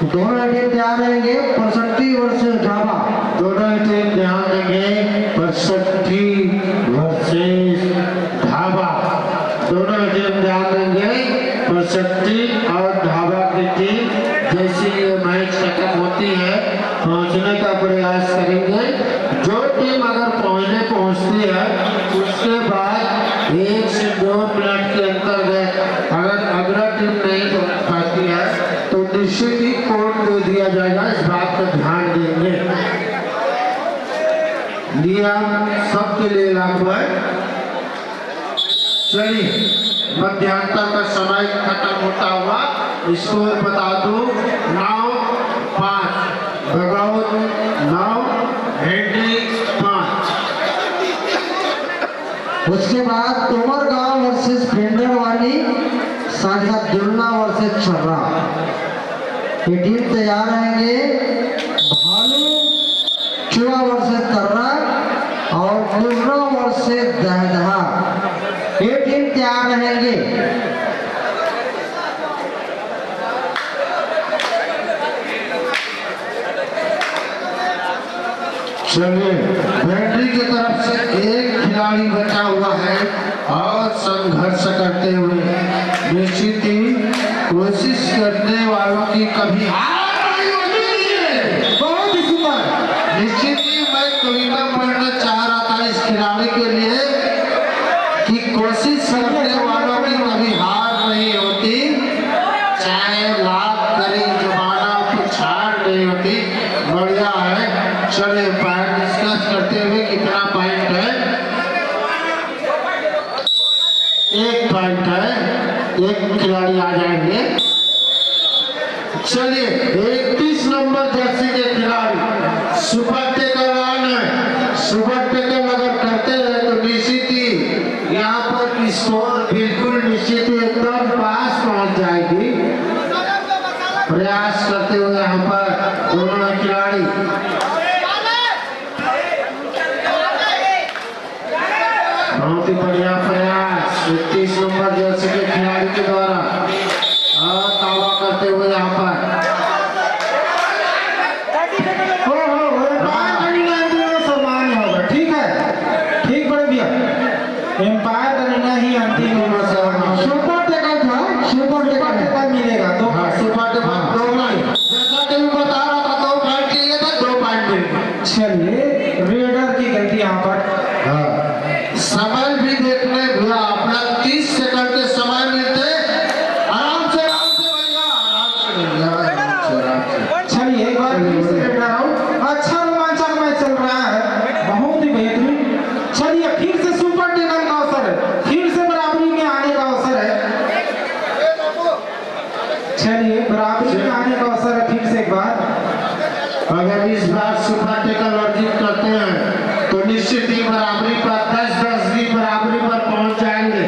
दोनों टीम तैयार रहेंगे। परशक्ति वर्सेस ढाबा, दोनों टीम ध्यान देंगे। परशक्ति वर्सेस ढाबा, दोनों टीम ध्यान देंगे। परशक्ति और ढाबा की टीम जैसे ये मैच खत्म होती है पहुंचने का प्रयास करेंगे। जो टीम अगर पहुंचती है उसके बाद 1 से 2 मिनट के अंतर्गत अगर अगला टीम नहीं पहुंच पाती है तो निश्चित ही कोड दे दिया जाएगा, इस बात का ध्यान देंगे। नियम सबके लिए लागू है। चलिए मध्यांतर का समय खत्म होता हुआ स्कोर बता दूं 9-5 बगावत 9 भेंडी 5। उसके बाद उमरगांव वर्सेस पेंडरवानी, साथ ही साथ दुलना वर्सेस छर्रा। ये टीम तैयार रहेंगे। भालू चुआ वर्सेस तर्रा और मुर्रा वर्सेस दहदहा, ये टीम तैयार रहेंगे। चलिए, बैटरी की तरफ से एक खिलाड़ी बचा हुआ है और संघर्ष करते हुए निश्चित ही कोशिश करने वालों की कभी हार नहीं होती है। बहुत ही सुंदर। निश्चित ही मैं कविता पढ़ना चाह रहा था इस खिलाड़ी के लिए कि कोशिश करने वालों की कभी हार नहीं होती, चाहे लाख करी जमाना पिछाड़ नहीं होती। बढ़िया है। चले पॉइंट डिस्कस करते हुए कितना पॉइंट है? एक पॉइंट है, एक खिलाड़ी आ जाएंगे। चलिए, 31 नंबर जर्सी के खिलाड़ी सुपर टेकर है। सुपर टेकर अगर करते हैं तो निश्चित ही यहाँ पर स्कोर बिल्कुल निश्चित ही एकदम पास पहुंच जाएगी। प्रयास करते हुए यहाँ पर दोनों खिलाड़ी बहुत ही बढ़िया प्रयास 31 नंबर जर्सी के खिलाड़ी के द्वारा दावा करते हुए यहाँ पर सम्मान होगा। ठीक है, ठीक बड़े भैया, एम्पायर का निर्णय ही अंतिम सुपर टेकर था, सुपर टेकर मिलेगा। दो हाँ, सुपर टेकर दो नहीं, जैसा कि मैं बता रहा था 2 पॉइंट चाहिए था, 2 पॉइंट मिले। चलिए, रेडर की गलती यहाँ पर। समय भी देखने भैया अपना 30 सेकंड के समय मिलते, आराम से भैया, आराम से। चलिए, एक बार फिर से रेडर आउट। अच्छा रोमांचक मैच चल रहा है, बहुत ही बेहतरीन। चलिए, फिर से सुपर टेकर का अवसर है, फिर से बराबरी में आने का अवसर है। चलिए, बराबरी में आने का अवसर है फिर से एक बार। अगर इस बार सुपर टेकर अर्जित करते हैं तो निश्चित ही बराबरी पर 10-10 की बराबरी पर पहुंच जाएंगे।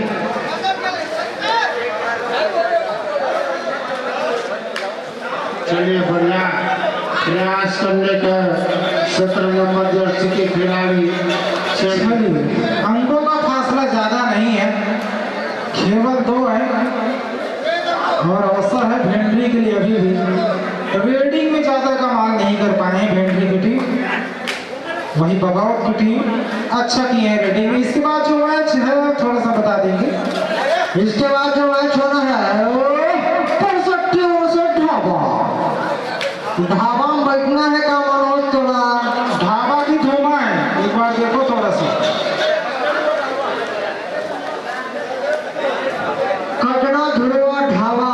चलिए, बढ़िया प्रयास करने का 17 नंबर जर्सी के खिलाड़ी। चलिए, अंकों का फासला ज्यादा नहीं है, केवल 2 है और अवसर है भेंडरी के लिए अभी भी। रेडिंग में ज्यादा कमाल नहीं कर पाए हैं भेंडरी की टीम, वही बगावत की टीम अच्छा की है रेडिंग में। इसके बाद जो मैच है थोड़ा सा बता देंगे। इसके बाद जो मैच होना है वो 65 वर्सेस ढाबा। ढाबा में बैठना है का मनोज? थोड़ा ढाबा की धोमा है, एक बार देखो थोड़ा सा। कटना ध्रुवा ढाबा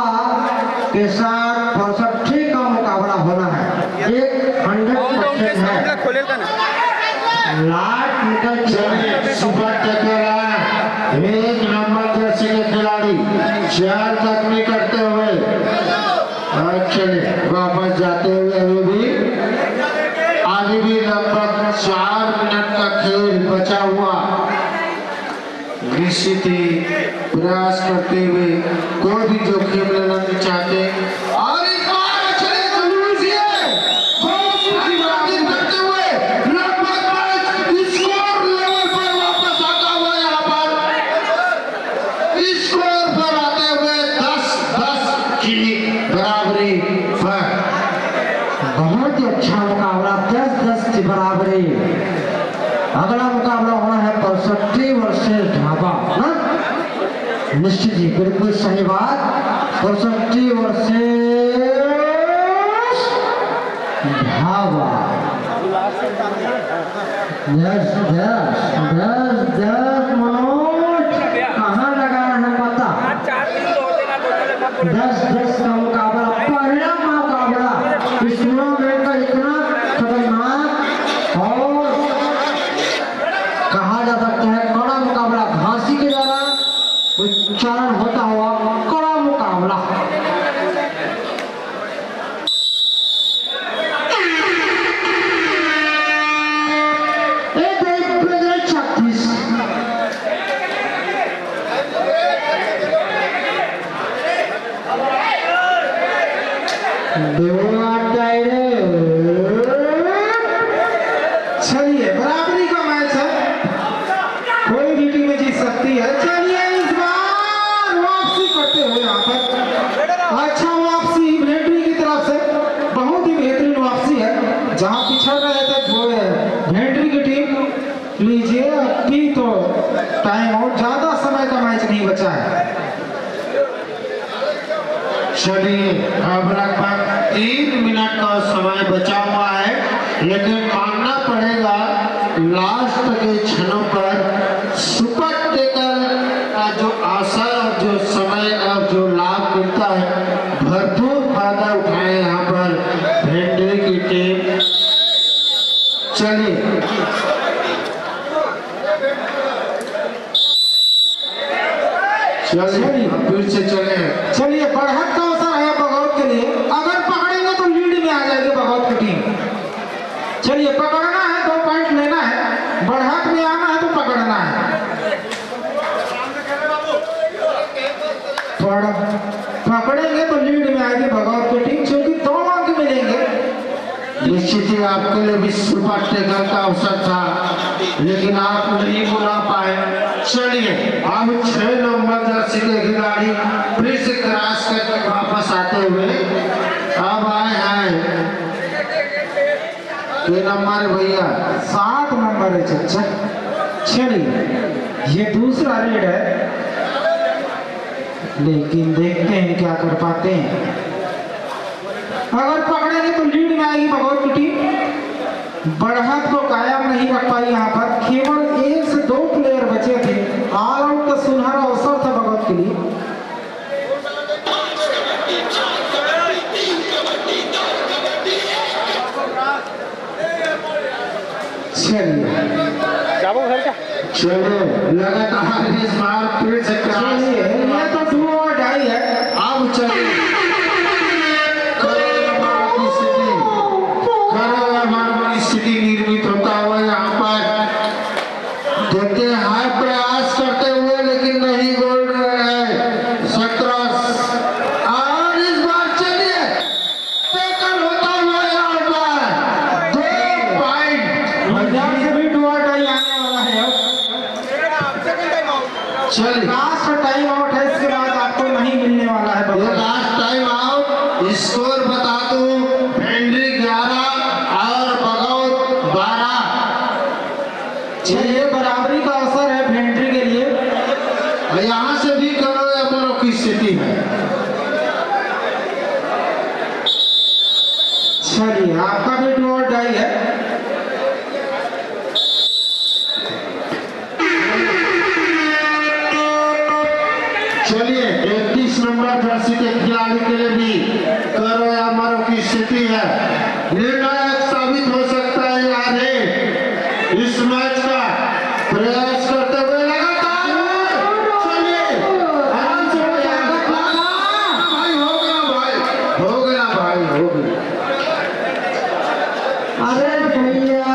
के साथ 65 का मुकाबला होना है। एक 100% है। खोले का ना लाट निकल चलिए, सुपर टेकर 1 नंबर जर्सी के खिलाड़ी 4 तकनी करते हुए चलिए वापस जाते हुए अभी भी आगे भी लगभग 4 मिनट का खेल बचा हुआ। निश्चित ही प्रयास करते हुए कोई भी जोखिम लेना नहीं चाहते और इस बार चले जरूर से करते हुए लगभग स्कोर लेवल पर वापस आता हुआ यहाँ पर स्कोर पर आते हुए 10-10 की बराबरी पर। बहुत ही अच्छा मुकाबला, 10-10 की बराबरी। अगला मुकाबला होना है 65 वर्सेस ढाबा ना? निश्चित ही, बिल्कुल सही बात। 65 वर्सेस ढाबा। 10-10 मनोज कहाँ लगा है पता? 4-3 तो होते ना, 10-10 का मुकाबला, पहला मुकाबला इस टूर्नामेंट का इतना खतरनाक और कहा जा सकता है कड़ा मुकाबला, घासी के द्वारा उच्चारण होता हुआ कड़ा मुकाबला। चलिए बराबरी का मैच है, कोई भी टीम जीत सकती है। चलिए इस बार वापसी करते हुए यहाँ पर अच्छा वापसी भेंडरी की तरफ से, बहुत ही बेहतरीन वापसी है। जहाँ पिछड़ रहे थे वो भेंडरी की टीम, लीजिए अभी तो टाइम आउट, ज्यादा समय का मैच नहीं बचा है। चलिए अब लगभग 3 मिनट का समय बचा हुआ है, लेकिन मानना पड़ेगा लास्ट के क्षणों पर सुपर टेकर का जो आशा और जो समय और जो लाभ मिलता है, भरपूर फायदा उठाए यहाँ पर भेंडरी की टीम। चलिए फिर से चले। चलिए बढ़त का अवसर है बगौत के लिए, अगर पकड़ेंगे तो लीड में आ जाएगी बगौत की टीम। चलिए पकड़ना है, 2 पॉइंट लेना है, बढ़त में आना है तो पकड़ना है। पकड़ेंगे तो लीड में आएगी बगौत की टीम, क्योंकि 2 अंक मिलेंगे। निश्चित ही आपके लिए भी सुपर टेकर का अवसर था, लेकिन आप नहीं बुला पाए। चलिए अब 6 नंबर जर्सी के खिलाड़ी फिर से क्रॉस करके वापस आते हुए अब आए हैं ये नंबर भैया 7 नंबर है चचा। चलिए ये दूसरा रेड है, लेकिन देखते हैं क्या कर पाते हैं। अगर पकड़ेंगे तो लीड में आएगी बगौत की टीम। बढ़त को कायम नहीं रख पाई, यहाँ पर केवल 1 से 2 प्लेयर बचे थे। ऑल आउट का सुनहरा अवसर था बगौत के लिए। चलिए लगातार इस बार फिर से क्रॉस। ये तो 2 और डाई है। अब चलिए स्थिति निर्मित होता हुआ यहाँ पर देखते हैं, हर प्रयास करते हुए लेकिन नहीं गोल रहे हैं। 17 और इस बार चलिए टैकल होता हुआ यहाँ पर 2 पॉइंट। पंजाब से भी 2 और डाई आने वाला है। चलिए लास्ट टाइम आउट है, इसके बाद आपको नहीं मिलने वाला है ये Bagaut. Last time out. Score बता दूं, भेंडरी 11 और बगौत 12। चलिए बराबरी का अवसर है भेंडरी के लिए। यहाँ से भी करो या बड़ों की स्थिति है। चलिए आपका भी 2 और डाई है। चलिए 31 नंबर जर्सी के खिलाड़ी के लिए भी करो या मरो की स्थिति है। निर्णायक साबित हो सकता है यार इस मैच का प्रयास करते हुए लगातार। चलिए आराम से हो जाएगा भाई, हो गया भाई, हो गया भाई, हो गया। अरे भैया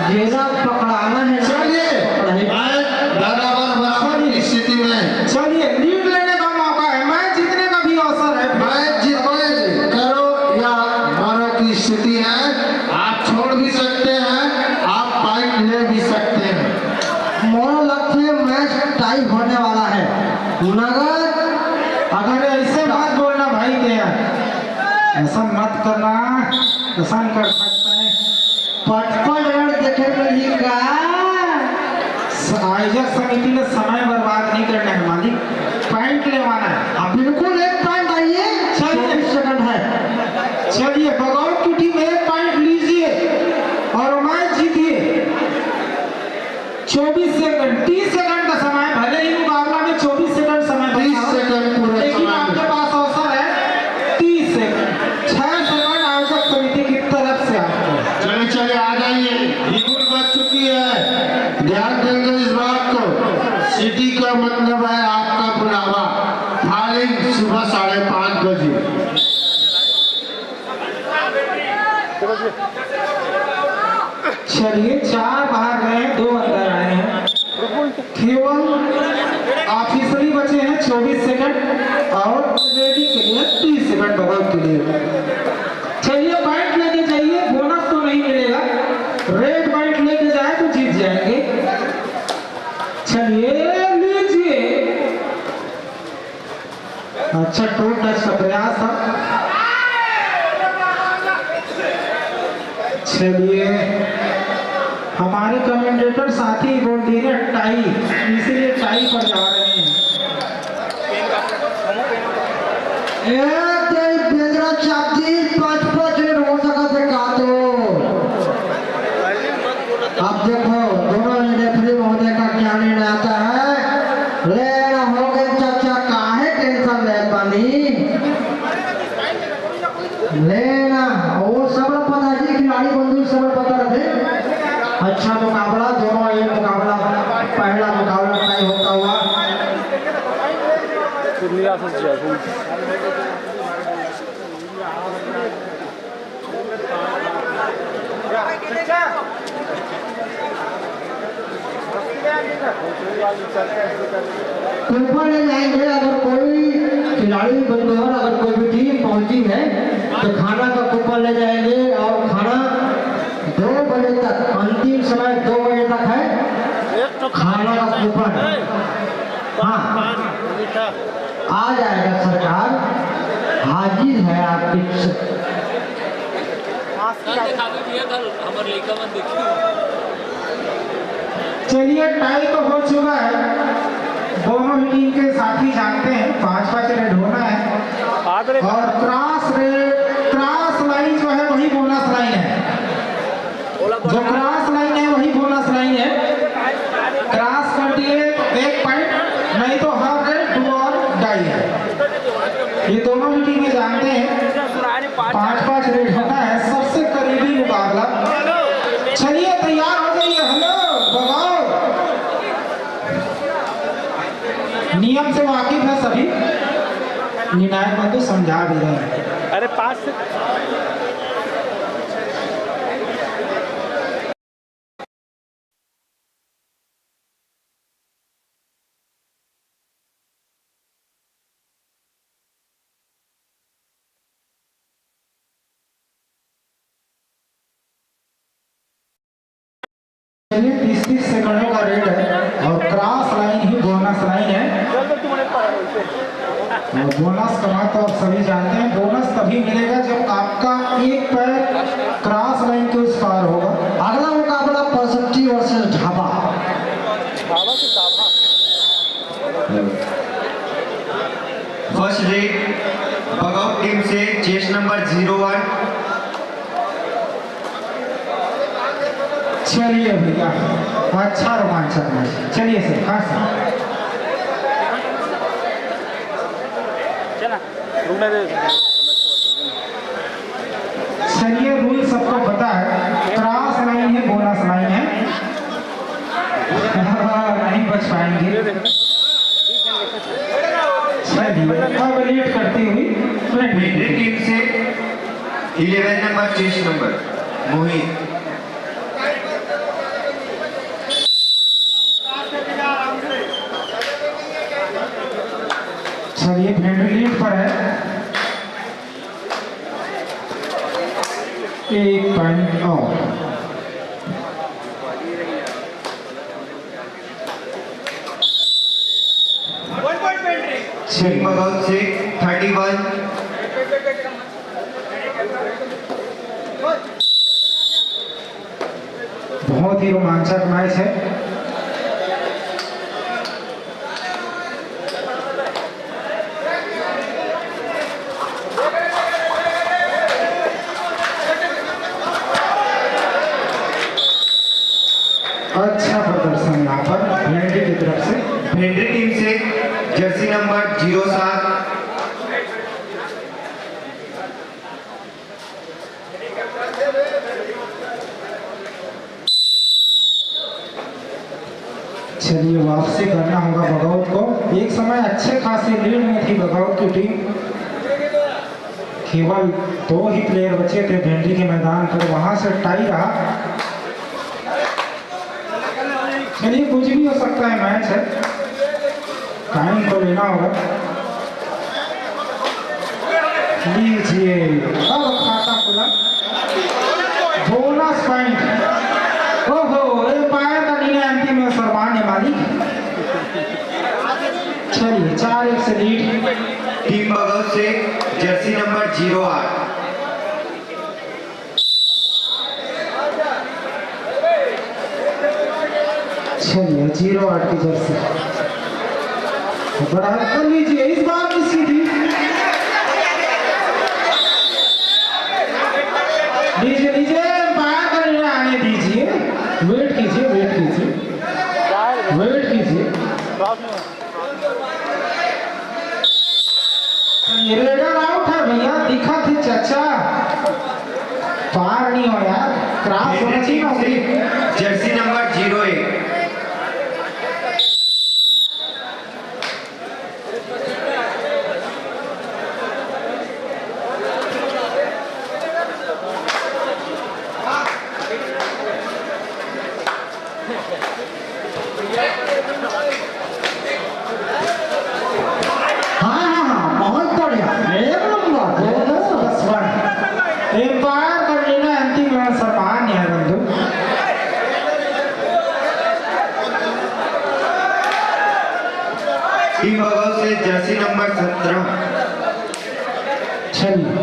घेरा पकड़ाना है। चलिए बराबर की स्थिति में चलिए लीड लेने का मौका है, मैच जीतने का भी अवसर है। मैच जीतने करो या मरो की स्थिति है। आप छोड़ भी सकते हैं, आप पॉइंट ले भी सकते हैं। मोर लगता है मैच टाई होने वाला है। नगद अगर ऐसे मत बोलना भाई, क्या ऐसा मत करना, ऐसा नहीं कर सकता है। 55 रन देखे मिली का। आयोजक समिति ने समय बर्बाद नहीं करना है मालिक, पॉइंट लेवाना है। अब बिल्कुल 1 पॉइंट आइए। 24 सेकंड है। चलिए बगौत की टीम 1 पॉइंट लीजिए और मैच जीतिए। 24 सेकंड, 30 सेकंड का समय, भले ही मुकाबला में 24 सेकंड समय 30 सेकंड पूरे लेकिन समय आपके में। पास अवसर है 30 सेकंड। 6 सेकंड आयोजक समिति की तरफ से आपको। चलिए चलिए आ जाइए, बिल्कुल बच चुकी है। ध्यान देंगे इस बात को। सिटी का मतलब है आपका बुलावा, फाइलिंग सुबह 5:30 बजे। चलिए 4 बाहर गए हैं, 2 अंदर आए हैं। केवल ऑफिसरी बचे हैं 24 सेकंड और रेडी के लिए 30 सेकंड। सेकंड बहुत क्लियर। चलिए पॉइंट लेके जाइए, बोनस तो नहीं मिलेगा, रेड पॉइंट लेके जाए तो जीत जाएंगे। चलिए लीजिए। अच्छा टू टच का प्रयास था। चलिए हमारे कमेंटेटर साथी बोल दिए ना टाई, इसीलिए टाई पर जा रहे हैं। बेंद्रा चापती 5-5 रन हो सका थे का तो। अब देखो दोनों रेफरी महोदय का क्या निर्णय आता है। लेना हो गए चाचा, काहे टेंशन ले पानी लेना, वो सब पता है जी, खिलाड़ी बंधु सब पता रहे। अच्छा मुकाबला दोनों, ये मुकाबला पहला मुकाबला तय होता हुआ। ऊपर ले जाएंगे, अगर कोई खिलाड़ी बंधु और अगर कोई भी टीम पहुंची है तो खाना का कूपन ले जाएंगे, और खाना 2 बजे तक, अंतिम समय 2 बजे तक है खाना का कूपन। हाँ आ जाएगा सरकार, हाजिर है आपकी। चलिए टाई तो हो चुका है, दोनों ही टीम के साथी जानते हैं 5-5 रेड होना है, और क्रॉस लाइन जो है वही बोनस लाइन है। जो क्रॉस लाइन है वही बोनस लाइन है। क्रॉस कर दिए 1 पॉइंट, नहीं तो हाफ रेड, डू और डाई है। ये दोनों ही टीमें जानते हैं 5-5 रेड होना है, सबसे करीबी मुकाबला। चलिए तैयार हो जाइए। हेलो बगाओ, नियम से वाकिफ है सभी, निर्णायक बंधु समझा भी रहे हैं। अरे 5 से चलिए 30-30 सेकंडों का रेड है, और क्रॉस लाइन ही बोनस लाइन है। और बोनस कमा तो आप सभी जानते हैं, बोनस तभी मिलेगा जब आपका एक पैर क्रॉस लाइन के उस पार होगा। अगला मुकाबला 65 versus Dhaba. First raid Bagaut team से चेस नंबर 01। चलिए भैया अच्छा रोमांचक मैच। चलिए सर, हाँ सर। चलिए रूल सबको पता है, क्रॉस लाइन है, बोनस लाइन है, नहीं बच पाएंगे। चलिए अब लीड करती हुई मेरी टीम से 11 नंबर चेस नंबर मोहित। चलिए फ्रेंड लीड पर है, 1 पॉइंट और। टीम बगाउट से 31। बहुत ही रोमांचक मैच है। अच्छा प्रदर्शन यहाँ पर भेंडी की तरफ से। भेंडी टीम से जर्सी नंबर 07। चलिए वापसी करना होगा बगाउत को। एक समय अच्छे खासी लीड में थी बगाउत की टीम, केवल 2 ही प्लेयर बचे थे भेंडी के मैदान पर, वहां से टाई रहा। चलिए कुछ भी हो सकता है, मैच है, टाइम तो लेना होगा। लीजिए अब खाता खुला बोनस पॉइंट। ओहो एम्पायर का निर्णय अंतिम में सर्वमान्य मालिक। चलिए 4-1 से लीड। टीम बगल से जर्सी नंबर 08। चलिए 08 की जर्सी बड़ा कर लीजिए। इस बार किसकी थी? लीजिए लीजिए एम्पायर का निर्णय आने दीजिए। वेट कीजिए वेट कीजिए वेट कीजिए। ये रेडर आउट है भैया। दिखा थी चाचा पार नहीं हो यार। क्रॉस होना चाहिए ना होगी। Jersey number 01। हाँ बहुत बढ़िया एक नंबर। एम्पायर का निर्णय अंतिम एवं सम्मान्य है बंधु। टीम बगल से जर्सी नंबर 17। चलिए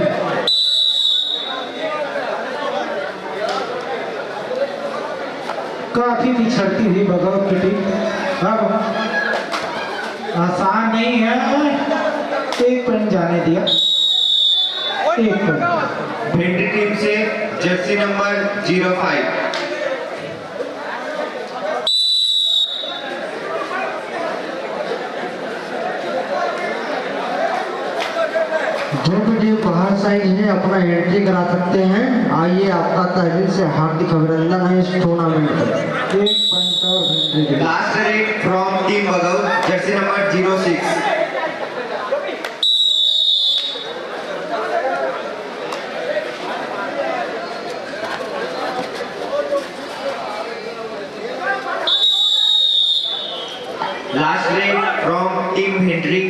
काफी पिछड़ती हुई बगौत की टीम। अब आसान नहीं है। एक पॉइंट जाने दिया। एक पॉइंट भिंडी टीम से जर्सी नंबर 05। जो भी टीम बाहर साइड है अपना एंट्री करा सकते हैं। आइए आपका तहरीर से हार्दिक अभिनंदन है इस टूर्नामेंट में। एक पॉइंट और भिंडी के लिए। लास्ट रेड फ्रॉम टीम बगल jersey number 06। Last raid from team Henrik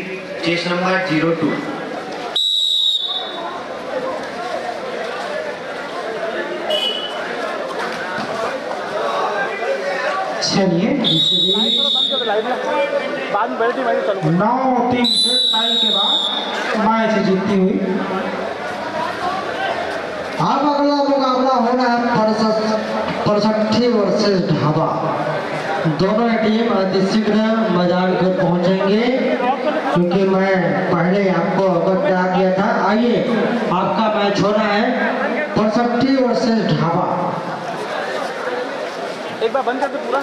chase number 02। चलिए बाद में बैठी मैं चलूंगा। 9-3 से टाई के बाद मैच जीतती हुई। अब अगला मुकाबला हो रहा है परसठी वर्सेस ढाबा। दोनों टीम अतिशीघ्र मैदान पर पहुंचेंगे क्योंकि मैं पहले आपको अवगत करा दिया था। आइए आपका मैच हो रहा है परसठी वर्सेस ढाबा। एक बार बंद कर दो पूरा।